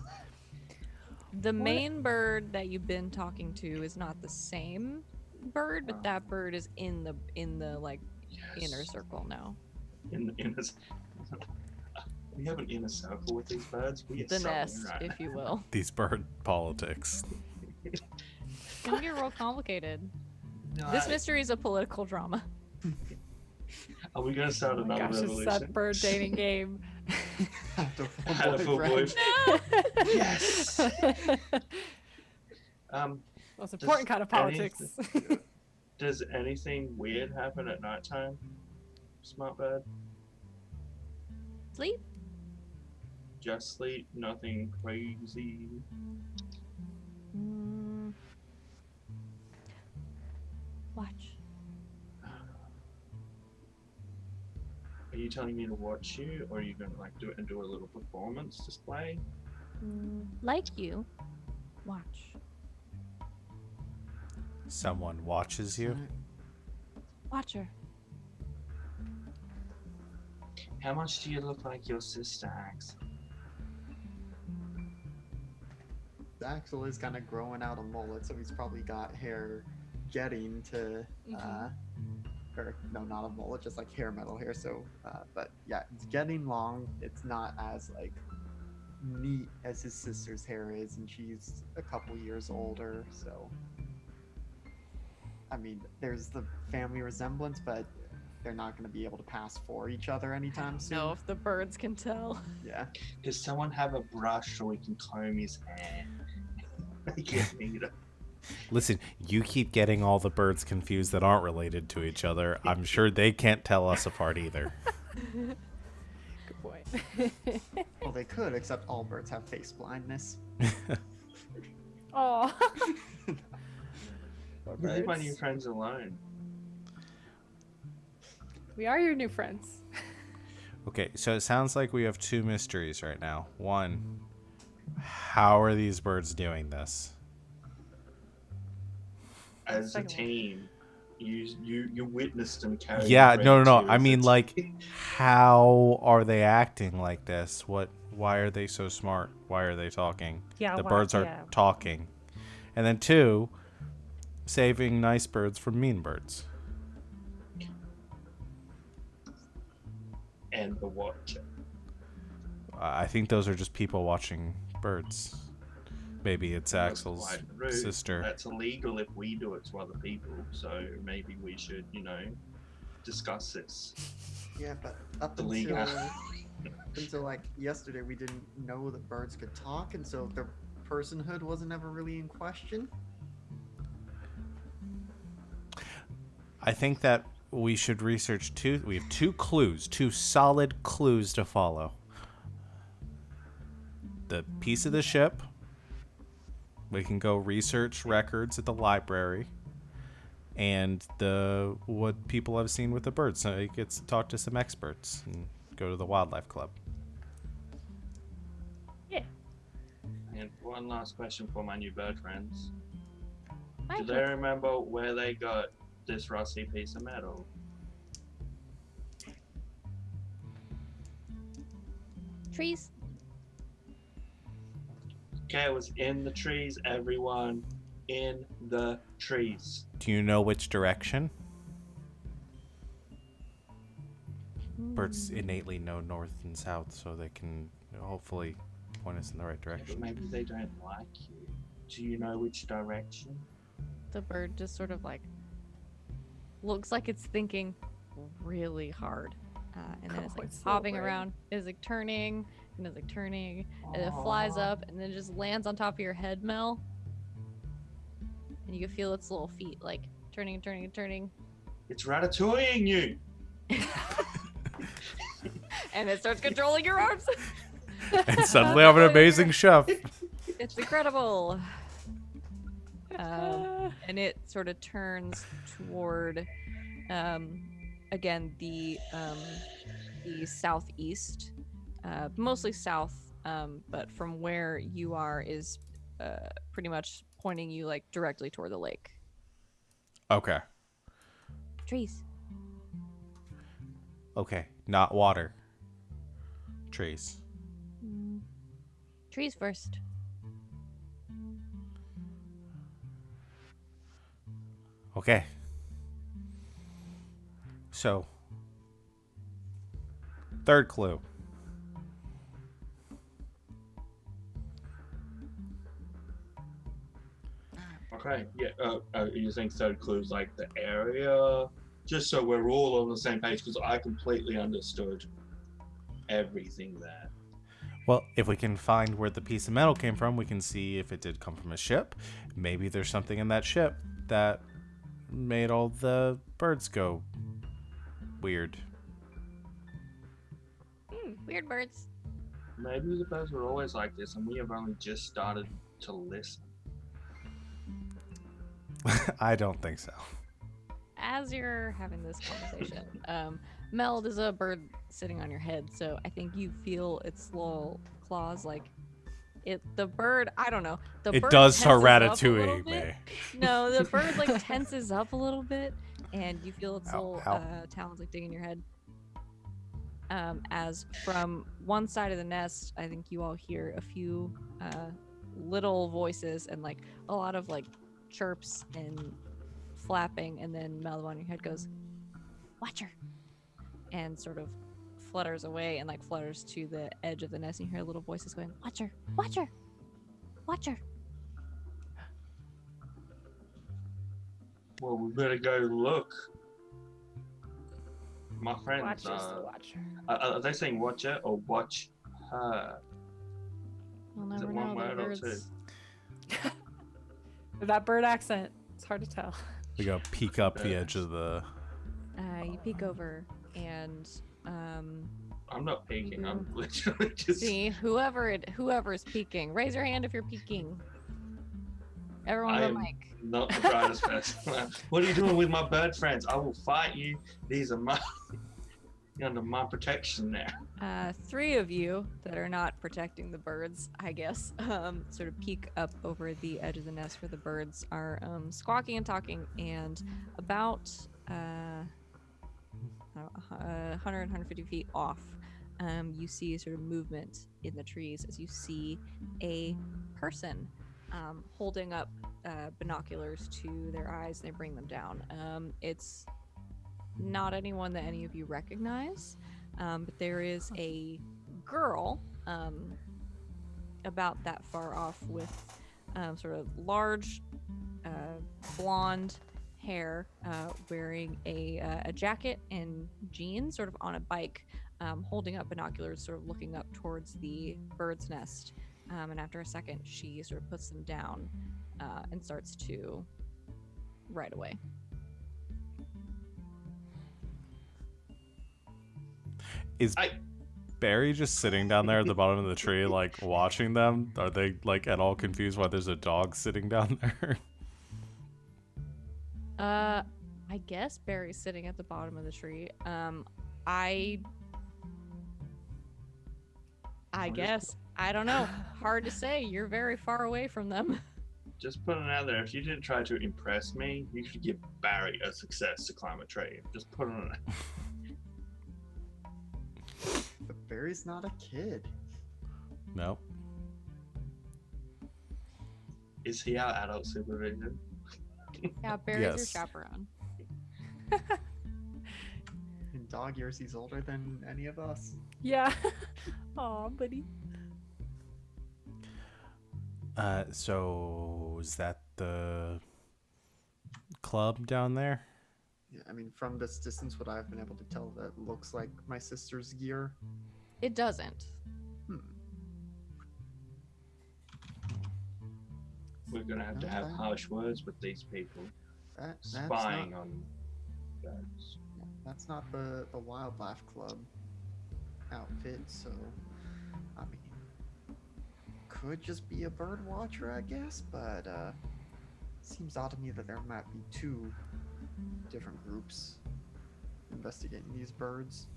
The main bird that you've been talking to is not the same bird, but that bird is in the like inner circle now. In the inner. We have an inner circle with these birds. We are The selling nest, right if you will. These bird politics. It's gonna get real complicated. now. This mystery is a political drama. Are we gonna start Oh my another gosh, it's revolution? that bird dating game. Had a full Had a full boyfriend. boyfriend. Yes. Most important kind of politics. Does anything weird happen at nighttime? Smart bird. Sleep? Just sleep. Nothing crazy. Mm. Watch. Are you telling me to watch you, or are you gonna like do it and do a little performance display? Like you. Watch. Someone watches you. Watch her. How much do you look like your sister, Axe? Axel is kind of growing out a mullet, so he's probably got hair getting to, or no, not a mullet, just like hair metal hair. So, but yeah, it's getting long. It's not as like neat as his sister's hair is, and she's a couple years older. So, I mean, there's the family resemblance, but they're not going to be able to pass for each other anytime soon. No, if the birds can tell. Yeah. Does someone have a brush so we can comb his hair? I can't need it. Listen, you keep getting all the birds confused that aren't related to each other. I'm sure they can't tell us apart either. Good point. Well, they could, except all birds have face blindness. Oh. Leave my new friends alone. We are your new friends. Okay, so it sounds like we have two mysteries right now. One, how are these birds doing this? As a Second one. team, you witnessed them carry. Yeah, the no. red I tears. mean, It's- like, how are they acting like this? Why are they so smart? Why are they talking? Yeah, The why- birds are yeah. talking. And then two, saving nice birds from mean birds. and the watcher. I think those are just people watching birds. Maybe it's That's Axel's quite rude. sister. That's illegal if we do it to other people. So maybe we should, discuss this. Yeah, but up The until, league. until like yesterday, we didn't know that birds could talk, and so their personhood wasn't ever really in question. I think that we should research two. We have two solid clues to follow. The piece of the ship. We can go research records at the library. And what people have seen with the birds. So he gets to talk to some experts and go to the wildlife club. Yeah. And one last question for my new bird friends. Hi, Do they remember where they got this rusty piece of metal? trees. Okay, it was in the trees, everyone. In the trees. Do you know which direction? Birds innately know north and south, so they can hopefully point us in the right Yeah, direction. but maybe they don't like you. Do you know which direction? The bird just sort of like looks like it's thinking really hard. And then it's Oh, like it's so hopping brave. around. It's like turning, and it's like turning, and it flies Aw. up, and then just lands on top of your head, Mel. And you can feel its little feet like turning and turning and turning. It's ratatouilleing you. And it starts controlling your arms. And suddenly I'm an amazing chef. It's incredible. And it sort of turns toward, again, the southeast, mostly south, but from where you are is pretty much pointing you like directly toward the lake. Okay. Trees. Okay. Not water. Trees. Trees first. Okay. So, third clue. Okay, yeah. You think third clue is like the area? Just so we're all on the same page, because I completely understood everything there. Well, if we can find where the piece of metal came from, we can see if it did come from a ship. Maybe there's something in that ship that made all the birds go weird. Weird birds. Maybe the birds were always like this, and we have only just started to listen. I don't think so. As you're having this conversation, Mel, there's a bird sitting on your head, so I think you feel its little claws like the bird, I don't know. It bird does start tenses up a little ratatouille bit. me. No, the bird like tenses up a little bit, and you feel its Ow, little ow. talons like digging your head. As from one side of the nest, I think you all hear a few little voices and like a lot of like chirps and flapping, and then Mel on your head goes, "Watch her," and sort of flutters away and like flutters to the edge of the nest, and you hear little voices going, "Watch her, watch her, watch her." Well, we better go look. My friends, Watch us, watch her. are they saying watch her or watch her? We'll Is it never one know. word The or two? birds. That bird accent, it's hard to tell. We go peek up the edge of the. You peek over and I'm not peeking. I'm literally just. see whoever's peeking. Raise your hand if you're peeking. Everyone I on am the mic. not the brightest person. What are you doing with my bird friends? I will fight you. These are my. You're under my protection now. 3 of you that are not protecting the birds, I guess, sort of peek up over the edge of the nest where the birds are squawking and talking, and about 100, 150 feet off, you see sort of movement in the trees as you see a person holding up binoculars to their eyes, and they bring them down. It's not anyone that any of you recognize, but there is a girl about that far off with sort of large blonde hair, wearing a jacket and jeans, sort of on a bike, holding up binoculars, sort of looking up towards the bird's nest. And after a second, she sort of puts them down and starts to ride away. Is Barry just sitting down there at the bottom of the tree, like watching them? Are they like at all confused why there's a dog sitting down there? I guess Barry's sitting at the bottom of the tree. I guess. I don't know. Hard to say. You're very far away from them. Just putting it out there. If you didn't try to impress me, you should give Barry a success to climb a tree. Just putting it out. But Barry's not a kid. No. Is he our adult supervision? Yeah, Barry's your Yes. chaperone. In dog years, he's older than any of us. Yeah. Aw, buddy. So is that the club down there? Yeah, I mean, from this distance, what I've been able to tell, that looks like my sister's gear. It doesn't. We're gonna have to have harsh words with these people. That's Spying not, on birds. that's not the Wildlife Club outfit, so I mean, could just be a bird watcher, I guess, but seems odd to me that there might be 2 different groups investigating these birds.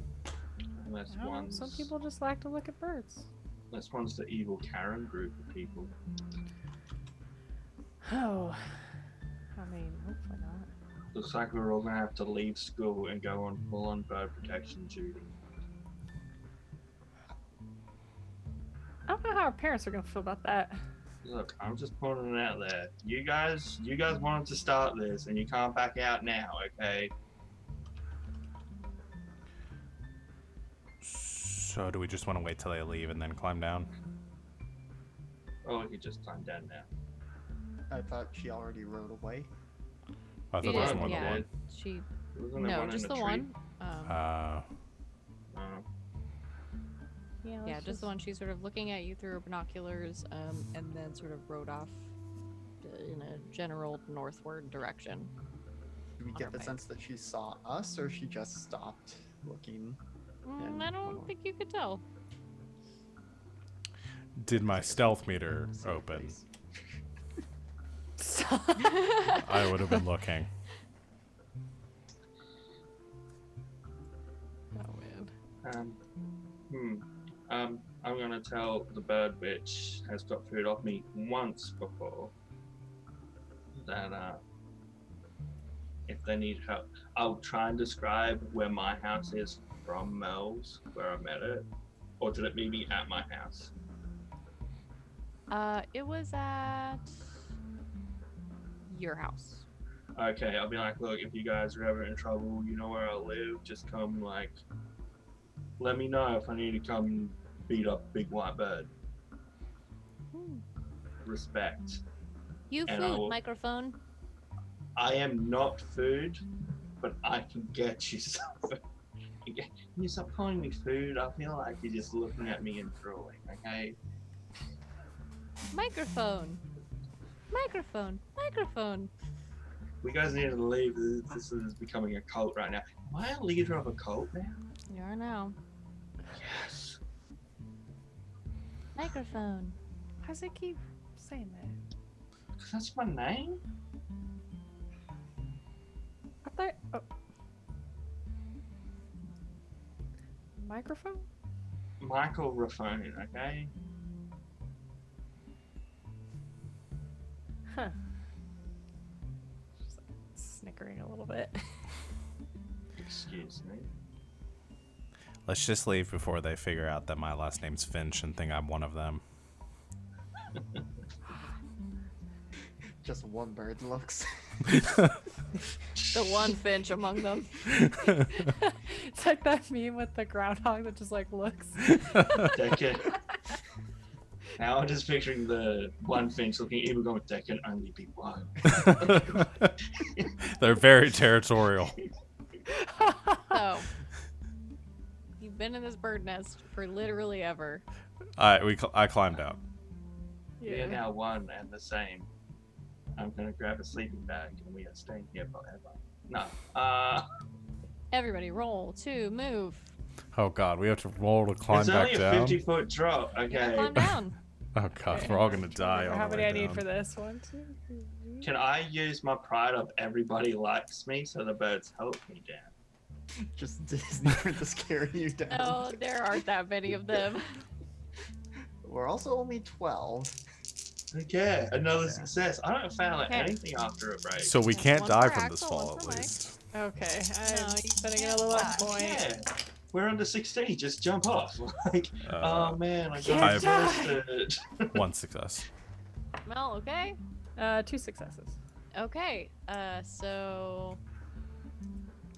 Unless I don't know, one's some people just like to look at birds. unless one's the evil Karen group of people. Oh. I mean, hopefully not. Looks like we're all gonna have to leave school and go on full-on bird protection duty. I don't know how our parents are gonna feel about that. Look, I'm just putting it out there. You guys wanted to start this, and you can't back out now, okay? So do we just want to wait till they leave and then climb down? Oh, we could just climb down now. I thought she already rode away. I thought She there was did, more than yeah. one. She Wasn't there no, one just in the tree? one. Uh, Yeah, Yeah, let's just the one. She's sort of looking at you through her binoculars, and then sort of rode off in a general northward direction. Do we On get her the bike. sense that she saw us, or she just stopped looking? I don't think you could tell. did my stealth meter Safe open? place. I would have been looking. Oh man. I'm gonna tell the bird which has got food off me once before that if they need help, I'll try and describe where my house is from Mel's, where I met it, or did it meet me at my house? It was at your house. Okay, I'll be like, look, if you guys are ever in trouble, you know where I live. Just come, like, let me know if I need to come beat up Big White Bird. Respect. You And I food will- microphone. I am not food, but I can get you something. You stop calling me food. I feel like you're just looking at me and drooling. Okay. Microphone. Microphone. Microphone. We guys need to leave. This is becoming a cult right now. Am I a leader of a cult now? You are now. Yes. Microphone. Why does it keep saying that? 'Cause that's my name. I thought. Oh. Microphone? Michael Raffone, okay? Huh. Just like snickering a little bit. Excuse me. Let's just leave before they figure out that my last name's Finch and think I'm one of them. Just one bird looks. The one Finch among them. It's like that meme with the groundhog that just like looks. There now I'm just picturing the one Finch looking evil going, there can only be one. They're very territorial. So, you've been in this bird nest for literally ever. I climbed out. We are now one and the same. I'm gonna grab a sleeping bag and we are staying here forever. No. Everybody roll to move. Oh god, we have to roll to climb It's back only a down. 50-foot drop. You gotta Okay. climb down. Oh god, we're all gonna die. Or On how the many way I need down. for this? 1, 2, 3. Can I use my pride of everybody likes me so the birds help me down? Just Disney to scare you down. No, there aren't that many of them. We're also only 12. Okay, another Yeah. success. I don't fail at Okay. anything after a break. So we That's can't one die for from this Axel, fall one at for Mike. least. Okay, No, I'm you setting can't another die. point. Yeah, we're under 16. Just jump off. Like, Uh, oh man, I can't got die. roasted. One success. Mel, okay? 2 successes. Okay. So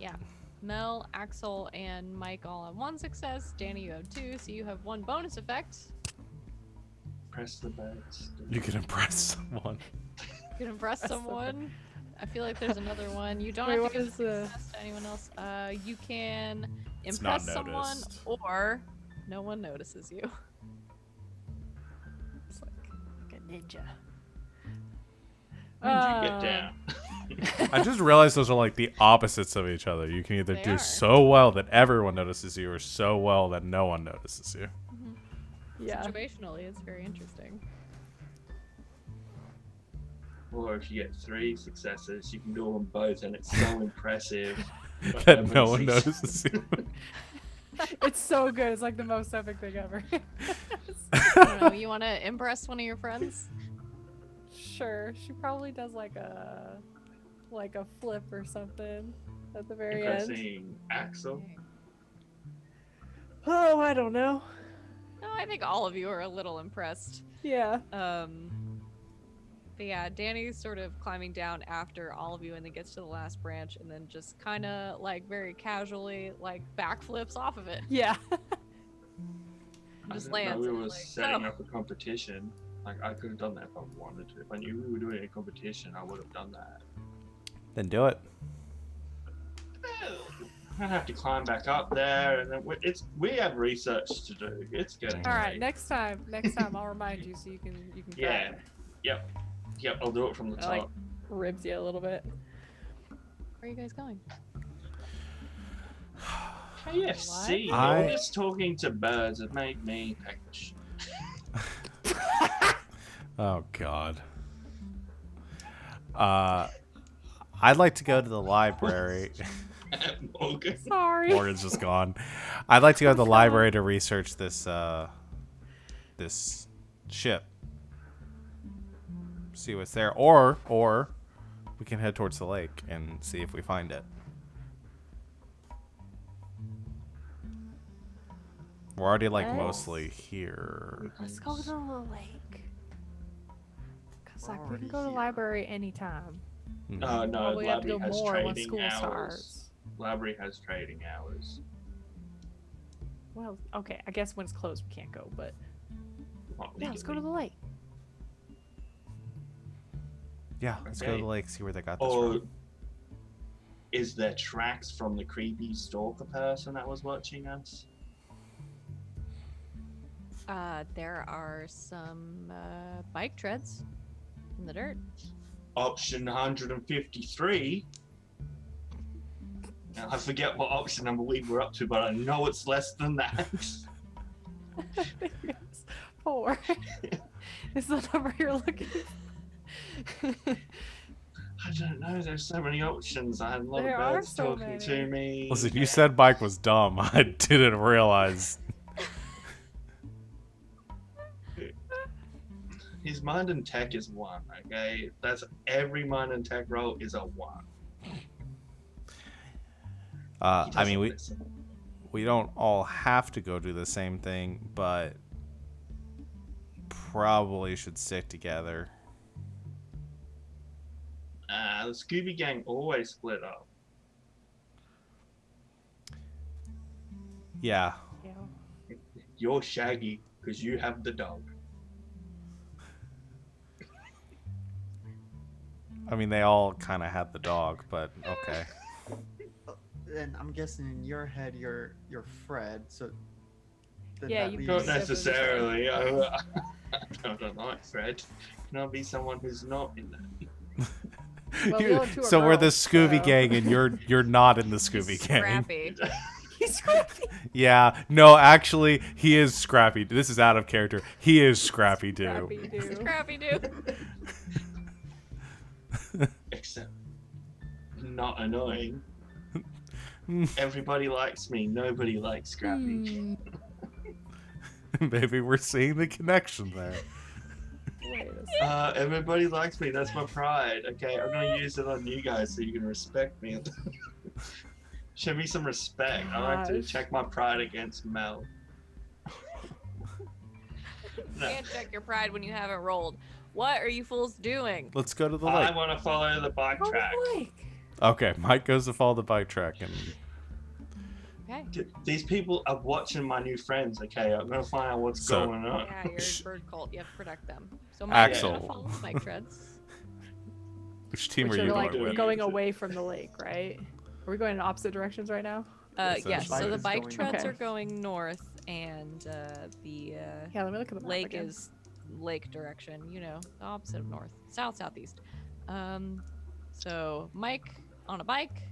yeah. Mel, Axel, and Mike all have 1 success. Danny, you have 2, so you have 1 bonus effect. Press the birds. You can impress someone. You can impress Impress someone. I feel like there's another one. You don't Wait, have what to give is the- success to anyone else. You can It's not impress someone, noticed. or no one notices you. It's like a ninja. When did you get down? I just realized those are like the opposites of each other. You can either They do are. so well that everyone notices you, or so well that no one notices you. Yeah. Situationally, it's very interesting. Or if you get 3 successes, you can do them both, and it's so impressive. but That no everyone one sees- notices you. It's so good. It's like the most epic thing ever. I don't know. You want to impress one of your friends? Sure. She probably does like a flip or something at the very end. Impressing Axel. Okay. Oh, I don't know. No, I think all of you are a little impressed. Yeah. But yeah, Danny's sort of climbing down after all of you and then gets to the last branch and then just kind of like very casually like backflips off of it. Yeah. Just I didn't know lands. we and were like, setting oh. up a competition. Like, I could have done that if I wanted to. If I knew we were doing a competition, I would have done that. Then do it. I have to climb back up there, and then we have research to do. It's getting All right, late. next time I'll remind you so you can Yeah. crack. Yep. I'll do it from the I, like, top. ribs you a little bit. Where are you guys going? KFC. I- All this talking to birds have made me peckish. Oh God. I'd like to go to the library. Morgan. Sorry. Morgan's just gone. I'd like to go to the library to research this this ship. See what's there, or we can head towards the lake and see if we find it. We're already like Yes. mostly here. Let's go to the lake. Cause We're like we already can go to the here. library anytime. No, Well, we have to library go has more when trading school hours. starts. Library has trading hours. Well, okay, I guess when it's closed we can't go, but Not yeah, let's go to the legally. lake. Yeah, let's go to Okay. the lake, see where they got this Or from. is there tracks from the creepy stalker person that was watching us? There are some bike treads in the dirt. Option 153. Now, I forget what option number we were up to, but I know it's less than that. Yes. 4 is the number you're looking for. I don't know. There's so many options. I had a lot There of are birds so talking to many. me. Listen, you said Mike was dumb. I didn't realize. His mind and tech is 1. Okay, that's every mind and tech roll is a 1. He I doesn't mean, listen. we don't all have to go do the same thing, but probably should stick together. The Scooby Gang always split up. Yeah. Yeah. You're Shaggy because you have the dog. I mean, they all kind of had the dog, but okay. And I'm guessing in your head you're Fred, so then Yeah, that you leaves- Not Definitely necessarily. I don't like Fred. Can I be someone who's not in that? Well, the other two are So we're the girls, Scooby so- Gang, and you're not in the Scooby Gang. Scrappy. He's scrappy. Yeah, no, actually, he is Scrappy. This is out of character. He is Scrappy Doo. Scrappy dude. Scrappy dude. Except not annoying. Everybody likes me. Nobody likes Scrappy. Maybe we're seeing the connection there. Wait a second. Everybody likes me. That's my pride. Okay, I'm gonna use it on you guys so you can respect me. Show me some respect. I like to Gosh. check my pride against Mel. You can't check your pride when you haven't rolled. What are you fools doing? Let's go to the I lake. want to follow the bike Oh, track. lake. Okay, Mike goes to follow the bike track, and Okay. These people are watching my new friends. Okay, I'm gonna find out what's So- going on. Yeah, you're Shh. a bird cult. You have to protect them. So Mike's gonna Axel. follow the bike treads. which team Which are are you like going with? going away from the lake, right? Are we going in opposite directions right now? Yes. So Essentially. the Bike is bike going treads north. are going north, and the Yeah, let me look at the map lake again. is lake direction. You know, the opposite of north, southeast. So Mike on a bike.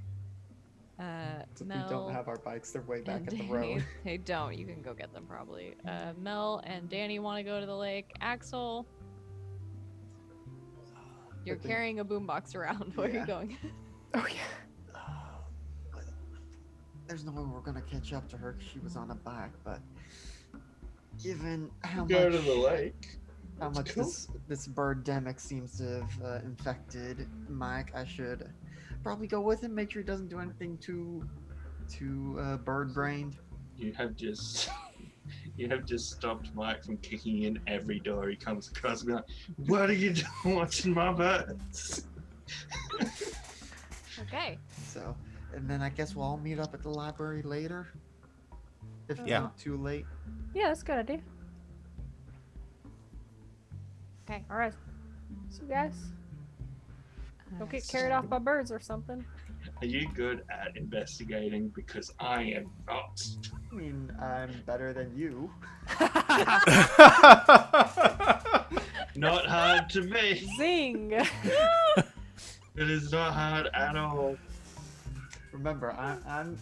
We Mel don't have our bikes; they're way back and at the Danny- road. They don't. You can go get them probably. Mel and Danny want to go to the lake. Axel, you're But then- carrying a boombox around. Where are Yeah. you going? Oh yeah. There's no way we're gonna catch up to her because she was on a bike. But given how Go much to the lake. how That's much cool. this birdemic seems to have infected Mike, I should probably go with him. Make sure he doesn't do anything too bird brained. You have just You have just stopped Mike from kicking in every door he comes across and be like, what are you doing watching my birds? Okay. So, and then I guess we'll all meet up at the library later. If it's Yeah. not too late. Yeah, that's a good idea. Okay. All right. So, guys, don't get carried off by birds or something. Are you good at investigating? Because I am not. I mean, I'm better than you. Not hard to me. Zing! It is not hard at all. Remember, I'm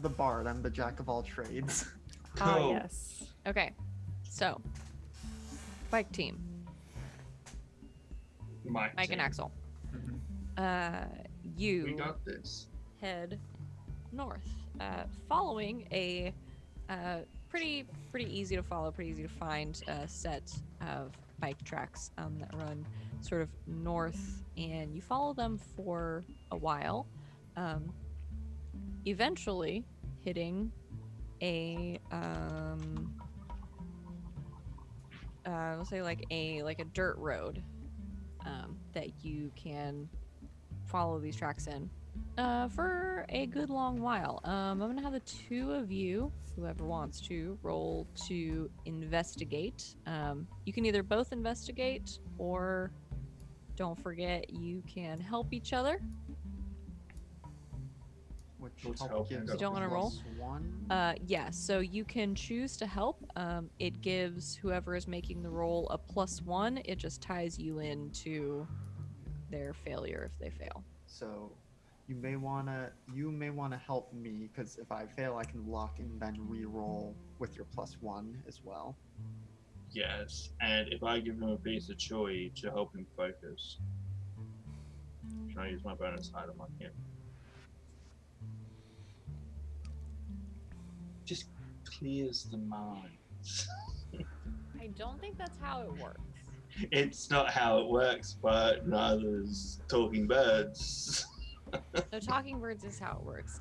the bard. I'm the jack of all trades. Ah, Cool. yes. Okay. So, bike team, Mike Mike and team. Axel. We You got this. head north, following a pretty easy to follow, pretty easy to find set of bike tracks that run sort of north, and you follow them for a while, eventually hitting a let's say like a dirt road that you can follow these tracks in for a good long while. I'm gonna have the two of you, whoever wants to, roll to investigate. You can either both investigate, or don't forget you can help each other. Which Let's help help gives You don't wanna roll? +1. Yeah, so you can choose to help. It gives whoever is making the roll a +1. It just ties you into their failure if they fail. So you may wanna help me, because if I fail, I can lock and then re-roll with your +1 as well. Yes, and if I give him a piece of chewy to help him focus, can I use my bonus item on him? Just clears the mind. I don't think that's how it works. It's not how it works, but neither is talking birds. No, talking birds is how it works.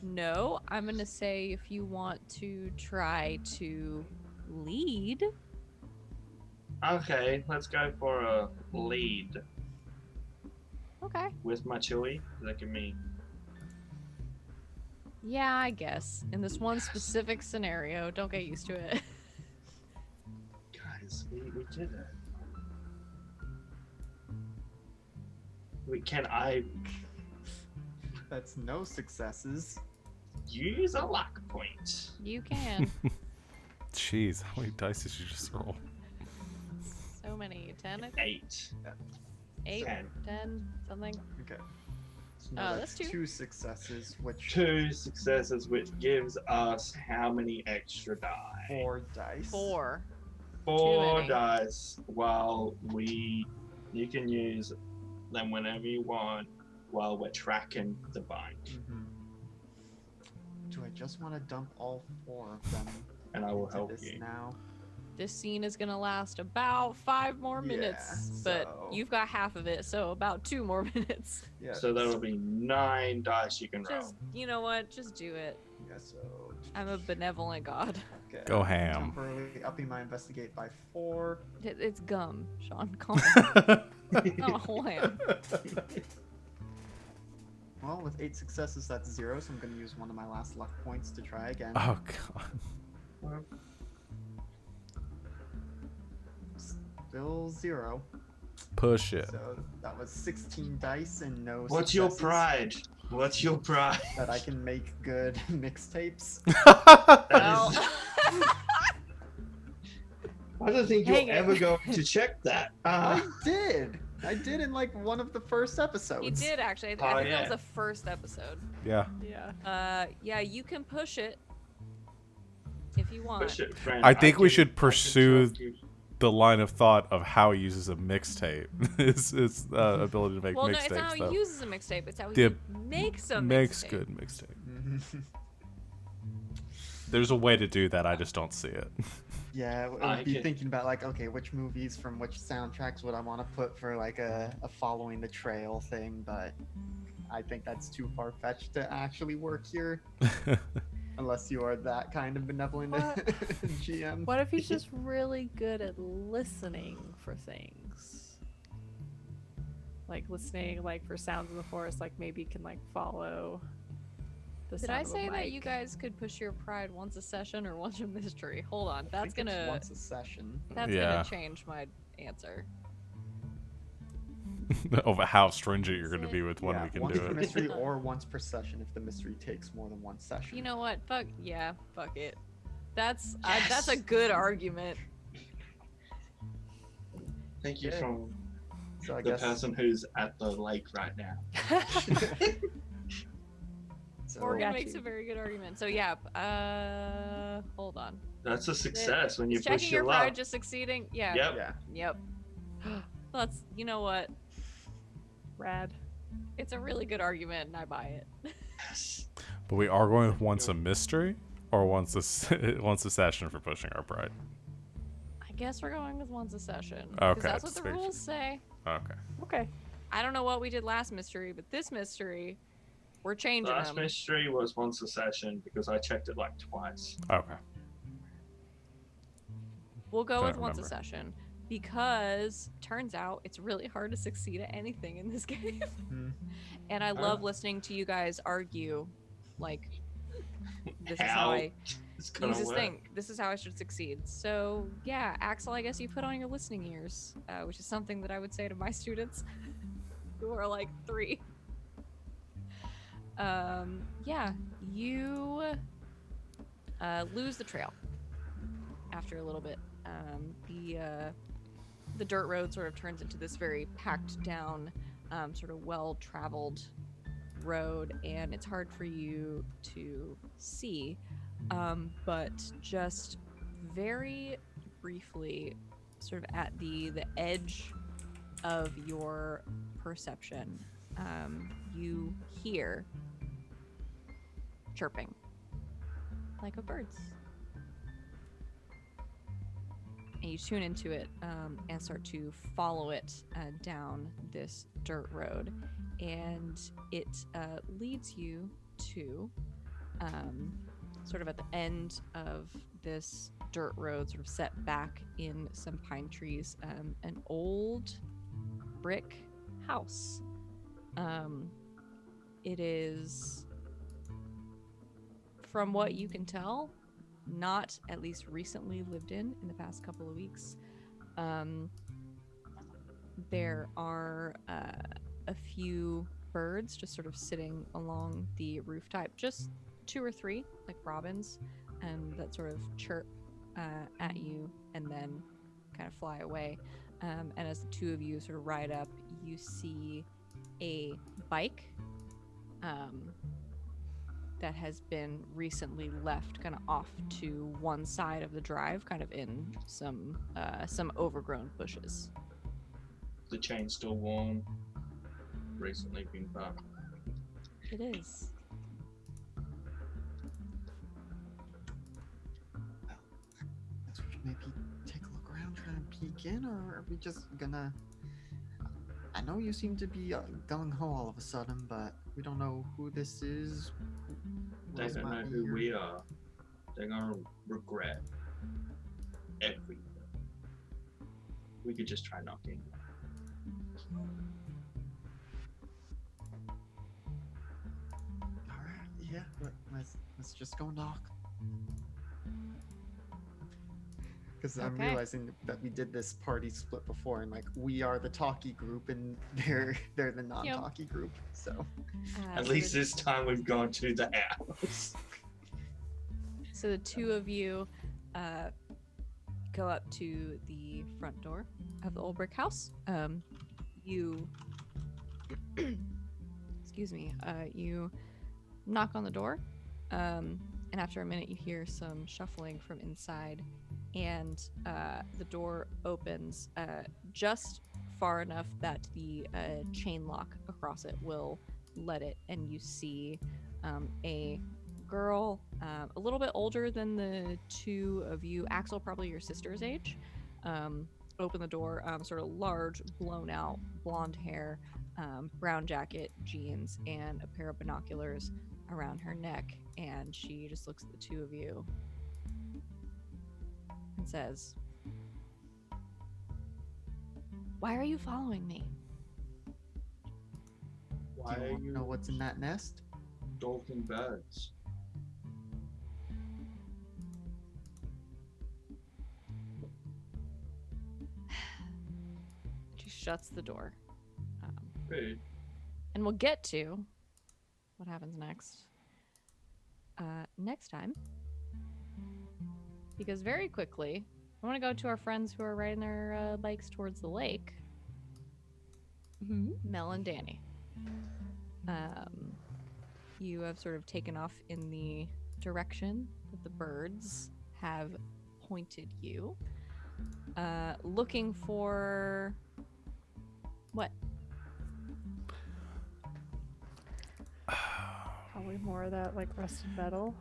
No, I'm gonna say if you want to try to lead. Okay, let's go for a lead Okay. with my chewy. Look at me. Yeah, I guess. In this one specific scenario, don't get used to it. Guys, we did it. Can I That's no successes. use a luck point? You can. Jeez, how many dice did you just roll? So many. 10, I think? 8. 8, 10. 10, something. Okay. So Oh, now that's two. 2 successes, which 2 successes, which gives us how many extra die? 4 dice. 4. 4 many. dice. While you can use them whenever you want while we're tracking the bike, Mhm. Do I just want to dump all 4 of them and I will into help this you. now? This scene is gonna last about 5 more Yeah, minutes, but so- you've got half of it, so about 2 more minutes. Yeah. So that'll be 9 dice you can roll. Just, you know what? Just do it. Yeah, so I'm a benevolent god. okay. Go ham. Temporarily upping my investigate by 4. It's gum, Sean. Calm down. Not a whole ham. Well, with 8 successes, that's 0, so I'm going to use one of my last luck points to try again. Oh god. Still 0. Push it. So that was 16 dice and no What's your successes pride? What's your pride? that I can make good mixtapes. Well, I don't think Hang you're it. ever going to check that. I did. I did in like one of the first episodes. he did actually. I Oh, think that yeah. was the first episode. Yeah. Yeah. Yeah, you can push it if you want. Push it, friend. I think we should I can pursue trust you. The line of thought of how he uses a mixtape is ability to make Well, no, mixtapes. it's not how though. he uses a mixtape. It's how he Yeah, makes a makes mixtape. good mixtape. Mhm. There's a way to do that. I just don't see it. Yeah, I I would be can- thinking about like, okay, which movies from which soundtracks would I want to put for like a following the trail thing, but I think that's too far fetched to actually work here. Unless you are that kind of benevolent What? GM. What if he's just really good at listening for things? Like listening, like for sounds in the forest, like maybe can like follow the Did sound I of a say that mic. you guys could push your pride once a session or once a mystery? Hold on, I that's think it's gonna once a session. that's Yeah. gonna change my answer. Of how stringent you're Is going to it- be with when we can once do per it. mystery or once per session if the mystery takes more than one session. You know what? Fuck it. That's Yes! that's a good argument. Thank you Yeah. from So I the guess person who's at the lake right now. so, Morgan got makes you. a very good argument. So yeah, hold on. That's a success when you Is push checking your your pride luck. just succeeding? Yeah. Yep. yeah. Yep. That's you know what? Rad. It's a really good argument, and I buy it. Yes. But we are going with once a mystery or once once a session for pushing our pride. I guess we're going with once a session. 'cause Okay, that's what just the make rules say. Okay. Okay. I don't know what we did last mystery, but this mystery, we're changing Last them. mystery was once a session because I checked it like twice. Okay. We'll go Don't with once a remember. session because turns out it's really hard to succeed at anything in this game. Hmm. And I love listening to you guys argue. Like, this is how How I it's gonna use this work. thing. This is how I should succeed. So yeah, Axel, I guess you put on your listening ears, which is something that I would say to my students, who are like 3. Yeah, you lose the trail after a little bit. The dirt road sort of turns into this very packed down, sort of well-traveled road, and it's hard for you to see. But just very briefly, sort of at the edge of your perception, you hear chirping like of birds. And you tune into it and start to follow it down this dirt road. And it leads you to sort of at the end of this dirt road, sort of set back in some pine trees, an old brick house. It is, from what you can tell, not at least recently lived in the past couple of weeks. There are a few birds just sort of sitting along the rooftop, just 2 or 3, like robins, that sort of chirp at you and then kind of fly away. And as the 2 of you sort of ride up, you see a bike that has been recently left kind of off to one side of the drive, kind of in some overgrown bushes. The chain's still warm. Recently been back. It is. Guess we should maybe take a look around, try and peek in, or are we just gonna? I know you seem to be gung ho all of a sudden, but we don't know who this is. They don't know who we are. They're gonna regret everything. We could just try knocking. All right, yeah. Let's just go knock. Because I'm Okay. realizing that we did this party split before, and like we are the talky group, and they're the non-talky group. So At So least the- this time we've gone to the house. So the 2 of you go up to the front door of the old brick house. You, excuse me, you knock on the door, and after a minute you hear some shuffling from inside, and the door opens just far enough that the chain lock across it will let it, and you see a girl, a little bit older than the 2 of you. Axel, probably your sister's age. Open the door, sort of large, blown out, blonde hair, brown jacket, jeans, and a pair of binoculars around her neck. And she just looks at the two of you and says, "Why are you following me?" Why Do you are want to you know what's in that nest? stalking birds? She shuts the door. Rude. And we'll get to what happens next. Next time. Because very quickly, I want to go to our friends who are riding their bikes towards the lake. Mel and Danny. You have sort of taken off in the direction that the birds have pointed you. Looking for what? Probably more of that like rusted metal.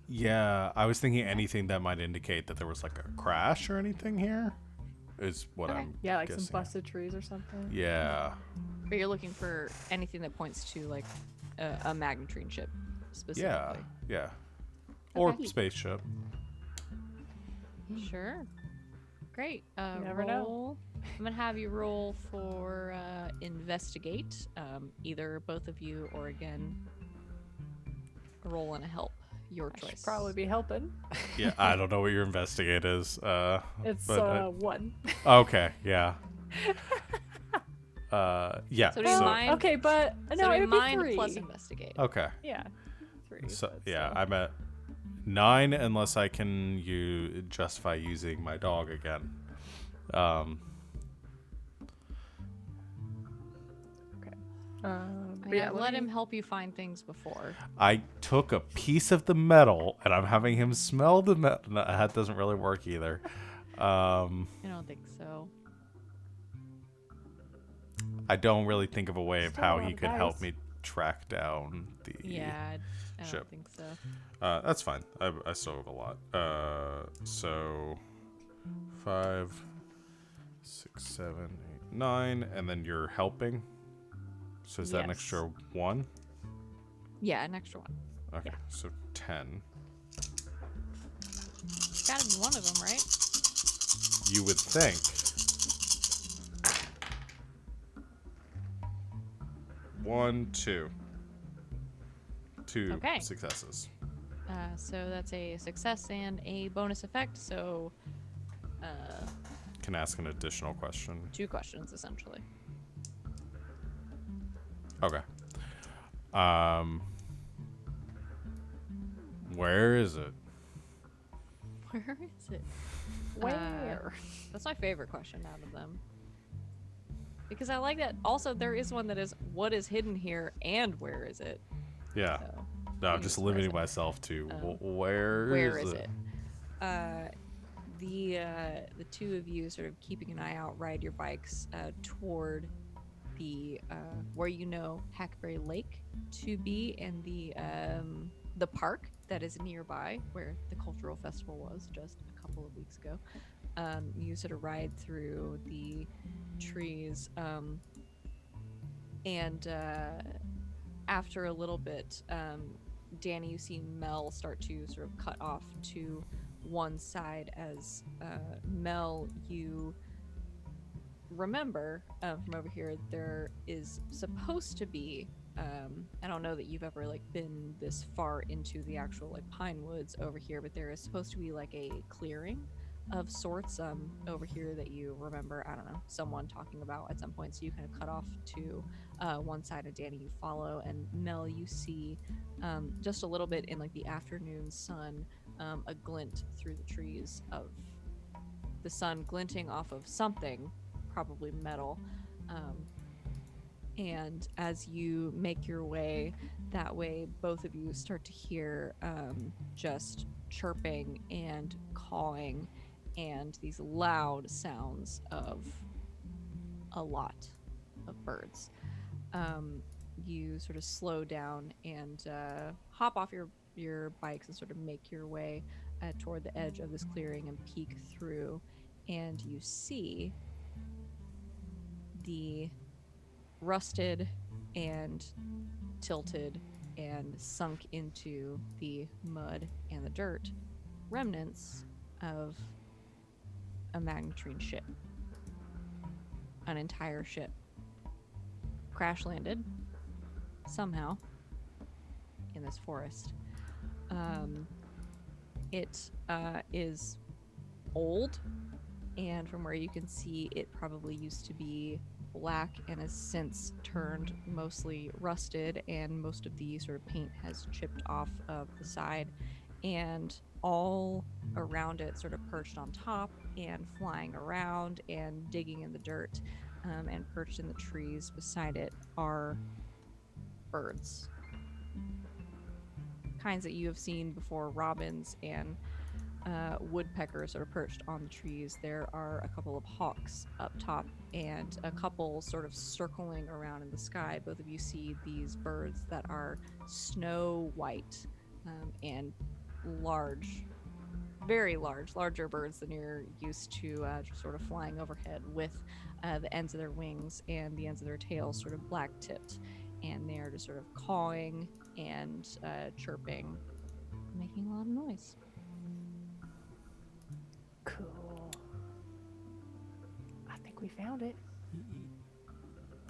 Yeah, I was thinking anything that might indicate that there was like a crash or anything here is what Okay. I'm Yeah, like guessing. some busted trees or something. Yeah. But you're looking for anything that points to like a Magnetrine ship Yeah. specifically. Yeah. Or Okay. spaceship. Sure. Great. You never know. Roll. I'm gonna have you roll for investigate. Either both of you, or again, a roll and a help. Your I choice. should probably be helping. Yeah, I don't know what your investigate is. It's but 1. okay, yeah. Yeah. So do you Well, mind? okay, but So no, do you it'd be mind 3. plus investigate. Okay. Yeah, 3. So but yeah, still. I'm at 9 unless I can justify using my dog again. But Yeah, yeah, let him help you find things before. I took a piece of the metal and I'm having him smell the metal. No, that doesn't really work either. I don't think so. I don't really think of a way of Still how a lot he of could help dice. me track down the. Yeah, I Ship. don't think so. That's fine. I still have a lot. So 5, 6, 7, 8, 9, and then you're helping. So is that an Yes. extra 1? Yeah, an extra one. Okay, so 10. Gotta be one of them, right? You would think. One, two. 2 Okay. successes. So that's a success and a bonus effect. So, Can ask an additional question. 2 questions essentially. Okay. Where is it? Where is it? Where? That's my favorite question out of them. Because I like that. Also, there is one that is what is hidden here and where is it? Yeah. So, No, I'm use just the limiting present. myself to Where where is it? The two of you sort of keeping an eye out, ride your bikes toward the where you know Hackberry Lake to be, and the park that is nearby where the cultural festival was just a couple of weeks ago. You sort of ride through the trees, and after a little bit, Danny, you see Mel start to sort of cut off to one side as Mel, you remember from over here there is supposed to be I don't know that you've ever like been this far into the actual like pine woods over here, but there is supposed to be like a clearing of sorts over here that you remember, I don't know, someone talking about at some point. So you kind of cut off to one side of Danny, you follow, and Mel, you see just a little bit in like the afternoon sun, a glint through the trees of the sun glinting off of something, probably metal. And as you make your way that way, both of you start to hear just chirping and cawing and these loud sounds of a lot of birds. You sort of slow down and hop off your bikes and sort of make your way toward the edge of this clearing and peek through, and you see the rusted and tilted and sunk into the mud and the dirt remnants of a Magnetrine ship. An entire ship. Crash landed somehow in this forest. It is old, and from where you can see, it probably used to be black and has since turned mostly rusted, and most of the sort of paint has chipped off of the side, and all around it, sort of perched on top and flying around and digging in the dirt, and perched in the trees beside it are birds. Kinds that you have seen before, robins and woodpeckers sort of perched on the trees. There are a couple of hawks up top and a couple sort of circling around in the sky. Both of you see these birds that are snow white and large, very large, larger birds than you're used to, just sort of flying overhead with the ends of their wings and the ends of their tails sort of black tipped. And they're just sort of cawing and chirping, making a lot of noise. Cool. I think we found it.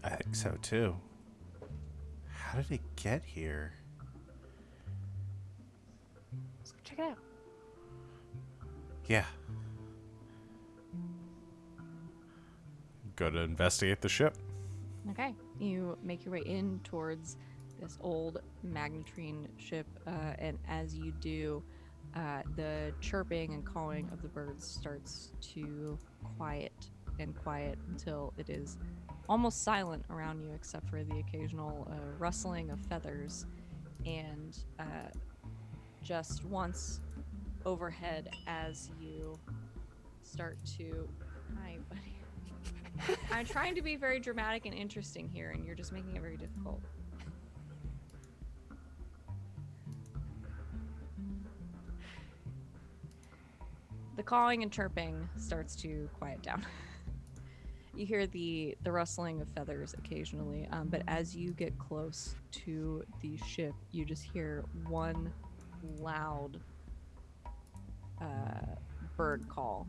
I think so too. How did it get here? Let's go check it out. Yeah. Go to investigate the ship. Okay, you make your way in towards this old Magnetrine ship, and as you do, the chirping and cawing of the birds starts to quiet until it is almost silent around you, except for the occasional rustling of feathers, and just once overhead as you start to... Hi, buddy. I'm trying to be very dramatic and interesting here, and you're just making it very difficult. The cawing and chirping starts to quiet down. You hear the rustling of feathers occasionally, but as you get close to the ship, you just hear one loud bird call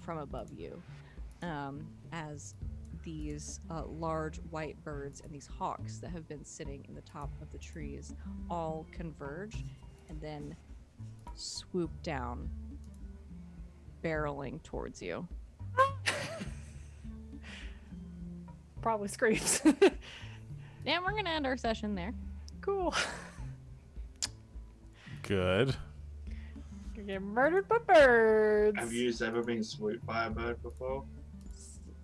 from above you. As these large white birds and these hawks that have been sitting in the top of the trees all converge and then swoop down, barreling towards you. Probably screams. And we're going to end our session there. Cool. Good. You're getting murdered by birds. Have you ever been swooped by a bird before?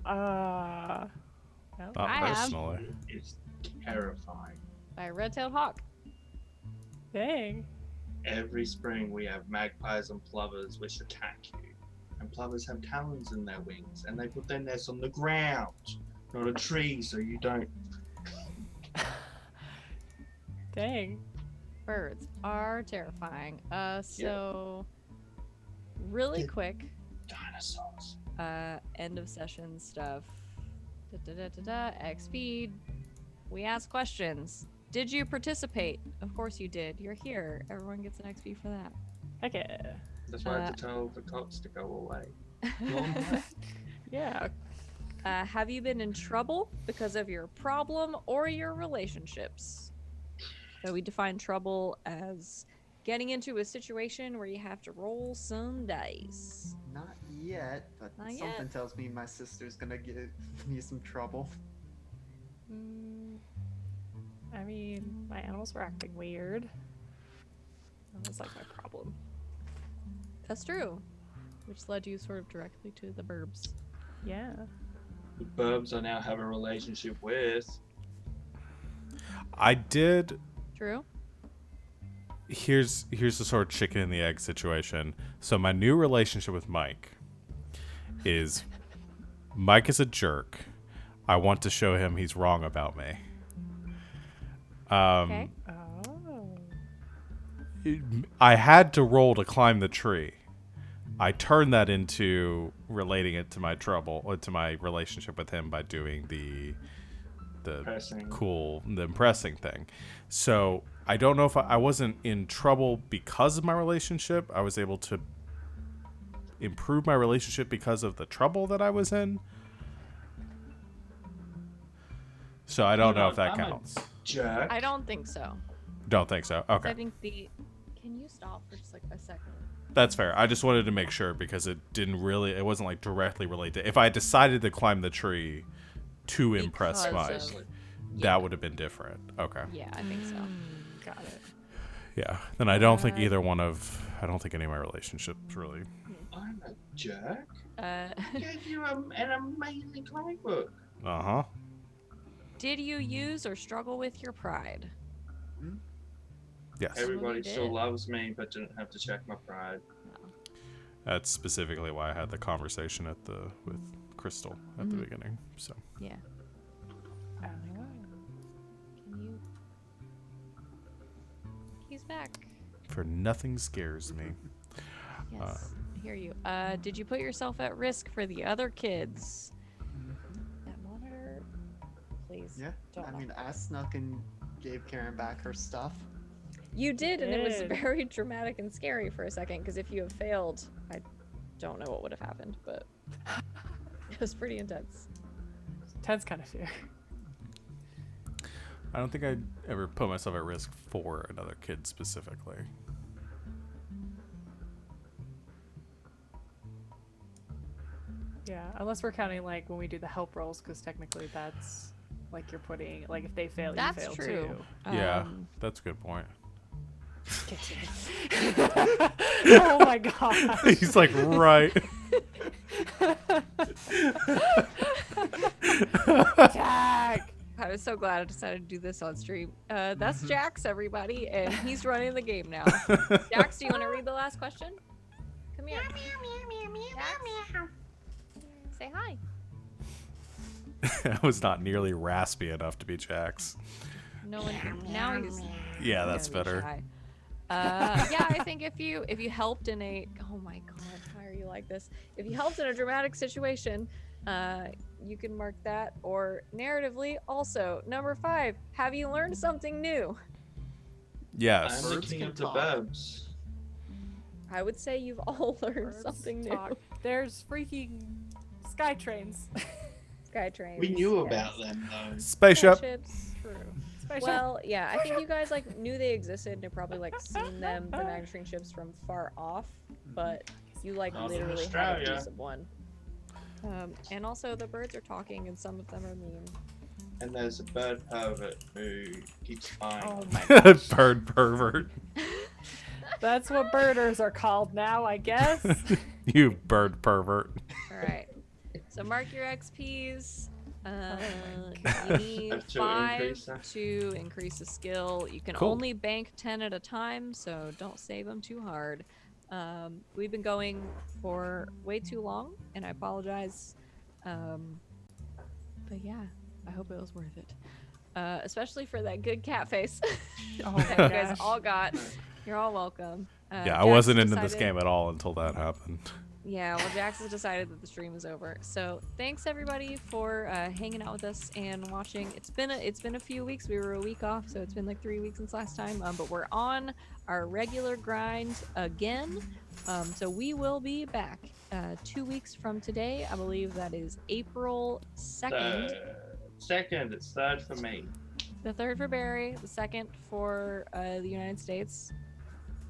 No. Not I have. personally. It's terrifying. By a red-tailed hawk. Dang. Every spring we have magpies and plovers which attack you. And plovers have talons in their wings, and they put their nests on the ground, not a tree, so you don't. Dang. Birds are terrifying. So really quick, Dinosaurs. end of session stuff. XP. We ask questions. Did you participate? Of course you did. You're here. Everyone gets an XP for that. Heck yeah. That's why I had to tell the cops to go away. Yeah. Have you been in trouble because of your problem or your relationships? So we define trouble as getting into a situation where you have to roll some dice. Not yet, but Not something yet. tells me my sister's gonna give me some trouble. I mean, my animals were acting weird. That was like my problem. That's true. Which led you sort of directly to the burbs. Yeah. The burbs I now have a relationship with. I did. True? Here's the sort of chicken and the egg situation. So my new relationship with Mike is Mike is a jerk. I want to show him he's wrong about me. Okay. Oh. I had to roll to climb the tree. I turned that into relating it to my trouble, or to my relationship with him by doing the the impressing thing. So I don't know if I wasn't in trouble because of my relationship. I was able to improve my relationship because of the trouble that I was in. So I don't know if that counts. Jack. I don't think so. Don't think so. Okay. I think Can you stop for just like a second? That's fair. I just wanted to make sure because it wasn't like directly related. If I had decided to climb the tree to impress Because Mike, of- that would have been different. Okay. Yeah, I think so. Got it. Yeah. Then I don't think I don't think any of my relationships really. I'm a Jack. Uh, I gave you an amazing comic book. Uh-huh. did you use or struggle with your pride? Yes. Everybody did. still loves me, but didn't have to check my pride. That's specifically why I had the conversation with Crystal at the beginning. So Yeah. Oh my god. Can you? He's back. for nothing scares me. Yes. I hear you. Did you put yourself at risk for the other kids? That monitor, please. Yeah. Don't I knock. mean, I snuck and gave Karen back her stuff. You did, and it was did. very dramatic and scary for a second. Because if you had failed, I don't know what would have happened, but it was pretty intense. Ted's kind of fear. I don't think I'd ever put myself at risk for another kid specifically. Yeah, unless we're counting like when we do the help rolls, because technically that's like you're putting like if they fail, That's you fail true. too. Yeah, that's a good point. Oh my god. He's like, right. Jack. I was so glad I decided to do this on stream. That's Jax, everybody, and he's running the game now. Jax, do you want to read the last question? Come here. Jax? Say hi. That was not nearly raspy enough to be Jax. No one. Now he's. Yeah, that's gonna be better. shy. Yeah, I think if you helped in a oh my god, why are you like this? If you helped in a dramatic situation, you can mark that. Or narratively, also number 5, have you learned something new? Yes. I'm the Birds king can of the talk. babs. I would say you've all learned Birds something new. talk. There's freaking sky trains. Skytrain. We knew about them though. Spaceship. Spaceships. True. Spaceship. Well, yeah, I think you guys like knew they existed and have probably like seen them, the Magnastream ships from far off, but you like Not in literally have a Australia. piece of one. And also the birds are talking and some of them are mean. And there's a bird pervert who keeps spying. Oh on my me. gosh. Bird pervert. That's what birders are called now, I guess. You bird pervert. All right. So mark your XPs. You God. need Have to 5 increase that? to increase the skill. You can Cool. only bank 10 at a time, so don't save them too hard. We've been going for way too long, and I apologize. But yeah, I hope it was worth it. Especially for that good cat face Oh my that you guys gosh. all got. You're all welcome. Yeah, I Jax wasn't into this decided- game at all until that happened. Yeah, well, Jax has decided that the stream is over. So thanks everybody for hanging out with us and watching. It's been a few weeks. We were a week off, so it's been like 3 weeks since last time. But we're on our regular grind again. So we will be back 2 weeks from today. I believe that is April 2nd. Second, it's third for me. The 3rd for Barry, the 2nd for the United States.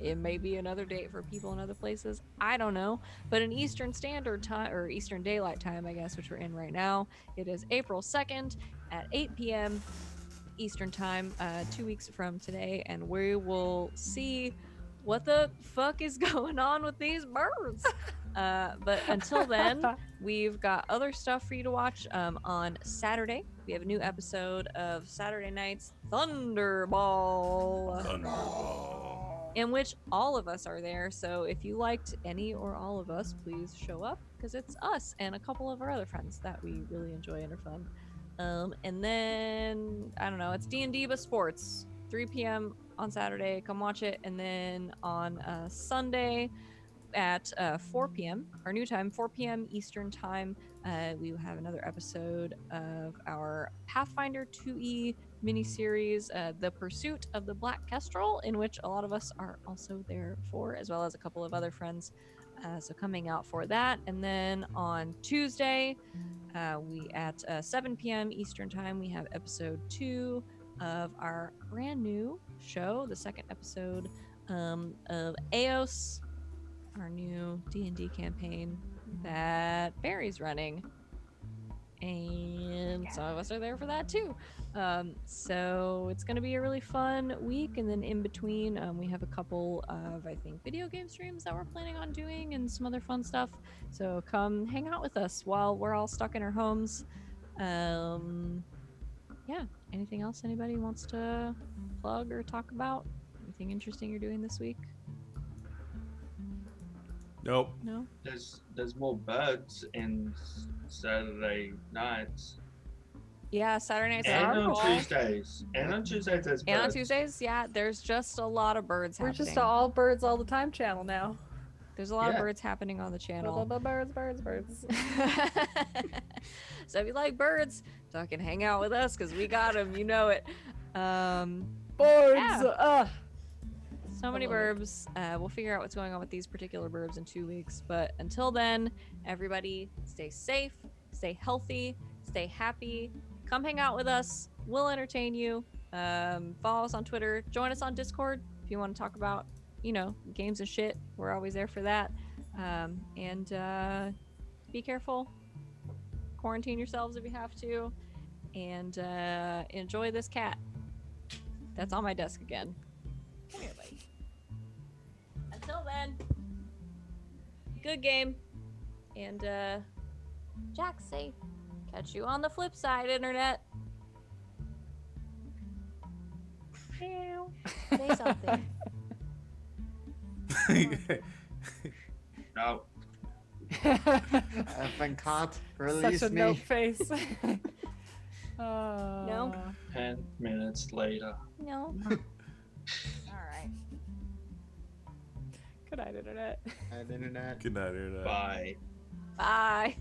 It may be another date for people in other places. I don't know. But in Eastern Standard Time, or Eastern Daylight Time, I guess, which we're in right now, it is April 2nd at 8 p.m. Eastern Time, 2 weeks from today. And we will see what the fuck is going on with these birds. But until then, we've got other stuff for you to watch. On Saturday, we have a new episode of Saturday Night's Thunderball. In which all of us are there. So if you liked any or all of us, please show up because it's us and a couple of our other friends that we really enjoy and are fun. And then I don't know, it's D&D but sports, 3 p.m. on Saturday. Come watch it. And then on Sunday, at 4 p.m. our new time, 4 p.m. Eastern time. We will have another episode of our Pathfinder 2e miniseries, The Pursuit of the Black Kestrel, in which a lot of us are also there for, as well as a couple of other friends. So coming out for that. And then on Tuesday, we at 7 p.m. Eastern time, we have episode 2 of our brand new show, the second episode of Eos, our new D&D campaign that Barry's running. And some of us are there for that too. So it's going to be a really fun week. And then in between, we have a couple of, I think, video game streams that we're planning on doing and some other fun stuff. So come hang out with us while we're all stuck in our homes. Yeah. Anything else anybody wants to plug or talk about? Anything interesting you're doing this week? Nope. No? There's more birds in Saturday nights. Yeah, Saturday nights And are on cool. Tuesdays. And on Tuesdays there's And on birds. Tuesdays, yeah, there's just a lot of birds We're happening. just a all birds all the time channel now. There's a lot of Yeah. birds happening on the channel. Birds, birds, birds. So if you like birds, fucking hang out with us because we got them. You know it. Birds. Yeah. So many love it. burbs. We'll figure out what's going on with these particular burbs in 2 weeks. But until then, everybody stay safe, stay healthy, stay happy. Come hang out with us. We'll entertain you. Follow us on Twitter. Join us on Discord if you want to talk about, games and shit. We're always there for that. And be careful. Quarantine yourselves if you have to. And enjoy this cat that's on my desk again. Come here, buddy. Until then, good game. And Jack's safe. Catch you on the flip side, internet. Say something. No. Effing can't release Such a me. no face. No? 10 minutes later. No. All right. Good night, internet. Internet. Good night, internet. Bye. Bye.